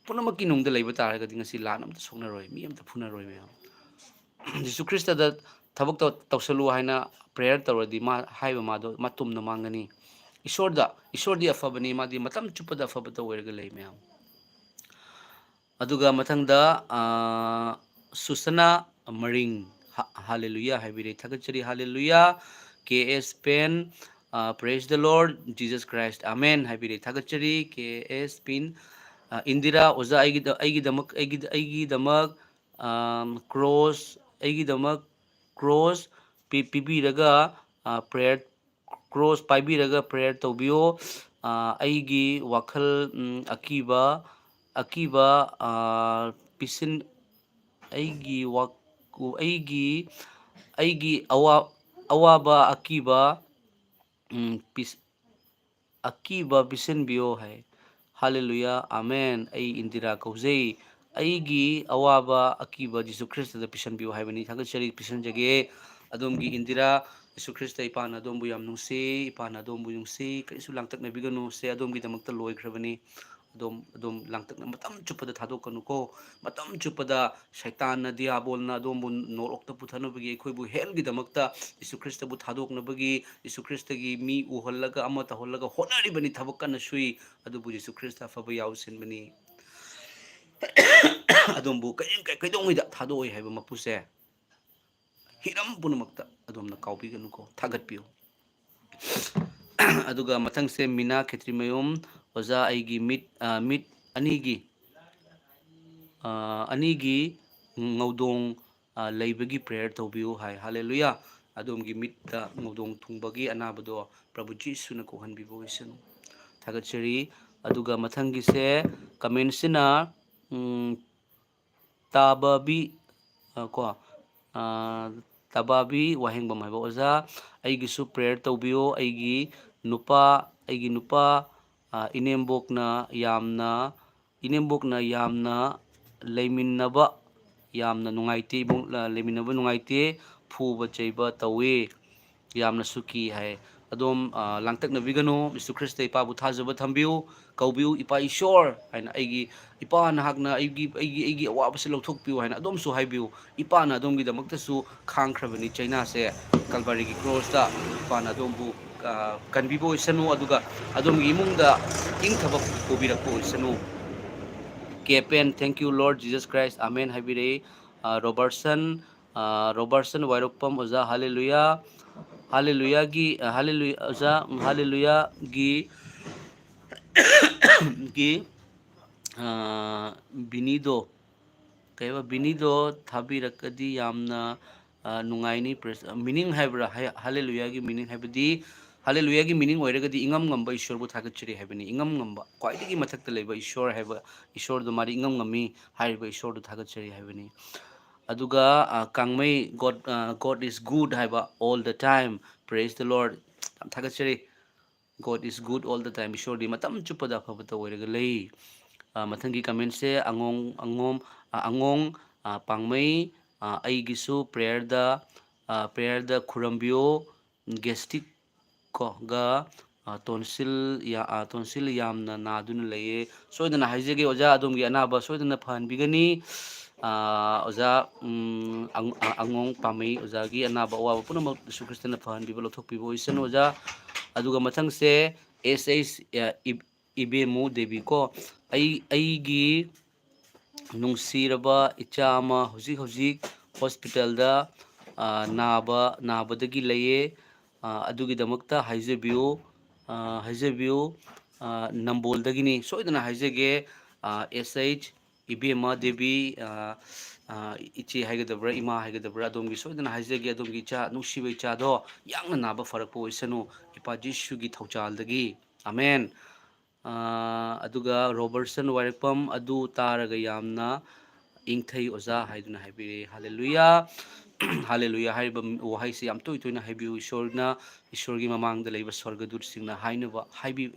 ꯄꯨꯝꯅꯃꯛꯀꯤ ꯅꯨꯡꯗ ꯂꯩꯕ ꯇꯥꯔꯒꯗꯤ ꯉꯁꯤ ꯂꯥꯟ ꯑꯝꯇ ꯁꯣꯛꯅꯔꯣꯏ ꯃꯤ ꯑꯝꯇ ꯐꯨꯅꯔꯣꯏ ꯃꯌꯥꯝ ꯖꯤꯁꯨ ꯈ꯭ꯔꯤꯁꯇꯗ ꯊꯕꯛ ꯇꯧꯁꯜꯂꯨ ꯍꯥꯏꯅ ꯄ꯭ꯔꯦꯌꯔ ꯇꯧꯔꯗꯤ ꯍꯥꯏꯕ ꯃꯥꯗꯣ ꯃꯇꯨꯝꯅ ꯃꯥꯡꯒꯅꯤ ꯏꯁꯣꯔꯗꯤ ꯑꯐꯕꯅꯤ ꯃꯥꯗꯤ ꯃꯇꯝ ꯆꯨꯞꯄꯗ ꯑꯐꯕꯇ ꯑꯣꯏꯔꯒ ꯂꯩ ꯃꯌꯥꯝ ꯑꯗꯨꯒ ꯃꯊꯪꯗ ꯁꯨꯁꯅꯥ ꯃꯔꯤꯡ ꯍꯥꯂꯦꯂꯨꯌꯥ ꯍꯥꯏꯕꯤꯔꯦ ꯊꯥꯒꯠꯆꯔꯤ ꯍꯥꯂꯦꯂꯨꯌꯥ ꯀꯦ S pen press the ꯂꯣꯔꯗ Jesus Christ amen ꯍꯥꯏꯕꯤꯔꯦ ꯊꯥꯒꯠꯆꯔꯤ ꯀꯦ ꯑꯦꯁ ꯄꯤꯟ ꯏꯟꯗꯤꯔꯥ ꯑꯣꯖꯥ ꯑꯩꯒꯤꯗꯃꯛ ꯀ꯭ꯔꯣꯁ ꯄꯤꯕꯤꯔꯒ ꯄ꯭ꯔꯦꯌꯔ ꯀ꯭ꯔꯣꯁ ꯄꯥꯏꯕꯤꯔꯒ ꯄ꯭ꯔꯦꯌꯔ ꯇꯧꯕꯤꯌꯣ ꯑꯩꯒꯤ ꯋꯥꯈꯜ ꯑꯀꯤꯕ ꯄꯤꯁꯤꯟ ꯑꯩꯒꯤ ꯑꯋꯥꯕ ꯑꯀꯤꯕ ꯄꯤꯁꯤꯟꯕꯤꯌꯣ ꯍꯥꯏ ꯍꯥꯂꯦꯂꯨꯌꯥ ꯑꯃꯦꯟ ꯑꯩ ꯏꯟꯗꯤꯔꯥ ꯀꯧꯖꯩ ꯑꯩꯒꯤ ꯑꯋꯥꯕ ꯑꯀꯤꯕ ꯖꯤꯁꯨ ꯈ꯭ꯔꯤꯁꯇꯗ ꯄꯤꯁꯟꯕꯤꯌꯨ ꯍꯥꯏꯕꯅꯤ ꯊꯥꯒꯠꯆꯔꯤ ꯄꯤꯁꯟꯖꯒꯦ ꯑꯗꯣꯝꯒꯤ ꯏꯟꯗꯤꯔꯥ ꯖꯤꯁꯨ ꯈ꯭ꯔꯤꯁꯇ ꯏꯄꯥꯅ ꯑꯗꯣꯝꯕꯨ ꯌꯥꯝ ꯅꯨꯡꯁꯤ ꯏꯄꯥꯅ ꯑꯗꯣꯝꯕꯨ ꯅꯨꯡꯁꯤ ꯀꯔꯤꯁꯨ ꯂꯥꯡꯇꯛꯅꯕꯤꯒꯅꯨ ꯁꯦ ꯑꯗꯣꯝꯒꯤꯗꯃꯛꯇ ꯂꯣꯏꯈ꯭ꯔꯕꯅꯤ ꯑꯗꯣꯝ ꯂꯥꯡꯇꯛꯅ ꯃꯇꯝ ꯆꯨꯞꯄꯗ ꯊꯥꯗꯣꯛꯀꯅꯨꯀꯣ ꯃꯇꯝ ꯆꯨꯞꯄꯗ ꯁꯩꯇꯥꯟꯅ ꯗꯤꯌꯥꯕꯣꯜꯅ ꯑꯗꯣꯝꯕꯨ ꯅꯣꯔꯣꯛꯇ ꯄꯨꯊꯅꯕꯒꯤ ꯑꯩꯈꯣꯏꯕꯨ ꯍꯦꯜꯒꯤꯗꯃꯛꯇ ꯖꯤꯁꯨ ꯈ꯭ꯔꯤꯁꯇꯕꯨ ꯊꯥꯗꯣꯛꯅꯕꯒꯤ ꯖꯤꯁꯨ ꯈ꯭ꯔꯤꯁꯇꯒꯤ ꯃꯤ ꯎꯍꯜꯂꯒ ꯑꯃ ꯇꯧꯍꯜꯂꯒ ꯍꯣꯠꯅꯔꯤꯕꯅꯤ ꯊꯕꯛ ꯀꯟꯅ ꯁꯨꯏ ꯑꯗꯨꯕꯨ ꯖꯤꯁꯨ ꯈ꯭ꯔꯤꯁꯇ ꯑꯐꯕ ꯌꯥꯎꯁꯤꯟꯕꯅꯤ ꯑꯗꯣꯝꯕꯨ ꯀꯩꯗꯧꯉꯩꯗ ꯊꯥꯗꯣꯛꯑꯣꯏ ꯍꯥꯏꯕ ꯃꯄꯨꯁꯦ ꯍꯤꯔꯝ ꯄꯨꯝꯅꯃꯛꯇ ꯑꯗꯣꯝꯅ ꯀꯥꯎꯕꯤꯒꯅꯨꯀꯣ ꯊꯥꯒꯠꯄꯤꯌꯨ ꯑꯗꯨꯒ ꯃꯊꯪꯁꯦ ꯃꯤꯅꯥ ꯈꯦꯇ꯭ꯔꯤꯃꯌꯨꯝ ꯑꯣꯖꯥ ꯑꯩꯒꯤ ꯃꯤꯠ ꯑꯅꯤꯒꯤ ꯉꯧꯗꯣꯡ ꯂꯩꯕꯒꯤ ꯄ꯭ꯔꯦꯌꯔ ꯇꯧꯕꯤꯌꯨ ꯍꯥꯏ ꯍꯥꯂꯦꯂꯨꯌꯥ ꯑꯗꯣꯝꯒꯤ ꯃꯤꯠꯇ ꯉꯧꯗꯣꯡ ꯊꯨꯡꯕꯒꯤ ꯑꯅꯥꯕꯗꯣ ꯄ꯭ꯔꯚꯨ ꯖꯤꯁꯨꯅ ꯀꯣꯛꯍꯟꯕꯤꯕ ꯑꯣꯏꯁꯅꯨ ꯊꯥꯒꯠꯆꯔꯤ ꯑꯗꯨꯒ ꯃꯊꯪꯒꯤꯁꯦ ꯀꯃꯦꯟꯁꯤꯅ ꯇꯥꯕꯕꯤ ꯀꯣ ꯇꯕꯥꯕꯤ ꯋꯥꯍꯦꯡꯕꯝ ꯍꯥꯏꯕ ꯑꯣꯖꯥ ꯑꯩꯒꯤꯁꯨ ꯄ꯭ꯔꯦꯌꯔ ꯇꯧꯕꯤꯌꯣ ꯑꯩꯒꯤ ꯅꯨꯄꯥ ꯏꯅꯦꯝꯕꯣꯛꯅ ꯌꯥꯝꯅ ꯂꯩꯃꯤꯟꯅꯕ ꯅꯨꯡꯉꯥꯏꯇꯦ ꯐꯨꯕ ꯆꯩꯕ ꯇꯧꯋꯤ ꯌꯥꯝꯅꯁꯨ ꯀꯤ ꯍꯥꯏ ꯑꯗꯣꯝ ꯂꯥꯡꯇꯛꯅꯕꯤꯒꯅꯨ ꯖꯤꯁꯨ ꯈ꯭ꯔꯤꯁꯇ ꯏꯄꯥꯕꯨ ꯊꯥꯖꯕ ꯊꯝꯕꯤꯌꯨ ꯀꯧꯕꯤꯌꯨ ꯏꯄꯥ ꯏꯁꯣꯔ ꯍꯥꯏꯅ ꯏꯄꯥ ꯅꯍꯥꯛꯅ ꯑꯩꯒꯤ ꯑꯋꯥꯕꯁꯤ ꯂꯧꯊꯣꯛꯄꯤꯌꯨ ꯍꯥꯏꯅ ꯑꯗꯣꯝꯁꯨ ꯍꯥꯏꯕꯤꯌꯨ ꯏꯄꯥꯅ ꯑꯗꯣꯝꯒꯤꯗꯃꯛꯇꯁꯨ ꯈꯥꯡꯈ꯭ꯔꯕꯅꯤ ꯆꯩꯅꯥꯁꯦ ꯀꯜꯚꯥꯔꯤꯒꯤ ꯀ꯭ꯔꯣꯁꯇ ꯏꯄꯥꯅ ꯑꯗꯣꯝꯕꯨ ꯀꯟꯕꯤꯕ ꯑꯣꯏꯁꯅꯨ ꯑꯗꯨꯒ ꯑꯗꯣꯝꯒꯤ ꯏꯃꯨꯡꯗ ꯏꯪꯊꯕ ꯄꯨꯕꯤꯔꯛꯄ ꯑꯣꯏꯁꯅꯨ ꯀꯦꯄꯦꯟ thank you Lord Jesus Christ amen ꯍꯥꯏꯕꯤꯔꯛꯏ ꯔꯣꯕꯔꯠꯁꯟ ꯋꯥꯏꯔꯣꯛꯄꯝ ꯑꯣꯖꯥ ꯍꯥꯂꯦꯂꯨꯌꯥꯒꯤ ꯕꯤꯅꯤꯗꯣ ꯊꯥꯕꯤꯔꯛꯀꯗꯤ ꯌꯥꯝꯅ ꯅꯨꯡꯉꯥꯏꯅꯤ ꯃꯤꯅꯤꯡ ꯍꯥꯏꯕ꯭ꯔꯥ ꯍꯥꯂꯦꯂꯨꯌꯥꯒꯤ ꯃꯤꯅꯤꯡ ꯍꯥꯏꯕꯗꯤ ꯍꯥꯂꯦꯂꯨꯌꯥꯒꯤ ꯃꯤꯅꯤꯡ ꯑꯣꯏꯔꯒꯗꯤ ꯏꯉꯝ ꯉꯝꯕ ꯏꯁꯣꯔꯕꯨ ꯊꯥꯒꯠꯆꯔꯤ ꯍꯥꯏꯕꯅꯤ ꯏꯉꯝ ꯉꯝꯕ ꯈ꯭ꯋꯥꯏꯗꯒꯤ ꯃꯊꯛꯇ ꯂꯩꯕ ꯏꯁꯣꯔ ꯍꯥꯏꯕ ꯏꯁꯣꯔꯗꯣ ꯃꯥꯗꯤ ꯏꯉꯝ ꯉꯝꯃꯤ ꯍꯥꯏꯔꯤꯕ ꯏꯁꯣꯔꯗꯨ ꯊꯥꯒꯠꯆꯔꯤ ꯍꯥꯏꯕꯅꯤ ꯑꯗꯨꯒ ꯀꯥꯡꯃꯩ ꯒꯣꯗ ꯏꯁ ꯒꯨꯗ ꯍꯥꯏꯕ all the time praise the Lord ꯌꯥꯝ ꯊꯥꯒꯠꯆꯔꯤ God is good all the time ꯏꯁꯣꯔꯗꯤ ꯃꯇꯝ ꯆꯨꯞꯄꯗ ꯑꯐꯕꯇ ꯑꯣꯏꯔꯒ ꯂꯩ ꯃꯊꯪꯒꯤ ꯀꯃꯦꯟꯁꯦ ꯑꯉꯣꯡ ꯄꯥꯡꯃꯩ ꯑꯩꯒꯤꯁꯨ ꯄ꯭ꯔꯦꯌꯔꯗ ꯈꯨꯔꯝꯕꯤꯌꯣ ꯒꯦꯁꯇꯤꯛ ꯇꯣꯟꯁꯤꯜ ꯌꯥꯝꯅ ꯅꯥꯗꯨꯅ ꯂꯩꯌꯦ ꯁꯣꯏꯗꯅ ꯍꯥꯏꯖꯒꯦ ꯑꯣꯖꯥ ꯑꯗꯣꯝꯒꯤ ꯑꯅꯥꯕ ꯁꯣꯏꯗꯅ ꯐꯍꯟꯕꯤꯒꯅꯤ ꯑꯣꯖꯥ ꯑꯉꯣꯡ ꯄꯥꯝꯃꯩ ꯑꯣꯖꯥꯒꯤ ꯑꯅꯥꯕ ꯑꯋꯥꯕ ꯄꯨꯝꯅꯃꯛ ꯖꯤꯁꯨ ꯈ꯭ꯔꯤꯁꯇꯅ ꯐꯍꯟꯕꯤꯕ ꯂꯧꯊꯣꯛꯄꯤꯕ ꯑꯣꯏꯁꯅꯨ ꯑꯣꯖꯥ ꯑꯗꯨꯒ ꯃꯊꯪꯁꯦ ꯏꯕꯦꯃꯨ ꯗꯦꯕꯤ ꯀꯣ ꯑꯩꯒꯤ ꯅꯨꯡꯁꯤꯔꯕ ꯏꯆꯥ ꯑꯃ ꯍꯧꯖꯤꯛ ꯍꯣꯁꯄꯤꯇꯥꯜꯗ ꯅꯥꯕꯗꯒꯤ ꯂꯩꯌꯦ ꯑꯗꯨꯒꯤꯗꯃꯛꯇ ꯍꯥꯏꯖꯕꯤꯌꯨ ꯅꯝꯕꯣꯜꯗꯒꯤꯅꯤ ꯁꯣꯏꯗꯅ ꯍꯥꯏꯖꯒꯦ ꯑꯦꯁ ꯑꯩꯆ 이베마 데비 이치 하이거더브라 이마 하이거더브라 아돔기 소이드나 하이제게 아돔기 자 누시베 이차도 양나 나바 파락포 이세노 이파 지슈기 ꯊꯧꯆꯥꯜꯗꯒꯤ 아멘 ꯑꯗꯨꯒ ꯔꯣꯕꯔꯠꯁꯟ ꯋꯥꯏꯔꯛꯄꯝ ꯑꯗꯨ ꯇꯥꯔꯒ ꯌꯥꯝꯅ ꯏꯪꯊꯩ ꯑꯣꯖꯥ ꯍꯥꯏꯗꯨꯅ ꯍꯥꯏꯕꯤꯔꯦ ꯍꯜꯂꯦꯂꯨꯌꯥ ꯍꯜꯂꯦꯂꯨꯌꯥ ꯍꯥꯏꯔꯤꯕ ꯋꯥꯍꯩꯁꯤ ꯌꯥꯝ ꯇꯣꯏ ꯇꯣꯏꯅ ꯍꯥꯏꯕꯤꯌꯨ ꯏꯁꯣꯔꯒꯤ ꯃꯃꯥꯡꯗ ꯂꯩꯕ ꯁ꯭ꯋꯔꯒꯗꯨꯠꯁꯤꯡꯅ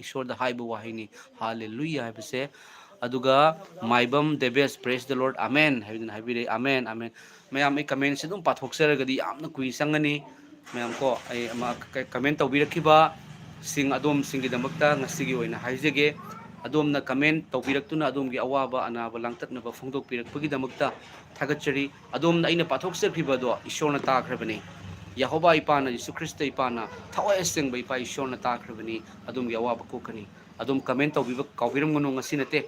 ꯏꯁꯣꯔꯗ ꯍꯥꯏꯕ ꯋꯥꯍꯩꯅꯤ ꯍꯜꯂꯦꯂꯨꯌꯥ ꯍꯥꯏꯕꯁꯦ ꯑꯗꯨꯒ ꯃꯥꯏꯕꯝ ꯗꯦꯕꯦꯁ ꯄ꯭ꯔꯦꯁ ꯗ ꯂꯣꯔꯗ ꯑꯃꯦꯟ ꯍꯥꯏꯗꯨꯅ ꯍꯥꯏꯕꯤꯔꯦ ꯑꯃꯦꯟ ꯑꯃꯦꯟ ꯃꯌꯥꯝ ꯑꯩ ꯀꯃꯦꯟꯁꯦ ꯑꯗꯨꯝ ꯄꯥꯊꯣꯛꯆꯔꯒꯗꯤ ꯌꯥꯝꯅ ꯀꯨꯏ ꯆꯪꯒꯅꯤ ꯃꯌꯥꯝ ꯀꯣ ꯑꯩ ꯀꯃꯦꯟ ꯇꯧꯕꯤꯔꯛꯈꯤꯕ ꯁꯤꯡ ꯑꯗꯣꯝꯁꯤꯡꯒꯤꯗꯃꯛꯇ ꯉꯁꯤꯒꯤ ꯑꯣꯏꯅ ꯍꯥꯏꯖꯒꯦ ꯑꯗꯣꯝꯅ ꯀꯃꯦꯟ ꯇꯧꯕꯤꯔꯛꯇꯨꯅ ꯑꯗꯣꯝꯒꯤ ꯑꯋꯥꯕ ꯑꯅꯥꯕ ꯂꯥꯡꯇꯛꯅꯕ ꯐꯣꯡꯗꯣꯛꯄꯤꯔꯛꯄꯒꯤꯗꯃꯛꯇ ꯊꯥꯒꯠꯆꯔꯤ ꯑꯗꯣꯝꯅ ꯑꯩꯅ ꯄꯥꯊꯣꯛꯆꯈꯤꯕꯗꯣ ꯏꯁꯣꯔꯅ ꯇꯥꯈ꯭ꯔꯕꯅꯤ ꯌꯦꯍꯣꯕꯥ ꯏꯄꯥꯅ ꯌꯤꯁꯨ ꯈ꯭ꯔꯤꯁꯇ ꯏꯄꯥꯅ ꯊꯋꯥꯏ ꯑꯁꯦꯡꯕ ꯏꯄꯥ ꯏꯁꯣꯔꯅ ꯇꯥꯈ꯭ꯔꯕꯅꯤ ꯑꯗꯣꯝꯒꯤ ꯑꯋꯥꯕ ꯀꯣꯛꯀꯅꯤ ꯑꯗꯣꯝ ꯀꯃꯦꯟ ꯇꯧꯕꯤꯕ ꯀꯥꯎꯕꯤꯔꯝꯒꯅꯨ ꯉꯁꯤ ꯅꯠꯇꯦ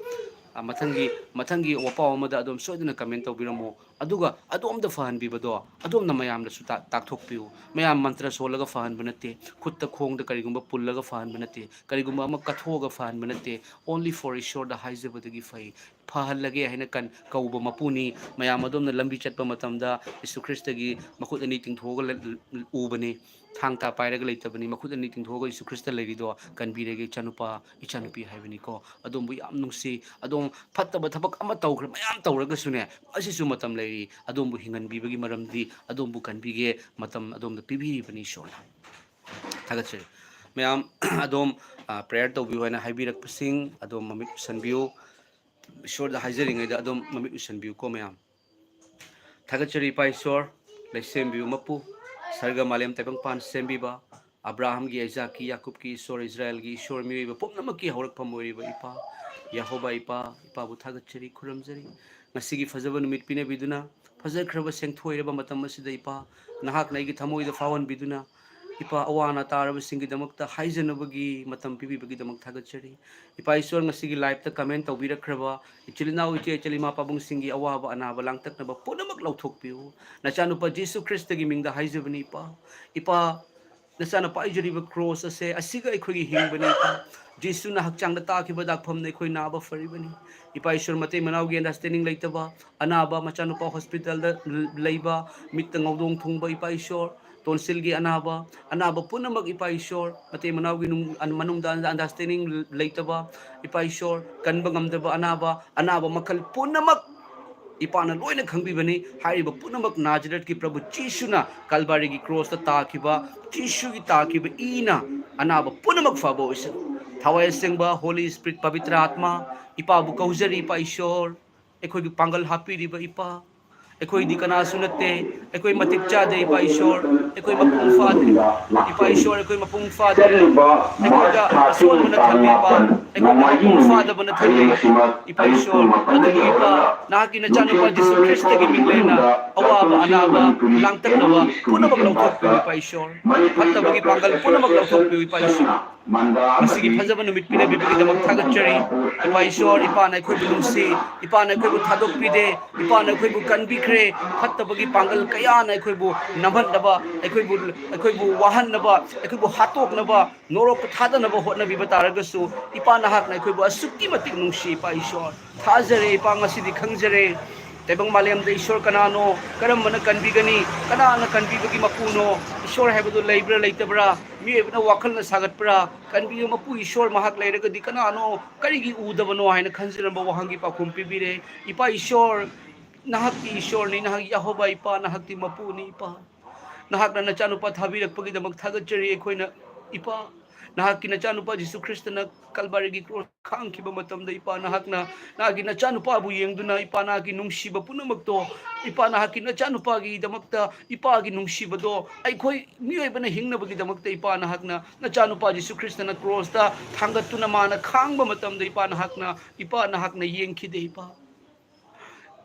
ꯃꯊꯪꯒꯤ ꯋꯥꯄꯥꯎ ꯑꯃꯗ ꯑꯗꯣꯝ ꯁꯣꯏꯗꯅ ꯀꯃꯦꯟ ꯇꯧꯕꯤꯔꯝꯃꯣ ꯑꯗꯨꯒ ꯑꯗꯣꯝꯗ ꯐꯍꯟꯕꯤꯕꯗꯣ ꯑꯗꯣꯝꯅ ꯃꯌꯥꯝꯗꯁꯨ ꯇꯥꯛꯊꯣꯛꯄꯤꯌꯨ ꯃꯌꯥꯝ ꯃꯟꯇ꯭ꯔ ꯁꯣꯜꯂꯒ ꯐꯍꯟꯕ ꯅꯠꯇꯦ ꯈꯨꯠꯇ ꯈꯣꯡꯗ ꯀꯔꯤꯒꯨꯝꯕ ꯄꯨꯜꯂꯒ ꯐꯍꯟꯕ ꯅꯠꯇꯦ ꯀꯔꯤꯒꯨꯝꯕ ꯑꯃ ꯀꯠꯊꯣꯛꯑꯒ ꯐꯍꯟꯕ ꯅꯠꯇꯦ ꯑꯣꯟꯂꯤ ꯐꯣꯔ ꯏꯁꯣꯔꯗ ꯍꯥꯏꯖꯕꯗꯒꯤ ꯐꯩ ꯐꯍꯜꯂꯒꯦ ꯍꯥꯏꯅ ꯀꯧꯕ ꯃꯄꯨꯅꯤ ꯃꯌꯥꯝ ꯑꯗꯣꯝꯅ ꯂꯝꯕꯤ ꯆꯠꯄ ꯃꯇꯝꯗ ꯌꯤꯁꯨ ꯈ꯭ꯔꯤꯁꯇꯒꯤ ꯃꯈꯨꯠ ꯑꯅꯤ ꯇꯤꯡꯊꯣꯛꯑꯒ ꯎꯕꯅꯤ ꯊꯥꯡ ꯇꯥ ꯄꯥꯏꯔꯒ ꯂꯩꯇꯕꯅꯤ ꯃꯈꯨꯠ ꯑꯅꯤ ꯇꯤꯡꯊꯣꯛꯑꯒ ꯌꯤꯁꯨ ꯈ꯭ꯔꯤꯁꯇ ꯂꯩꯔꯤꯗꯣ ꯀꯟꯕꯤꯔꯒꯦ ꯏꯆꯥꯅꯨꯄꯥ ꯏꯆꯥꯅꯨꯄꯤ ꯍꯥꯏꯕꯅꯤꯀꯣ ꯑꯗꯣꯝꯕꯨ ꯌꯥꯝ ꯅꯨꯡꯁꯤ ꯑꯗꯣꯝ ꯐꯠꯇꯕ ꯊꯕꯛ ꯑꯃ ꯇꯧꯈ꯭ꯔꯦ ꯃꯌꯥꯝ ꯇꯧꯔꯒꯁꯨꯅꯦ ꯑꯁꯤꯁꯨ ꯃꯇꯝ ꯂꯩꯔꯤ ꯑꯗꯣꯝꯕꯨ ꯍꯤꯡꯍꯟꯕꯤꯕꯒꯤ ꯃꯔꯝꯗꯤ ꯑꯗꯣꯝꯕꯨ ꯀꯟꯕꯤꯒꯦ ꯃꯇꯝ ꯑꯗꯣꯝꯗ ꯄꯤꯕꯤꯔꯤꯕꯅꯤ ꯏꯁꯣꯔꯅ ꯊꯥꯒꯠꯆꯔꯤ ꯃꯌꯥꯝ ꯑꯗꯣꯝ ꯄ꯭ꯔꯦꯌꯔ ꯇꯧꯕꯤꯌꯨ ꯍꯥꯏꯅ ꯍꯥꯏꯕꯤꯔꯛꯄꯁꯤꯡ ꯑꯗꯣꯝ ꯃꯃꯤꯠ ꯎꯁꯟꯕꯤꯌꯨ ꯏꯁꯣꯔꯗ ꯍꯥꯏꯖꯔꯤꯉꯩꯗ ꯑꯗꯣꯝ ꯃꯃꯤꯠ ꯎꯁꯟꯕꯤꯌꯨꯀꯣ ꯃꯌꯥꯝ ꯊꯥꯒꯠꯆꯔꯤ ꯏꯄꯥ ꯏꯁꯣꯔ ꯂꯩꯁꯦꯝꯕꯤꯌꯨ ꯃꯄꯨ ꯁꯔꯒ ꯃꯥꯂꯦꯝ ꯇꯥꯏꯕꯪꯄꯥꯟ ꯁꯦꯝꯕꯤꯕ ꯑꯕ꯭ꯔꯥꯍꯝꯒꯤ ꯑꯩꯖꯥꯛꯀꯤ ꯌꯥꯀꯨꯞꯀꯤ ꯏꯁꯣꯔ ꯏꯖ꯭ꯔꯥꯑꯦꯜꯒꯤ ꯏꯁꯣꯔ ꯃꯤꯑꯣꯏꯕ ꯄꯨꯝꯅꯃꯛꯀꯤ ꯍꯧꯔꯛꯐꯝ ꯑꯣꯏꯔꯤꯕ ꯏꯄꯥ ꯌꯦꯍꯣꯕꯥ ꯏꯄꯥꯕꯨ ꯊꯥꯒꯠꯆꯔꯤ ꯈꯨꯔꯨꯝꯖꯔꯤ ꯉꯁꯤꯒꯤ ꯐꯖꯕ ꯅꯨꯃꯤꯠ ꯄꯤꯅꯕꯤꯗꯨꯅ ꯐꯖꯈ꯭ꯔꯕ ꯁꯦꯡꯊꯣꯏꯔꯕ ꯃꯇꯝ ꯑꯁꯤꯗ ꯏꯄꯥ ꯅꯍꯥꯛꯅ ꯑꯩꯒꯤ ꯊꯃꯣꯏꯗ ꯐꯥꯎꯍꯟꯕꯤꯗꯨꯅ ꯏꯄꯥ ꯑꯋꯥ ꯑꯅꯥ ꯇꯥꯔꯕꯁꯤꯡꯒꯤꯗꯃꯛꯇ ꯍꯥꯏꯖꯅꯕꯒꯤ ꯃꯇꯝ ꯄꯤꯕꯤꯕꯒꯤꯗꯃꯛ ꯊꯥꯒꯠꯆꯔꯤ ꯏꯄꯥ ꯏꯁꯣꯔ ꯉꯁꯤꯒꯤ ꯂꯥꯏꯞꯇ ꯀꯃꯦꯟ ꯇꯧꯕꯤꯔꯛꯈ꯭ꯔꯕ ꯏꯆꯤꯜ ꯏꯅꯥꯎ ꯏꯆꯦ ꯏꯆꯜ ꯏꯃꯥ ꯄꯥꯕꯨꯡꯁꯤꯡꯒꯤ ꯑꯋꯥꯕ ꯑꯅꯥꯕ ꯂꯥꯡꯇꯛꯅꯕ ꯄꯨꯝꯅꯃꯛ ꯂꯧꯊꯣꯛꯄꯤꯌꯨ ꯅꯆꯥꯅꯨꯄꯥ ꯖꯤꯁꯨ ꯈ꯭ꯔꯤꯁꯇꯒꯤ ꯃꯤꯡꯗ ꯍꯥꯏꯖꯕꯅꯤ ꯏꯄꯥ ꯅꯆꯥꯅ ꯄꯥꯏꯖꯔꯤꯕ ꯀ꯭ꯔꯣꯁ ꯑꯁꯦ ꯑꯁꯤꯒ ꯑꯩꯈꯣꯏꯒꯤ ꯍꯤꯡꯕꯅꯤ ꯏꯄꯥ ꯖꯤꯁꯨꯅ ꯍꯛꯆꯥꯡꯗ ꯇꯥꯈꯤꯕ ꯗꯥꯛꯐꯝꯅ ꯑꯩꯈꯣꯏ ꯅꯥꯕ ꯐꯔꯤꯕꯅꯤ ꯏꯄꯥ ꯏꯁꯣꯔ ꯃꯇꯩ ꯃꯅꯥꯎꯒꯤ ꯑꯟꯗꯔꯁꯇꯦꯟꯗꯤꯡ ꯂꯩꯇꯕ ꯑꯅꯥꯕ ꯃꯆꯥꯅꯨꯄꯥ ꯍꯣꯁꯄꯤꯇꯥꯜꯗ ꯂꯩꯕ ꯃꯤꯠꯇ ꯉꯧꯗꯣꯡ ꯊꯨꯡꯕ ꯏꯄꯥ ꯏꯁꯣꯔ ꯇꯣꯟꯁꯤꯜꯒꯤ ꯑꯅꯥꯕ ꯄꯨꯝꯅꯃꯛ ꯏꯄꯥ ꯏꯁꯣꯔ ꯃꯇꯩ ꯃꯅꯥꯎꯒꯤ ꯃꯅꯨꯡꯗ ꯑꯟꯗꯔꯁꯇꯦꯟꯗꯤꯡ ꯂꯩꯇꯕ ꯏꯄꯥ ꯏꯁꯣꯔ ꯀꯟꯕ ꯉꯝꯗꯕ ꯑꯅꯥꯕ ꯃꯈꯜ ꯄꯨꯝꯅꯃꯛ ꯏꯄꯥꯅ ꯂꯣꯏꯅ ꯈꯪꯕꯤꯕꯅꯤ ꯍꯥꯏꯔꯤꯕ ꯄꯨꯝꯅꯃꯛ ꯅꯥꯖꯔꯦꯠꯀꯤ ꯄ꯭ꯔꯚꯨ ꯖꯤꯁꯨꯅ ꯀꯜꯕꯥꯔꯤꯒꯤ ꯀ꯭ꯔꯣꯁꯇ ꯇꯥꯈꯤꯕ ꯖꯤꯁꯨꯒꯤ ꯇꯥꯈꯤꯕ ꯏꯅ ꯑꯅꯥꯕ ꯄꯨꯝꯅꯃꯛ ꯐꯕ ꯑꯣꯏꯁꯅꯨ ꯊꯋꯥꯏ ꯑꯁꯦꯡꯕ ꯍꯣꯂꯤ ꯁ꯭ꯄꯤꯔꯤꯠ ꯄꯕꯤꯇ꯭ꯔ ꯑꯥꯠꯃꯥ ꯏꯄꯥꯕꯨ ꯀꯧꯖꯔꯤ ꯏꯄꯥ ꯏꯁꯣꯔ ꯑꯩꯈꯣꯏꯒꯤ ꯄꯥꯡꯒꯜ ꯍꯥꯞꯄꯤꯔꯤꯕ ꯏꯄꯥ ꯑꯩꯈꯣꯏꯗꯤ ꯀꯅꯥꯁꯨ ꯅꯠꯇꯦ ꯑꯩꯈꯣꯏ ꯃꯇꯤꯛ ꯆꯥꯗꯦ ꯏꯄꯥ ꯏꯁꯣꯔ ꯑꯩꯈꯣꯏ ꯃꯄꯨꯡ ꯐꯥꯗꯦ ꯏꯄꯥ ꯏꯁꯣꯔ ꯑꯩꯈꯣꯏ ꯃꯄꯨꯡ ꯐꯥꯗꯦ ꯑꯩꯈꯣꯏꯗ ꯑꯁꯣꯟꯕꯅ ꯊꯜꯂꯤ ꯏꯄꯥ ꯑꯩꯈꯣꯏꯗ ꯃꯄꯨꯡ ꯐꯥꯗꯕꯅ ꯊꯜꯂꯤ ꯏꯄꯥ ꯏꯁꯣꯔ ꯑꯗꯨꯕꯨ ꯏꯄꯥ ꯅꯍꯥꯛꯀꯤ ꯅꯆꯥꯅꯨꯄꯥ ꯖꯤꯁꯨ ꯈ꯭ꯔꯤꯁꯇꯒꯤ ꯃꯤꯡꯂꯦꯟꯅ ꯑꯋꯥꯕ ꯑꯅꯥꯕ ꯂꯥꯡꯇꯛꯅꯕ ꯄꯨꯝꯅꯃꯛ ꯂꯧꯊꯣꯛꯄꯤꯌꯨ ꯏꯄꯥ ꯏꯁꯣꯔ ꯐꯠꯇꯕꯒꯤ ꯄꯥꯡꯒꯜ ꯄꯨꯝꯅꯃꯛ ꯂꯧꯊꯣꯛꯄꯤꯌꯨ ꯏꯄꯥ ꯏꯁꯣꯔ ꯉꯁꯤꯒꯤ ꯐꯖꯕ ꯅꯨꯃꯤꯠ ꯄꯤꯅꯕꯤꯕꯒꯤꯗꯃꯛ ꯊꯥꯒꯠꯆꯔꯤ ꯏꯄꯥ ꯏꯁꯣꯔ ꯏꯄꯥꯅ ꯑꯩꯈꯣꯏꯕꯨ ꯅꯨꯡꯁꯤ ꯏꯄꯥꯅ ꯑꯩꯈꯣꯏꯕु ꯊꯥꯗꯣꯛꯄꯤꯗꯦ ꯏꯄꯥꯅ ꯑꯩꯈꯣꯏꯕꯨ ꯀꯟꯕꯤꯈ꯭ꯔꯦ ꯐꯠꯇꯕꯒꯤ ꯄꯥꯡꯒꯜ ꯀꯌꯥꯅ ꯑꯩꯈꯣꯏꯕꯨ ꯅꯝꯍꯟꯅꯕ ꯑꯩꯈꯣꯏꯕꯨ ꯋꯥꯍꯟꯅꯕ ꯑꯩꯈꯣꯏꯕꯨ ꯍꯥꯠꯇꯣꯛꯅꯕ ꯅꯣꯔꯣꯛꯇ ꯊꯥꯗꯅꯕ ꯍꯣꯠꯅꯕꯤꯕ ꯇꯥꯔꯒꯁꯨ ꯏꯄꯥ ꯅꯍꯥꯛꯅ ꯑꯩꯈꯣꯏꯕꯨ ꯑꯁꯨꯛꯀꯤ ꯃꯇꯤꯛ ꯅꯨꯡꯁꯤ ꯏꯄꯥ ꯏꯁꯣꯔ ꯊꯥꯖꯔꯦ ꯏꯄꯥ ꯉꯁꯤꯗꯤ ꯈꯪꯖꯔꯦ ꯇꯥꯏꯕꯪ ꯃꯥꯂꯦꯝꯗ ꯏꯁꯣꯔ ꯀꯅꯥꯅꯣ ꯀꯔꯝꯕꯅ ꯀꯟꯕꯤꯒꯅꯤ ꯀꯅꯥꯅ ꯀꯟꯕꯤꯕꯒꯤ ꯃꯄꯨꯅꯣ ꯏꯁꯣꯔ ꯍꯥꯏꯕꯗꯨ ꯂꯩꯕ꯭ꯔꯥ ꯂꯩꯇꯕ꯭ꯔꯥ ꯃꯤꯑꯣꯏꯕꯅ ꯋꯥꯈꯜꯅ ꯁꯥꯒꯠꯄ꯭ꯔꯥ ꯀꯟꯕꯤꯕ ꯃꯄꯨ ꯏꯁꯣꯔ ꯃꯍꯥꯛ ꯂꯩꯔꯒꯗꯤ ꯀꯅꯥꯅꯣ ꯀꯔꯤꯒꯤ ꯎꯗꯕꯅꯣ ꯍꯥꯏꯅ ꯈꯟꯖꯔꯝꯕ ꯋꯥꯍꯪꯒꯤ ꯄꯥꯎꯈꯨꯝ ꯄꯤꯕꯤꯔꯦ ꯏꯄꯥ ꯏꯁꯣꯔ ꯅꯍꯥꯛꯀꯤ ꯏꯁꯣꯔꯅꯤ ꯅꯍꯥꯛ ꯌꯦꯍꯣꯕꯥ ꯏꯄꯥ ꯅꯍꯥꯛꯀꯤ ꯃꯄꯨꯅꯤ ꯏꯄꯥ ꯅꯍꯥꯛꯅ ꯅꯆꯥꯅꯨꯄꯥ ꯊꯥꯕꯤꯔꯛꯄꯒꯤꯗꯃꯛ ꯊꯥꯒꯠꯆꯔꯤ ꯑꯩꯈꯣꯏꯅ ꯏꯄꯥ ꯅꯍꯥꯛꯀꯤ ꯅꯆꯥꯅꯨꯄꯥ ꯖꯤꯁꯨ ꯈ꯭ꯔꯤꯁꯇꯅ ꯀꯜꯕꯥꯔꯤꯒꯤ ꯀ꯭ꯔꯣꯁ ꯈꯥꯡꯈꯤꯕ ꯃꯇꯝꯗ ꯏꯄꯥ ꯅꯍꯥꯛꯀꯤ ꯅꯆꯥꯅꯨꯄꯥꯕꯨ ꯌꯦꯡꯗꯨꯅ ꯏꯄꯥ ꯅꯍꯥꯛꯀꯤ ꯅꯨꯡꯁꯤꯕ ꯄꯨꯝꯅꯃꯛꯇꯣ ꯏꯄꯥ ꯅꯍꯥꯛꯀꯤ ꯅꯆꯥꯅꯨꯄꯥꯒꯤꯗꯃꯛꯇ ꯏꯄꯥꯒꯤ ꯅꯨꯡꯁꯤꯕꯗꯣ ꯑꯩꯈꯣꯏ ꯃꯤꯑꯣꯏꯕꯅ ꯍꯤꯡꯅꯕꯒꯤꯗꯃꯛꯇ ꯏꯄꯥ ꯅꯍꯥꯛꯅ ꯅꯆꯥꯅꯨꯄꯥ ꯖꯤꯁꯨ ꯈ꯭ꯔꯤꯁꯇꯅ ꯀ꯭ꯔꯣꯁꯇ ꯊꯥꯡꯒꯠꯇꯨꯅ ꯃꯥꯅ ꯈꯥꯡꯕ ꯃꯇꯝꯗ ꯏꯄꯥ ꯅꯍꯥꯛꯅ ꯌꯦꯡꯈꯤꯗꯦ ꯏꯄꯥ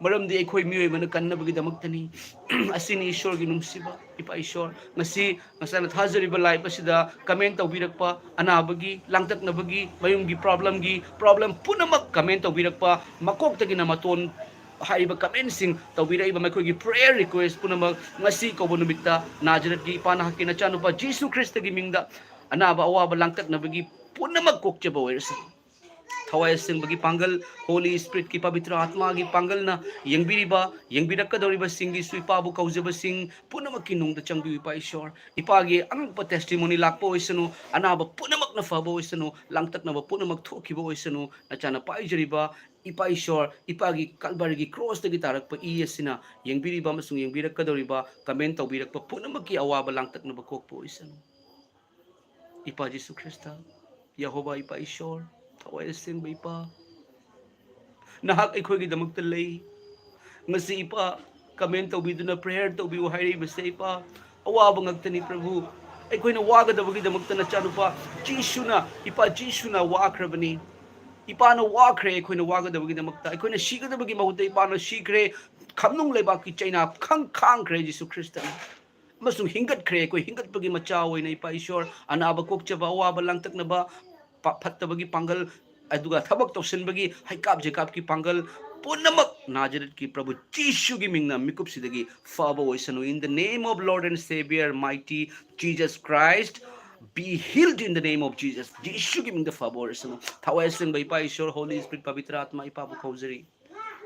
ꯃꯔꯝꯗꯤ ꯑꯩꯈꯣꯏ ꯃꯤꯑꯣꯏꯕꯅ ꯀꯟꯅꯕꯒꯤꯗꯃꯛꯇꯅꯤ ꯑꯁꯤꯅꯤ ꯏꯁꯣꯔꯒꯤ ꯅꯨꯡꯁꯤꯕ ꯏꯄꯥ ꯏꯁꯣꯔ ꯉꯁꯥꯏꯅ ꯊꯥꯖꯔꯤꯕ ꯂꯥꯏꯞ ꯑꯁꯤꯗ ꯀꯃꯦꯟ ꯇꯧꯕꯤꯔꯛꯄ ꯑꯅꯥꯕꯒꯤ ꯂꯥꯡꯇꯛꯅꯕꯒꯤ ꯃꯌꯨꯝꯒꯤ ꯄ꯭ꯔꯣꯕ꯭ꯂꯦꯝ ꯄꯨꯝꯅꯃꯛ ꯀꯃꯦꯟ ꯇꯧꯕꯤꯔꯛꯄ ꯃꯀꯣꯛꯇꯒꯤꯅ ꯃꯇꯣꯟ haiba comment sing tawbira iba mai khoi gi prayer request punamak ngasi ko bonumita Nazaret gi ipana hakina chanu pa Jesus Christ gi mingda anaba awaba langtak na bagi punamak kokche ba wers thawai sing bagi pangal Holy Spirit ki pavitra atma gi pangal na yengbiriba yengbirakkadoriba singi suipa bu kaujaba sing punamak kinung da changbi ipa ishor ipa gi angpa testimony lakpo oisanu anaba punamak na fabo oisanu langtak na ba punamak thokiba oisanu nachana paijariba ipa ishor ipa gi kalbar gi cross da gi tarak pa iyasina yengbiriba masung yengbirakkadoriba comment tawbirak pa punamak ki awaba langtak na ba kokpo oisanu ipa Jesu Krista Yehova ipa ishor thawai sing ba ipa nahak akhoi damakta lay ngasi ipa comment tawbiduna prayer tawbiu hairi basta ipa awaba ngagtani Prabhu akhoi na wagadabagi damakta na chanupa Jisuna ipa Jisuna wakrabani ipa na wakre akhoi na wagadabagi damakta akhoi na sigadabagi mahuta ipa na sikre khamnung leba ki chaina khang kre Jesu Christ masung hingat kre akhoi hingat pagi macha oina ipa Ishwar anaba kokchaba awaba langtak na ba phattabagi pangal aduga thabak tawsinbagi haikap jekap ki pangal punamak Nazaret ki Prabhu Jishu gi mingna mikup sidagi faba oisanu in the name of Lord and Savior mighty Jesus Christ be healed in the name of Jesus Jishu gi mingda faba oisanu thawai sing bai pa Ishwar Holy Spirit pavitra atma ipa bu khaujari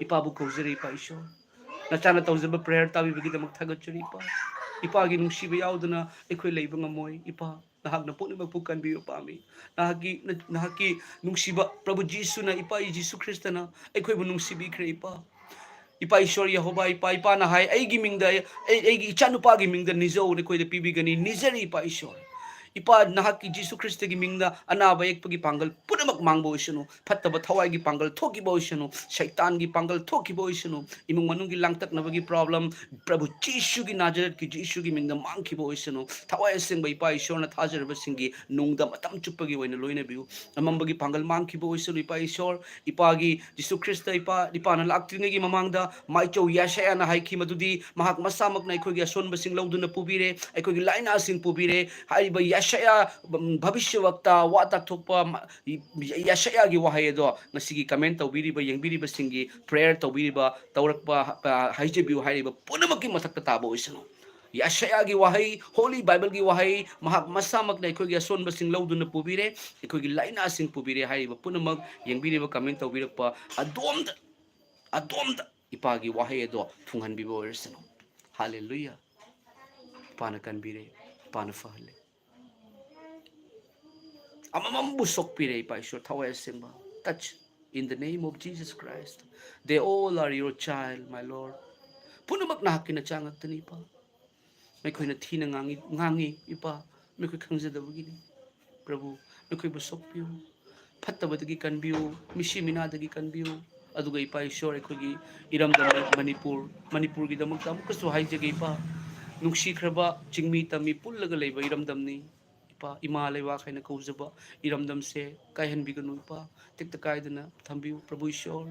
ipa Ishwar nachana tawjaba prayer tabi bagi damak thagachari ipa gi nungsiba yauduna ekhoi leiba ngamoi ipa nahakna punima pukan biyo pami nahaki nungsiba Prabhu Jisu na ipa Jesu Christ na ekhoi bu nungsibi khre ipa Ishwar Yehova ipa na hai aigi mingda aigi ichanupa gi mingda nizo ne koi de pibigani nizari ipa Ishwar ipa nahaki Jesu Christ gi mingda anaba ekpagi pangal punamak mangbo isanu phattaba thawai gi pangal thoki bo isanu shaitan gi pangal thoki bo isanu imung manung gi langtak na bagi problem Prabhu Jisu gi Nazaret gi Jisu gi mingda mangki bo isanu thawai sing bai pa Ishwar na thajar ba singi nungda matam chupagi waina loina biu amam bagi pangal mangki bo isanu ipa Ishwar ipa gi Jesu Christ ipa na laktringa gi mamangda maichau Yashaya na haiki madudi mahak masamak na ikoi gi ason ba sing lauduna pubire ikoi gi laina sing pubire hai ba Yashaya bhavishya wakta watak thokpa Yashaya gi wahai do ngasigi comment tawbiriba yengbiriba singi prayer tawbiriba tawrakpa haijebiu haiba punamak gi mathakta tabo isanu Yashaya gi wahai Holy Bible gi wahai mahak masamak na ikoi gi ason ba sing lauduna pubire ikoi gi laina sing pubire haiba punamak yengbiriba comment tawbirakpa adomda ipagi wahai do thunghanbiba oirsanu hallelujah pana kanbire pana fahle amamambu sokpire ipa Ishwar thawai singba touch in the name of Jesus Christ they all are your child my Lord punamak na hakina changaktani ipa may khoi na thina ngangi ipa may khoi khangjadabagi ni Prabhu may khoi bu sokpiu phattabadagi kanbiu misi minadagi kanbiu aduga ipa Ishwar khoi gi iramdam Manipur gi damak tam kasu haijage ipa nungsi khraba chingmi tami pullaga leiba iramdamni ipa ima leiwa khaina kaujaba iramdam se kaihan biganu ipa tekta kaidana thambiu Prabhu Ishwar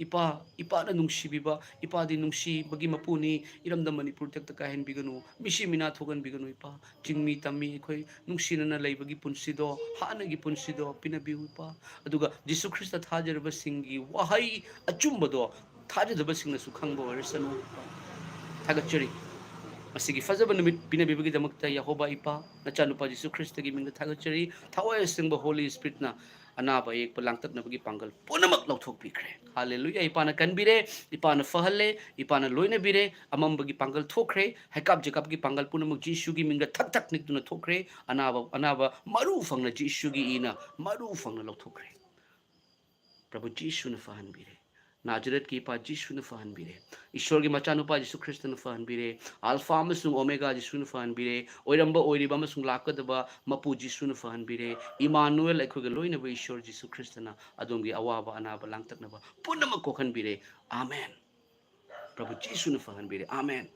ipa na nungsi biba ipa di nungsi bagi mapuni iramdam Manipur tekta kaihan biganu misi mina thogan biganu ipa chingmi tami khoi nungsi na leibagi punsido hana gi punsido pinabiu ipa aduga Jesu Christ thajarba singi wahai achumbado thajadaba singna su khangba warsanu thagachari masigi fazaba numit pinabibagi damakta Yehova ipa nachanupa Jesu Christ gi mingda thagachari thawai singba Holy Spirit na anaba ek palangtak na bagi pangal punamak lauthok bikre hallelujah ipa na kanbire ipa na fahalle ipa na loina bire amam bagi pangal thokre haikap jakap gi pangal punamak Jesu gi mingda thak thak nik tuna thokre anaba maru fangna Jesu gi ina maru fangna lauthokre Prabhu Jesu na fahan bire Nazaret ki pa Jisu na fahan bire Ishwar gi machanupa Jesu Christ na fahan bire Alpha amasung Omega Jesu na fahan bire oiramba oiriba amasung lakadaba mapu Jesu na fahan bire Emmanuel aikoga loina ba Ishwar Jesu Christ na adongi awaba anaba langtak na ba punamak kokhan bire amen Prabhu Jesu na fahan bire amen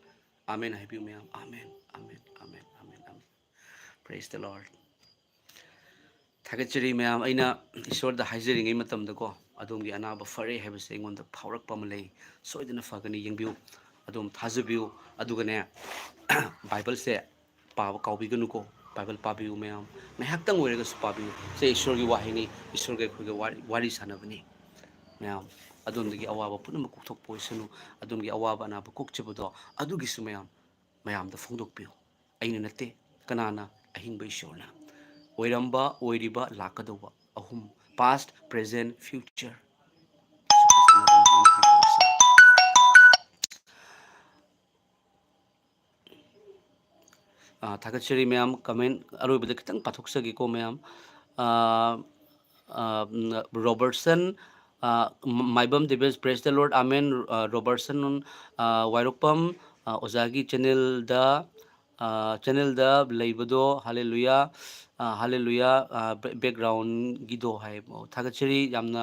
amen happy mayam amen amen amen amen amen praise the Lord thagachari mayam aina Ishwar da haizering ai matam da ko adom gi anaba fare have se ngon da phaurak pamlei soidana fagani yengbiu adom thajabiu adugane Bible se pa kawbi ganu ko Bible pabiu mayam me haktang oirega su pabiu se Ishwar gi wahini Ishwar ge khoge wari sanabani mayam ꯑꯗꯣꯝꯗꯒꯤ ꯑꯋꯥꯕ ꯄꯨꯝꯅꯃꯛ ꯀꯣꯛꯊꯣꯛꯄ ꯑꯣꯏꯁꯅꯨ ꯑꯗꯣꯝꯒꯤ ꯑꯋꯥꯕ ꯑꯅꯥꯕ ꯀꯣꯛꯆꯕꯗꯣ ꯑꯗꯨꯒꯤꯁꯨ ꯃꯌꯥꯝꯗ ꯐꯣꯡꯗꯣꯛꯄꯤꯌꯨ ꯑꯩꯅ ꯅꯠꯇꯦ ꯀꯅꯥꯅ ꯑꯍꯤꯡꯕ ꯏꯁꯣꯔꯅ ꯑꯣꯏꯔꯝꯕ ꯑꯣꯏꯔꯤꯕ ꯂꯥꯛꯀꯗꯧꯕ ꯑꯍꯨꯝ ꯄꯥꯁꯠ ꯄ꯭ꯔꯦꯖꯦꯟꯠ ꯐ꯭ꯌꯨꯆꯔ ꯊꯥꯒꯠꯆꯔꯤ ꯃꯌꯥꯝ ꯀꯃꯦꯟ ꯑꯔꯣꯏꯕꯗ ꯈꯤꯇꯪ ꯄꯥꯊꯣꯛꯆꯒꯦꯀꯣ ꯃꯌꯥꯝ ꯔꯣꯕꯔꯠꯁꯟ ꯃꯥꯏꯕꯝ ꯗꯦꯕꯤꯁ ꯄ꯭ꯔꯦꯁ ꯗ ꯂꯣꯔꯗ ꯑꯃꯦꯟ ꯔꯣꯕꯔꯠꯁꯟ ꯋꯥꯏꯔꯣꯛꯄꯝ ꯑꯣꯖꯥꯒꯤ ꯆꯦꯅꯦꯜꯗ ꯂꯩꯕꯗꯣ ꯍꯥꯂꯦꯂꯨꯌꯥ ꯍꯥꯂꯦꯂꯨꯌꯥ ꯕꯦꯛꯒ꯭ꯔꯥꯎꯟꯒꯤꯗꯣ ꯍꯥꯏ ꯊꯥꯒꯠꯆꯔꯤ ꯌꯥꯝꯅ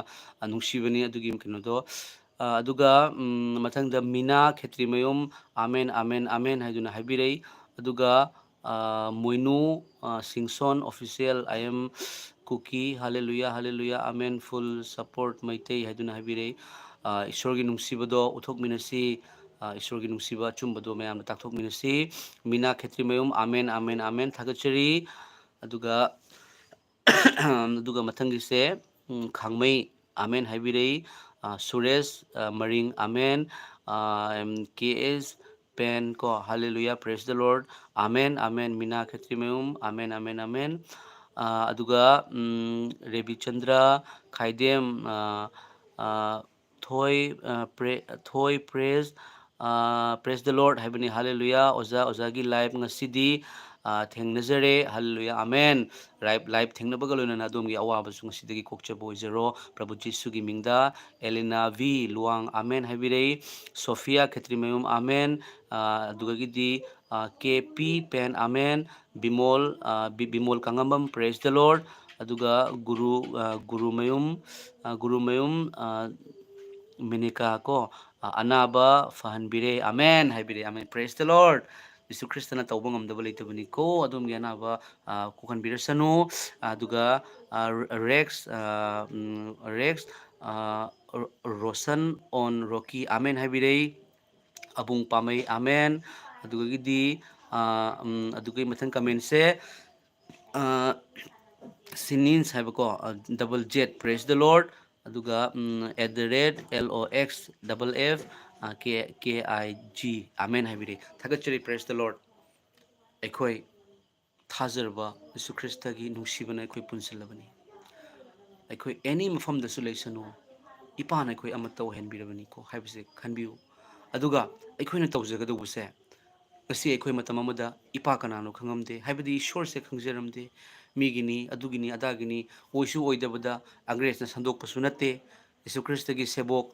ꯅꯨꯡꯁꯤꯕꯅꯤ ꯑꯗꯨꯒꯤ ꯀꯩꯅꯣꯗꯣ ꯑꯗꯨꯒ ꯃꯊꯪꯗ ꯃꯤꯅꯥ ꯈꯦꯇ꯭ꯔꯤꯃꯌꯨꯝ ꯑꯃꯦꯟ ꯑꯃꯦꯟ ꯑꯃꯦꯟ ꯍꯥꯏꯗꯨꯅ ꯍꯥꯏꯕꯤꯔꯛꯏ ꯑꯗꯨꯒ ꯃꯣꯏꯅꯨ ꯁꯤꯡꯁꯣꯟ ꯑꯣꯐꯤꯁꯤꯌꯦꯜ ꯑꯥꯏ ꯑꯦꯝ ꯀꯨꯀꯤ ꯍꯥꯂꯦꯂꯨꯌꯥ ꯍꯥꯂꯦꯂꯨꯌꯥ ꯑꯃꯦꯟ ꯐꯨꯜ ꯁꯄꯣꯔꯠ ꯃꯩꯇꯩ ꯍꯥꯏꯗꯨꯅ ꯍꯥꯏꯕꯤꯔꯛꯏ ꯏꯁꯣꯔꯒꯤ ꯅꯨꯡꯁꯤꯕꯗꯣ ꯎꯠꯊꯣꯛꯃꯤꯟꯅꯁꯤ ꯏꯁꯣꯔꯒꯤ ꯅꯨꯡꯁꯤꯕ ꯑꯆꯨꯝꯕꯗꯣ ꯃꯌꯥꯝꯗ ꯇꯥꯛꯊꯣꯛꯃꯤꯟꯅꯁꯤ ꯃꯤꯅꯥ ꯈꯦꯇ꯭ꯔꯤꯃꯌꯨꯝ ꯑꯃꯦꯟ ꯑꯃꯦꯟ ꯑꯃꯦꯟ ꯊꯥꯒꯠꯆꯔꯤ ꯑꯗꯨꯒ ꯑꯗꯨꯒ ꯃꯊꯪꯒꯤꯁꯦ ꯈꯥꯡꯃꯩ ꯑꯃꯦꯟ ꯍꯥꯏꯕꯤꯔꯛꯏ Suresh Maring amen K S ꯄꯦꯟ ꯀꯣ hallelujah praise the Lord amen amen Meena Khatrimayum amen amen amen अदुगा Rebichandra Khaidem Thoi praise the Lord हाइबनी हालेलुया ओजा ओजागी लाइफ ngасidi थेंगनजरे हालेलुया आमेन लाइफ थेंगनबगा लोइना अदोमगी अवाबसु ngasiदगी कोकचबो ओइजरो प्रभु जिसुगी मिंगदा एलिना वी लुआंग आमेन हाइबिरे सोफिया खत्रीमयूम आमेन अदुगागिदी के पी पेन आमेन बिमोल कांगambam प्रेज द लॉर्ड अदुगा गुरुमयुम मिनिका को अनाबा फहनबिरे आमेन हाइबिरे amen praise the Lord Yeshu ख्रिस्टना तौबा ngамदबा लेतबनी को अदोमगी अनाबा कोखनबिरसनु अदुगा Rex Roshan on Rocky amen हाइबिरे अबुंग पामई आमेन अदुगदी अदुगई मथन कमेंट से सिनिन्स हाइबको double Z praise the Lord अदुगा @LOX KIG आमेन हाइबिरे थागतचरी प्रेज द लॉर्ड अखोई थाजरबा यीशु ख्रिस्टगी नुसीबना अखोई पुनसलबनी अखोई एनी मफम दसु लेसनु इपान अखोई अमत हेनबिरबनी को हाइबसे खनबियु अदुगा अखोइना तौजगदुबसे गसी अखोई मतम अमदा इपा कनानो खंगमदे हाइबदी ईश्वर से खंगजरमदे मीगिनी अदुगिनी अदागिनी ओइसु ओइदबदा अंग्रेजना संदोकपसु नते यीशु ख्रिस्टगी सेबोक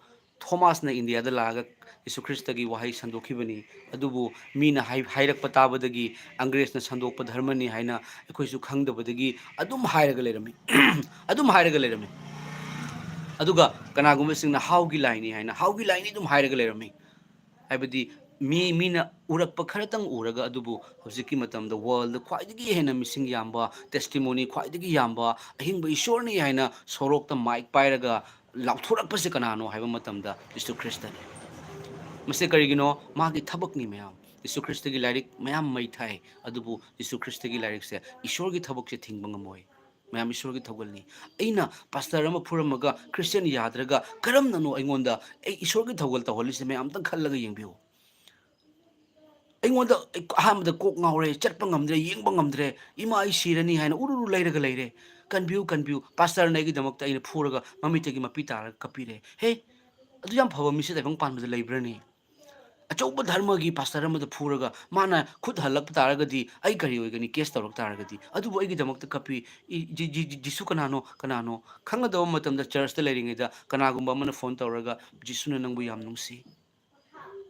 थॉमसना इंडियादा लागा यीशु ख्रिस्टगी वहाई संदोखिबनी अदुबु मीना हाइरकपा ताबदगी अंग्रेजना संदोकप धर्मनी हाइना अखोइसु खंगदबदगी अदुम हाइरगा लेरमी अदुम हाइरगा लेरमी अदुगा कनागुमसिंगना हाउगी लाइनी हाइना हाउगी लाइनी अदुम हाइरगा लेरमी हाइबदी मीना उरक्प खरतंग उरगा अदुबु हौजिकी मतमदा वर्ल्ड ख्वाइदगी हेना मिसिंग याम्बा टेस्टिमोनी ख्वाइदगी याम्बा अहिंब ईश्वरनी हाइना सोरोक्ता माइक पाइरगा लाउथोरक्पसे कनानो हाइबा मतमदा यीशु ख्रिस्टनी मसे करिगिनो मागी थबकनी मयाम यीशु ख्रिस्टगी लाइरिक मयाम मई थाई अदुबु यीशु ख्रिस्टगी लाइरिक से ईश्वरगी थबकसे थिंगबा ngमोय मयाम ईश्वरगी थगलनी अइना पास्टर अमा फुरमगा क्रिश्चियन याद्रगा करमननो अइंगोंदा ईश्वरगी थगल तहलिसे मयाम तंग खल्लगा यंगबियो अइंगोंदा अहामदा कोक ngawre चटपा ngमद्रे यंगबा ngमद्रे इमा आई सिरनी हाइना उरुरु लैरगा लैरे कन्फ्यू पास्टर नेगी दमकता अइना फुरगा ममितेगी मपी तारगा कपिरे हे अदु याम फबा मिसे दाइबंग पानबदा लैब्रनी अचौब धर्मगी पास्टर अमदा फुरगा माना खुद हलक तारगदी आई करी ओइगनी केस तौरक तारगदी अदुबो अइगी दमकता कपि जिसु कनानो खंगदब मतमदा चर्चता लैरिङैदा कनागुम्बा अमना फोन तौरगा जिसुना नंगबु याम नुंसी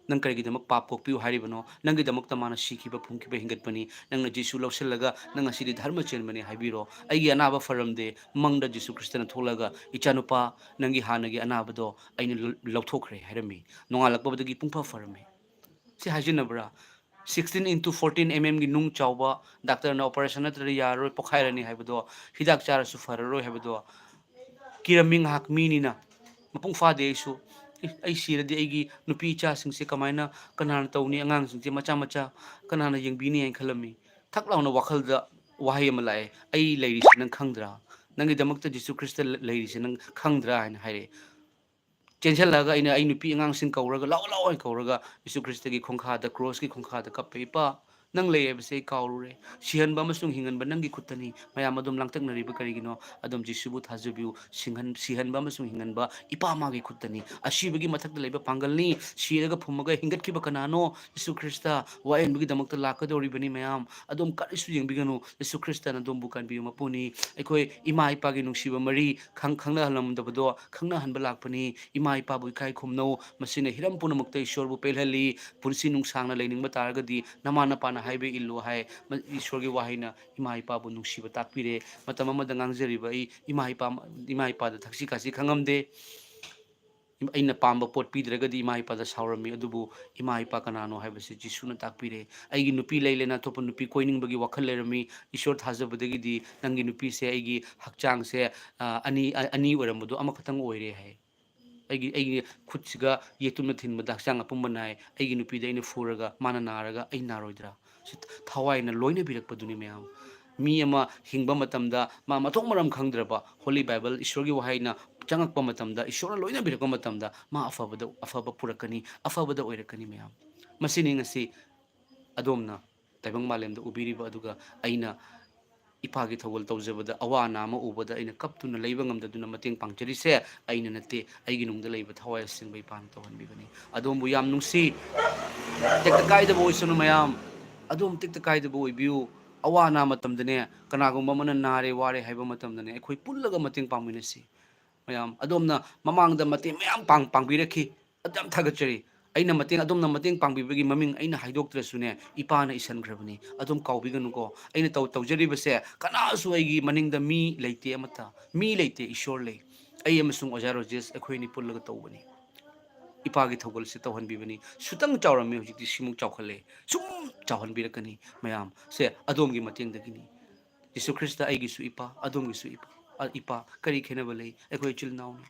नंग करीगिदमक पाप पोकपियु हारिबनो नंगिदमकता माना सिखिबा फुंखिबा हिंगतपनी नंगना जिसु लौसलगा नंग असिदि धर्म चेनबनी हाइबिरो अइगी अनाबा फरमदे मंगदा जिसु ख्रिस्टना थोलगा इचानुपा नंगी हानगी अनाबदो अइना लौथोखरे हाइरमी नोंगालकबदगी पुंफा फरमी से हाजिनबरा 16 × 14 mm की नुंग चावबा डॉक्टर ना ऑपरेशन नत्रदि यारोय पोखाइरनी हाइबदो हिदाक चारसु फररोय हाइबदो किरमिंग हाक मीनिना मपुंग फादेसु आई सिरदी आईगी नुपी इचासिंगसे कमाइना कनाना तौनी अंगांगसिंगसे मचा मचा कनाना यंगबिनी हाइन खलमी थकलाउना वाखलदा वाहै अमा लाए आई लैरिसे नंग खंगद्रा नंगी दमकता जिसु ख्रिस्ट लैरिसे नंग खंगद्रा हाइन हाइरे ꯆꯦꯟꯁꯤꯜꯂꯒ ꯑꯩ ꯅꯨꯄꯤ ꯑꯉꯥꯡꯁꯤꯡ ꯀꯧꯔꯒ ꯂꯥꯛꯑꯣ ꯂꯥꯛꯑꯣ ꯍꯥꯏꯅ ꯀꯧꯔꯒ ꯌꯤꯁꯨ ꯈ꯭ꯔꯤꯁꯇꯒꯤ ꯈꯣꯡꯈꯥꯗ ꯀ꯭ꯔꯣꯁꯀꯤ ꯈꯣꯡꯈꯥꯗ ꯀꯞꯄꯦ ꯏꯄꯥ ꯅꯪ ꯂꯩ ꯍꯥꯏꯕꯁꯦ ꯑꯩ ꯀꯥꯎꯔꯨꯔꯦ ꯁꯤꯍꯟꯕ ꯑꯃꯁꯨꯡ ꯍꯤꯡꯍꯟꯕ ꯅꯪꯒꯤ ꯈꯨꯠꯇꯅꯤ ꯃꯌꯥꯝ ꯑꯗꯨꯝ ꯂꯥꯡꯇꯛꯅꯔꯤꯕ ꯀꯔꯤꯒꯤꯅꯣ ꯑꯗꯨꯝ ꯖꯤꯁꯨꯕꯨ ꯊꯥꯖꯕꯤꯌꯨ ꯁꯤꯍꯟꯕ ꯑꯃꯁꯨꯡ ꯍꯤꯡꯍꯟꯕ ꯏꯄꯥ ꯃꯥꯒꯤ ꯈꯨꯠꯇꯅꯤ ꯑꯁꯤꯕꯒꯤ ꯃꯊꯛꯇ ꯂꯩꯕ ꯄꯥꯡꯒꯜꯅꯤ ꯁꯤꯔꯒ ꯐꯨꯝꯃꯒ ꯍꯤꯡꯒꯠꯈꯤꯕ ꯀꯅꯥꯅꯣ ꯌꯤꯁꯨ ꯈ꯭ꯔꯤꯁꯇ ꯋꯥꯌꯦꯟꯕꯒꯤꯗꯃꯛꯇ ꯂꯥꯛꯀꯗꯧꯔꯤꯕꯅꯤ ꯃꯌꯥꯝ ꯑꯗꯨꯝ ꯀꯔꯤꯁꯨ ꯌꯦꯡꯕꯤꯒꯅꯨ ꯌꯤꯁꯨ ꯈ꯭ꯔꯤꯁꯇꯅ ꯑꯗꯣꯝꯕꯨ ꯀꯟꯕꯤꯌꯨ ꯃꯄꯨꯅꯤ ꯑꯩꯈꯣꯏ ꯏꯃꯥ ꯏꯄꯥꯒꯤ ꯅꯨꯡꯁꯤꯕ ꯃꯔꯤ ꯈꯪꯅꯍꯜꯂꯝꯗꯕꯗꯣ ꯈꯪꯅꯍꯟꯕ ꯂꯥꯛꯄꯅꯤ ꯏꯃꯥ ꯏꯄꯥꯕꯨ ꯏꯀꯥꯏ ꯈꯨꯝꯅꯧ ꯃꯁꯤꯅ ꯍꯤꯔꯝ ꯄꯨꯝꯅꯃꯛꯇ ꯏꯁꯣꯔꯕꯨ ꯄꯦꯜꯍꯜꯂꯤ ꯄꯨꯟꯁꯤ ꯅꯨꯡꯁꯥꯡꯅ ꯂꯩꯅꯤꯡꯕ ꯇꯥꯔꯒꯗꯤ ꯅꯃꯥ ꯅꯄꯥꯅ ꯍꯥꯏꯕ ꯏꯜꯂꯨ ꯍꯥꯏ ꯏꯁꯣꯔꯒꯤ ꯋꯥꯍꯩꯅ ꯏꯃꯥ ꯏꯄꯥꯕꯨ ꯅꯨꯡꯁꯤꯕ ꯇꯥꯛꯄꯤꯔꯦ ꯃꯇꯝ ꯑꯃꯗ ꯉꯥꯡꯖꯔꯤꯕ ꯑꯩ ꯏꯃꯥ ꯏꯄꯥꯗ ꯊꯛꯁꯤ ꯈꯥꯁꯤ ꯈꯪꯉꯝꯗꯦ ꯑꯩꯅ ꯄꯥꯝꯕ ꯄꯣꯠ ꯄꯤꯗ꯭ꯔꯒꯗꯤ ꯏꯃꯥ ꯏꯄꯥꯗ ꯁꯥꯎꯔꯝꯃꯤ ꯑꯗꯨꯕꯨ ꯏꯃꯥ ꯏꯄꯥ ꯀꯅꯥꯅꯣ ꯍꯥꯏꯕꯁꯤ ꯖꯤꯁꯨꯅ ꯇꯥꯛꯄꯤꯔꯦ ꯑꯩꯒꯤ ꯅꯨꯄꯤ ꯂꯩ ꯂꯩꯅ ꯑꯇꯣꯞꯄ ꯅꯨꯄꯤ ꯀꯣꯏꯅꯤꯡꯕꯒꯤ ꯋꯥꯈꯜ ꯂꯩꯔꯝꯃꯤ ꯏꯁꯣꯔ ꯊꯥꯖꯕꯗꯒꯤꯗꯤ ꯅꯪꯒꯤ ꯅꯨꯄꯤꯁꯦ ꯑꯩꯒꯤ ꯍꯛꯆꯥꯡꯁꯦ ꯑꯅꯤ ꯑꯣꯏꯔꯝꯕꯗꯣ ꯑꯃꯈꯛꯇꯪ ꯑꯣꯏꯔꯦ ꯍꯥꯏ ꯑꯩꯒꯤ ꯈꯨꯠꯁꯤꯒ ꯌꯦꯇꯨꯝꯅ ꯊꯤꯟꯕꯗ ꯍꯛꯆꯥꯡ ꯑꯄꯨꯝꯕ ꯅꯥꯏ ꯑꯩꯒꯤ ꯅꯨꯄꯤꯗ ꯑꯩꯅ ꯐꯨꯔꯒ ꯃꯥꯅ ꯅꯥꯔꯒ ꯑꯩ ꯅꯥꯔꯣꯏꯗ꯭ꯔꯥ ꯊꯋꯥꯏꯅ ꯂꯣꯏꯅꯕꯤꯔꯛꯄꯗꯨꯅꯤ ꯃꯌꯥꯝ ꯃꯤ ꯑꯃ ꯍꯤꯡꯕ ꯃꯇꯝꯗ ꯃꯥ ꯃꯊꯣꯡ ꯃꯔꯝ ꯈꯪꯗ꯭ꯔꯕ ꯍꯣꯂꯤ ꯕꯥꯏꯕꯜ ꯏꯁꯣꯔꯒꯤ ꯋꯥꯍꯩꯅ ꯆꯪꯉꯛꯄ ꯃꯇꯝꯗ ꯏꯁꯣꯔꯅ ꯂꯣꯏꯅꯕꯤꯔꯛꯄ ꯃꯇꯝꯗ ꯃꯥ ꯑꯐꯕ ꯄꯨꯔꯛꯀꯅꯤ ꯑꯐꯕꯗ ꯑꯣꯏꯔꯛꯀꯅꯤ ꯃꯌꯥꯝ ꯃꯁꯤꯅꯤ ꯉꯁꯤ ꯑꯗꯣꯝꯅ ꯇꯥꯏꯕꯪ ꯃꯥꯂꯦꯝꯗ ꯎꯕꯤꯔꯤꯕ ꯑꯗꯨꯒ ꯑꯩꯅ ꯏꯄꯥꯒꯤ ꯊꯧꯒꯜ ꯇꯧꯖꯕꯗ ꯑꯋꯥ ꯑꯅꯥ ꯑꯃ ꯎꯕꯗ ꯑꯩꯅ ꯀꯞꯇꯨꯅ ꯂꯩꯕ ꯉꯝꯗꯗꯨꯅ ꯃꯇꯦꯡ ꯄꯥꯡꯖꯔꯤꯁꯦ ꯑꯩꯅ ꯅꯠꯇꯦ ꯑꯩꯒꯤ ꯅꯨꯡꯗ ꯂꯩꯕ ꯊꯋꯥꯏ ꯑꯁꯦꯡꯕ ꯏꯄꯥꯅ ꯇꯧꯍꯟꯕꯤꯕꯅꯤ ꯑꯗꯣꯝꯕꯨ ꯌꯥꯝ ꯅꯨꯡꯁꯤ ꯇꯦꯛꯇ ꯀꯥꯏꯗꯕ ꯑꯣꯏꯁꯅꯨ ꯃꯌꯥꯝ ꯑꯗꯣꯝ ꯇꯦꯛꯇ ꯀꯥꯏꯗꯕ ꯑꯣꯏꯕꯤꯌꯨ ꯑꯋꯥ ꯑꯅꯥ ꯃꯇꯝꯗꯅꯦ ꯀꯅꯥꯒꯨꯝꯕ ꯑꯃꯅ ꯅꯥꯔꯦ ꯋꯥꯔꯦ ꯍꯥꯏꯕ ꯃꯇꯝꯗꯅꯦ ꯑꯩꯈꯣꯏ ꯄꯨꯜꯂꯒ ꯃꯇꯦꯡ ꯄꯥꯡꯃꯤꯟꯅꯁꯤ ꯃꯌꯥꯝ ꯑꯗꯣꯝꯅ ꯃꯃꯥꯡꯗ ꯃꯇꯦꯡ ꯃꯌꯥꯝ ꯄꯥꯡꯕꯤꯔꯛꯈꯤ ꯑꯗꯨ ꯌꯥꯝ ꯊꯥꯒꯠꯆꯔꯤ ꯑꯗꯣꯝꯅ ꯃꯇꯦꯡ ꯄꯥꯡꯕꯤꯕꯒꯤ ꯃꯃꯤꯡ ꯑꯩꯅ ꯍꯥꯏꯗꯣꯛꯇ꯭ꯔꯁꯨꯅꯦ ꯏꯄꯥꯅ ꯏꯁꯟꯈ꯭ꯔꯕꯅꯤ ꯑꯗꯨꯝ ꯀꯥꯎꯕꯤꯒꯅꯨꯀꯣ ꯑꯩꯅ ꯇꯧꯖꯔꯤꯕꯁꯦ ꯀꯅꯥꯁꯨ ꯑꯩꯒꯤ ꯃꯅꯤꯡꯗ ꯃꯤ ꯂꯩꯇꯦ ꯑꯃꯠꯇ ꯃꯤ ꯂꯩꯇꯦ ꯏꯁꯣꯔ ꯂꯩ ꯑꯩ ꯑꯃꯁꯨꯡ ꯑꯣꯖꯥ ꯔꯣꯖꯦꯁ ꯑꯩꯈꯣꯏꯅꯤ ꯄꯨꯜꯂꯒ ꯇꯧꯕꯅꯤ ꯏꯄꯥꯒꯤ ꯊꯧꯒꯜꯁꯦ ꯇꯧꯍꯟꯕꯤꯕꯅꯤ ꯁꯨꯇꯪ ꯆꯥꯎꯔꯝꯃꯤ ꯍꯧꯖꯤꯛꯇꯤ ꯁꯤꯃꯨꯛ ꯆꯥꯎꯈꯠꯂꯦ ꯁꯨꯝ ꯆꯥꯎꯍꯟꯕꯤꯔꯛꯀꯅꯤ ꯃꯌꯥꯝ ꯁꯦ ꯑꯗꯣꯝꯒꯤ ꯃꯇꯦꯡꯗꯒꯤꯅꯤ ꯌꯤꯁꯨ ꯈ꯭ꯔꯤꯁꯇ ꯑꯩꯒꯤꯁꯨ ꯏꯄꯥ ꯑꯗꯣꯝꯒꯤꯁꯨ ꯏꯄꯥ ꯀꯔꯤ ꯈꯦꯠꯅꯕ ꯂꯩ ꯑꯩꯈꯣꯏ ꯏꯆꯤꯜ ꯏꯅꯥꯎꯅꯤ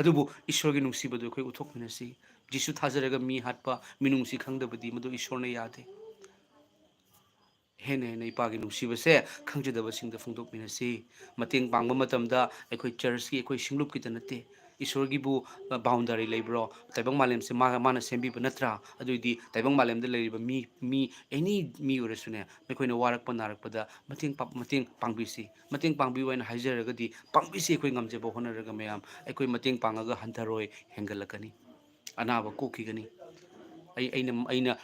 ꯑꯗꯨꯕꯨ ꯏꯁꯣꯔꯒꯤ ꯅꯨꯡꯁꯤꯕꯗꯨ ꯑꯩꯈꯣꯏ ꯎꯠꯊꯣꯛꯃꯤꯟꯅꯁꯤ ꯖꯤꯁꯨ ꯊꯥꯖꯔꯒ ꯃꯤ ꯍꯥꯠꯄ ꯃꯤꯅꯨꯡꯁꯤ ꯈꯪꯗꯕꯗꯤ ꯃꯗꯨ ꯏꯁꯣꯔꯅ ꯌꯥꯗꯦ ꯍꯦꯟꯅ ꯍꯦꯟꯅ ꯏꯄꯥꯒꯤ ꯅꯨꯡꯁꯤꯕꯁꯦ ꯈꯪꯖꯗꯕꯁꯤꯡꯗ ꯐꯣꯡꯗꯣꯛꯃꯤꯟꯅꯁꯤ ꯃꯇꯦꯡ ꯄꯥꯡꯕ ꯃꯇꯝꯗ ꯑꯩꯈꯣꯏ ꯆꯔꯆꯀꯤ ꯑꯩꯈꯣꯏ ꯁꯤꯡꯂꯨꯞꯀꯤꯇ ꯅꯠꯇꯦ ꯏꯁꯣꯔꯒꯤꯕꯨ ꯕꯥꯎꯟꯗꯔꯤ ꯂꯩꯕ꯭ꯔꯣ ꯇꯥꯏꯕꯪ ꯃꯥꯂꯦꯝꯁꯦ ꯃꯥꯅ ꯁꯦꯝꯕꯤꯕ ꯅꯠꯇ꯭ꯔꯥ ꯑꯗꯨꯏꯗꯤ ꯇꯥꯏꯕꯪ ꯃꯥꯂꯦꯝꯗ ꯂꯩꯔꯤꯕ ꯃꯤ ꯑꯦꯅꯤ ꯃꯤ ꯑꯣꯏꯔꯁꯨꯅꯦ ꯑꯩꯈꯣꯏꯅ ꯋꯥꯔꯛꯄ ꯅꯥꯔꯛꯄꯗ ꯃꯇꯦꯡ ꯄꯥꯡꯕꯤꯁꯤ ꯃꯇꯦꯡ ꯄꯥꯡꯕꯤꯌꯨ ꯍꯥꯏꯅ ꯍꯥꯏꯖꯔꯒꯗꯤ ꯄꯥꯡꯕꯤꯁꯤ ꯑꯩꯈꯣꯏ ꯉꯝꯖꯕ ꯍꯣꯠꯅꯔꯒ ꯃꯌꯥꯝ ꯑꯩꯈꯣꯏ ꯃꯇꯦꯡ ꯄꯥꯡꯉꯒ ꯍꯟꯊꯔꯣꯏ ꯍꯦꯟꯒꯠꯂꯛꯀꯅꯤ ꯑꯅꯥꯕ ꯀꯣꯛꯈꯤꯒꯅꯤ ꯑꯩꯅ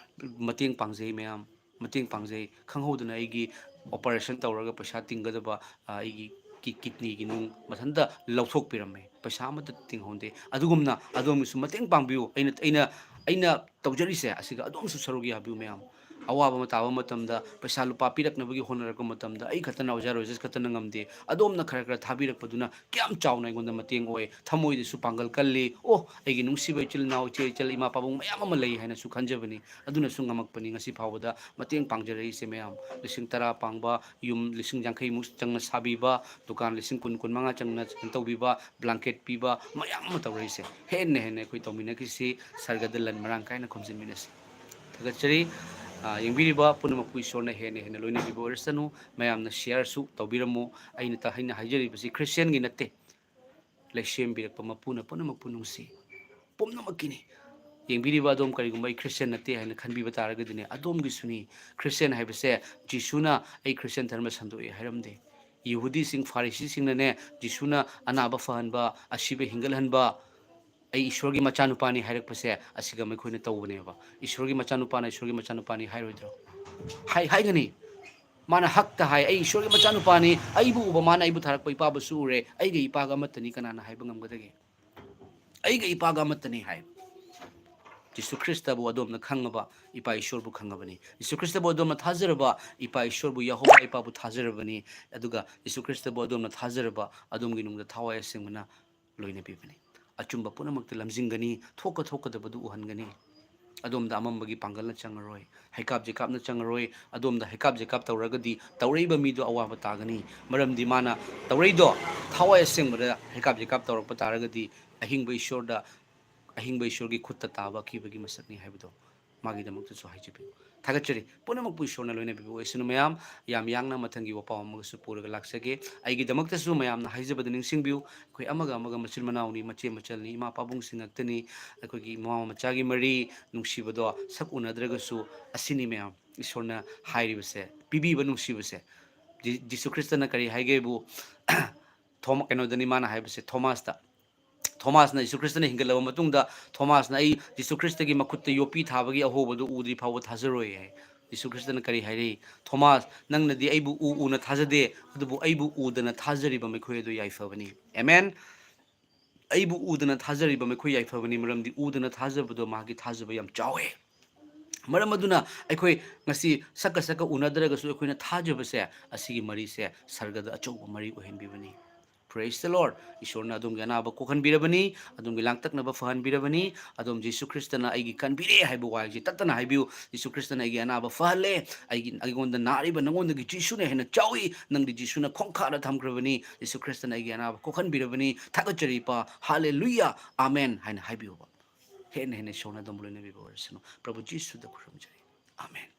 ꯃꯇꯦꯡ ꯄꯥꯡꯖꯩ ꯃꯌꯥꯝ ꯃꯇꯦꯡ ꯄꯥꯡꯖꯩ ꯈꯪꯍꯧꯗꯅ ꯑꯩꯒꯤ ꯑꯣꯄꯔꯦꯁꯟ ꯇꯧꯔꯒ ꯄꯩꯁꯥ ꯇꯤꯡꯒꯗꯕ ꯑꯩꯒꯤ ꯀꯤꯠꯅꯤꯒꯤ ꯅꯨꯡ ꯃꯊꯟꯇ ꯂꯧꯊꯣꯛꯄꯤꯔꯝꯃꯦ ꯄꯩꯁꯥ ꯑꯃꯠꯇ ꯇꯤꯡꯍꯧꯗꯦ ꯑꯗꯨꯒꯨꯝꯅ ꯑꯗꯣꯝꯒꯤꯁꯨ ꯃꯇꯦꯡ ꯄꯥꯡꯕꯤꯌꯨ ꯑꯩꯅ ꯇꯧꯖꯔꯤꯁꯦ ꯑꯁꯤꯒ ꯑꯗꯣꯝꯁꯨ ꯁꯔꯨꯛ ꯌꯥꯕꯤꯌꯨ ꯃꯌꯥꯝ ꯑꯋꯥꯕ ꯑꯃ ꯇꯥꯕ ꯃꯇꯝꯗ ꯄꯩꯁꯥ ꯂꯨꯄꯥ ꯄꯤꯔꯛꯅꯕꯒꯤ ꯍꯣꯠꯅꯔꯛꯄ ꯃꯇꯝꯗ ꯑꯩ ꯈꯛꯇꯅ ꯑꯣꯖꯥ ꯔꯣꯖꯦꯁ ꯈꯛꯇꯅ ꯉꯝꯗꯦ ꯑꯗꯣꯝꯅ ꯈꯔ ꯈꯔ ꯊꯥꯕꯤꯔꯛꯄꯗꯨꯅ ꯀꯌꯥꯝ ꯆꯥꯎꯅ ꯑꯩꯉꯣꯟꯗ ꯃꯇꯦꯡ ꯑꯣꯏ ꯊꯃꯣꯏꯗꯁꯨ ꯄꯥꯡꯒꯜ ꯀꯜꯂꯤ ꯑꯣ ꯑꯩꯒꯤ ꯅꯨꯡꯁꯤꯕ ꯏꯆꯤꯜ ꯏꯅꯥꯎ ꯏꯆꯦ ꯏꯆꯜ ꯏꯃꯥ ꯄꯥꯕꯨꯡ ꯃꯌꯥꯝ ꯑꯃ ꯂꯩ ꯍꯥꯏꯅꯁꯨ ꯈꯟꯖꯕꯅꯤ ꯑꯗꯨꯅꯁꯨ ꯉꯝꯃꯛꯄꯅꯤ ꯉꯁꯤ ꯐꯥꯎꯕꯗ ꯃꯇꯦꯡ ꯄꯥꯡꯖꯔꯛꯏꯁꯦ ꯃꯌꯥꯝ 10,000 ꯄꯥꯡꯕ ꯌꯨꯝ 50,000ꯃꯨꯛ ꯆꯪꯅ ꯁꯥꯕꯤꯕ ꯗꯨꯀꯥꯟ 10,000-15,000 ꯆꯪꯅ ꯇꯧꯕꯤꯕ ꯕ꯭ꯂꯥꯡꯀꯦꯠ ꯄꯤꯕ ꯃꯌꯥꯝ ꯑꯃ ꯇꯧꯔꯛꯏꯁꯦ ꯍꯦꯟꯅ ꯑꯩꯈꯣꯏ ꯇꯧꯃꯤꯟꯅꯈꯤꯁꯤ ꯁꯔꯒꯗ ꯂꯟ ꯃꯔꯥꯡ ꯀꯥꯏꯅ ꯈꯣꯝꯖꯤꯟꯃꯤꯟꯅꯁꯤ ꯊꯥꯒꯠꯆꯔꯤ ꯌꯦꯡꯕꯤꯔꯤꯕ ꯄꯨꯝꯅꯃꯛꯄꯨ ꯏꯁꯣꯔꯅ ꯍꯦꯟꯅ ꯂꯣꯏꯅꯕꯤꯕ ꯑꯣꯏꯔꯁꯅꯨ ꯃꯌꯥꯝꯅ ꯁꯤꯌꯔꯁꯨ ꯇꯧꯕꯤꯔꯝꯃꯨ ꯑꯩꯅ ꯍꯥꯏꯖꯔꯤꯕꯁꯤ ꯈ꯭ꯔꯤꯁꯇꯤꯌꯟꯒꯤ ꯅꯠꯇꯦ ꯂꯩꯁꯦꯝꯕꯤꯔꯛꯄ ꯃꯄꯨꯅ ꯄꯨꯝꯅꯃꯛꯄꯨ ꯅꯨꯡꯁꯤ ꯄꯨꯝꯅꯃꯛꯀꯤꯅꯤ ꯌꯦꯡꯕꯤꯔꯤꯕ ꯑꯗꯣꯝ ꯀꯔꯤꯒꯨꯝꯕ ꯑꯩ ꯈ꯭ꯔꯤꯁꯇꯤꯌꯟ ꯅꯠꯇꯦ ꯍꯥꯏꯅ ꯈꯟꯕꯤꯕ ꯇꯥꯔꯒꯗꯤꯅꯦ ꯑꯗꯣꯝꯒꯤꯁꯨꯅꯤ ꯈ꯭ꯔꯤꯁꯇꯤꯌꯟ ꯍꯥꯏꯕꯁꯦ ꯖꯤꯁꯨꯅ ꯑꯩ ꯈ꯭ꯔꯤꯁꯇꯤꯌꯟ ꯙꯔꯃ ꯁꯟꯗꯣꯛꯑꯦ ꯍꯥꯏꯔꯝꯗꯦ ꯌꯍꯨꯗꯤꯁꯤꯡ ꯐꯥꯔꯤꯁꯤꯁꯤꯡꯅꯅꯦ ꯖꯤꯁꯨꯅ ꯑꯅꯥꯕ ꯐꯍꯟꯕ ꯑꯁꯤꯕ ꯍꯤꯡꯒꯠꯍꯟꯕ ꯑꯩ ꯏꯁꯣꯔꯒꯤ ꯃꯆꯥꯅꯨꯄꯥꯅꯤ ꯍꯥꯏꯔꯛꯄꯁꯦ ꯑꯁꯤꯒ ꯑꯩꯈꯣꯏꯅ ꯇꯧꯕꯅꯦꯕ ꯏꯁꯣꯔꯒꯤ ꯃꯆꯥꯅꯨꯄꯥꯅꯤ ꯍꯥꯏꯔꯣꯏꯗ꯭ꯔꯣ ꯍꯥꯏꯒꯅꯤ ꯃꯥꯅ ꯍꯛꯇ ꯍꯥꯏ ꯑꯩ ꯏꯁꯣꯔꯒꯤ ꯃꯆꯥꯅꯨꯄꯥꯅꯤ ꯑꯩꯕꯨ ꯎꯕ ꯃꯥꯅ ꯑꯩꯕꯨ ꯊꯥꯔꯛꯄ ꯏꯄꯥꯕꯨꯁꯨ ꯎꯔꯦ ꯑꯩꯒ ꯏꯄꯥꯒ ꯑꯃꯠꯇꯅꯤ ꯀꯅꯥꯅ ꯍꯥꯏꯕ ꯉꯝꯒꯗꯒꯦ ꯑꯩꯒ ꯏꯄꯥꯒ ꯑꯃꯠꯇꯅꯤ ꯍꯥꯏ ꯌꯤꯁꯨ ꯈ꯭ꯔꯤꯁꯇꯕꯨ ꯑꯗꯣꯝꯅ ꯈꯪꯉꯕ ꯏꯄꯥ ꯏꯁꯣꯔꯕꯨ ꯈꯪꯉꯕꯅꯤ ꯌꯤꯁꯨ ꯈ꯭ꯔꯤꯁꯇꯕꯨ ꯑꯗꯣꯝꯅ ꯊꯥꯖꯔꯕ ꯏꯄꯥ ꯏꯁꯣꯔꯕꯨ ꯌꯦꯍꯣꯋꯥ ꯏꯄꯥꯕꯨ ꯊꯥꯖꯔꯕꯅꯤ ꯑꯗꯨꯒ ꯌꯤꯁꯨ ꯈ꯭ꯔꯤꯁꯇꯕꯨ ꯑꯗꯣꯝꯅ ꯊꯥꯖꯔꯕ ꯑꯗꯣꯝꯒꯤ ꯅꯨꯡꯗ ꯊꯋꯥꯏ ꯑꯁꯦꯡꯕꯅ ꯂꯣꯏꯅꯕꯤꯕꯅꯤ ꯑꯆꯨꯝꯕ ꯄꯨꯝꯅꯃꯛꯇ ꯂꯝꯖꯤꯡꯒꯅꯤ ꯊꯣꯛꯀꯗꯕꯗꯨ ꯎꯍꯟꯒꯅꯤ ꯑꯗꯣꯝꯗ ꯑꯃꯝꯕꯒꯤ ꯄꯥꯡꯒꯜꯅ ꯆꯪꯉꯔꯣꯏ ꯍꯩꯀꯥꯞ ꯖꯩꯀꯥꯞꯅ ꯆꯪꯉꯔꯣꯏ ꯑꯗꯣꯝꯗ ꯍꯩꯀꯥꯞ ꯖꯩꯀꯥꯞ ꯇꯧꯔꯒꯗꯤ ꯇꯧꯔꯛꯏꯕ ꯃꯤꯗꯣ ꯑꯋꯥꯕ ꯇꯥꯒꯅꯤ ꯃꯔꯝꯗꯤ ꯃꯥꯅ ꯇꯧꯔꯛꯏꯗꯣ ꯊꯋꯥꯏ ꯑꯁꯦꯡꯕꯗ ꯍꯩꯀꯥꯞ ꯖꯩꯀꯥꯞ ꯇꯧꯔꯛꯄ ꯇꯥꯔꯒꯗꯤ ꯑꯍꯤꯡꯕ ꯏꯁꯣꯔꯒꯤ ꯈꯨꯠꯇ ꯇꯥꯕ ꯑꯀꯤꯕꯒꯤ ꯃꯁꯛꯅꯤ ꯍꯥꯏꯕꯗꯣ ꯃꯥꯒꯤꯗꯃꯛꯇꯁꯨ ꯍꯥꯏꯖꯕꯤꯌꯨ थागतचरी पुनमक ईश्वरना लोइना बिबो इसनु मयाम याम यांगना मथंगी वपाव अमगसु पुरगा लाक्सगे आइगी दमक्तसु मयामना हाइजबद निंसिंगबिउ अखोय अमगा अमगा मचिल मनाउनी मचे मचलनी इमा पाबुंग सिंगक्तनी अखोयगी ममा मचागी मरी नुंसिबदो sak उनद्रगसु असिनी मयाम ईश्वरना हाइरिबसे पिबीबा नुंसिबसे जिसु ख्रिस्तना करी हाइगेबु थोम कनोदनी माना हाइबसे थोमासना यीशु ख्रिस्तना हिंगलबा मतुंगदा थोमासना आई यीशु ख्रिस्त की मखुत्ते योपी थाबगी अहोबदो उद्री फाव थाजरोय है यीशु ख्रिस्तना करी हाइरे थोमास नंगनदी आइबु उना थाजदे अदुबु आइबु उदना थाजरिबा मैखोयदो याइफबनी आमेन आइबु उदना थाजरिबा मैखोय याइफबनी मरमदी उदना थाजबदो मागी थाजबा याम चावे मरम अदुना अखोय ngasi saka saka unadragasu अखोयना थाजबसे असिगी मरीसे सरगदा अचौबा मरी ओहेनबिबनी Praise the Lord. Ishorna adum gana ba kokhan birabani, adum gilang tak na ba fahan birabani, adum Jesu Christa na aigi kan bire hai bu wai ji tatana hai biu Jesu Christa na aigi ana ba fahle aigi agon da nari ba nangon da Jesu na hena chawi nang di Jesu na khongkha da thamkrabani Jesu Christa na aigi ana ba kokhan birabani thagachari pa hallelujah amen haina hai biu ba hen hen shona dom lene bi ba sino Prabhu Jesu da kuram jari amen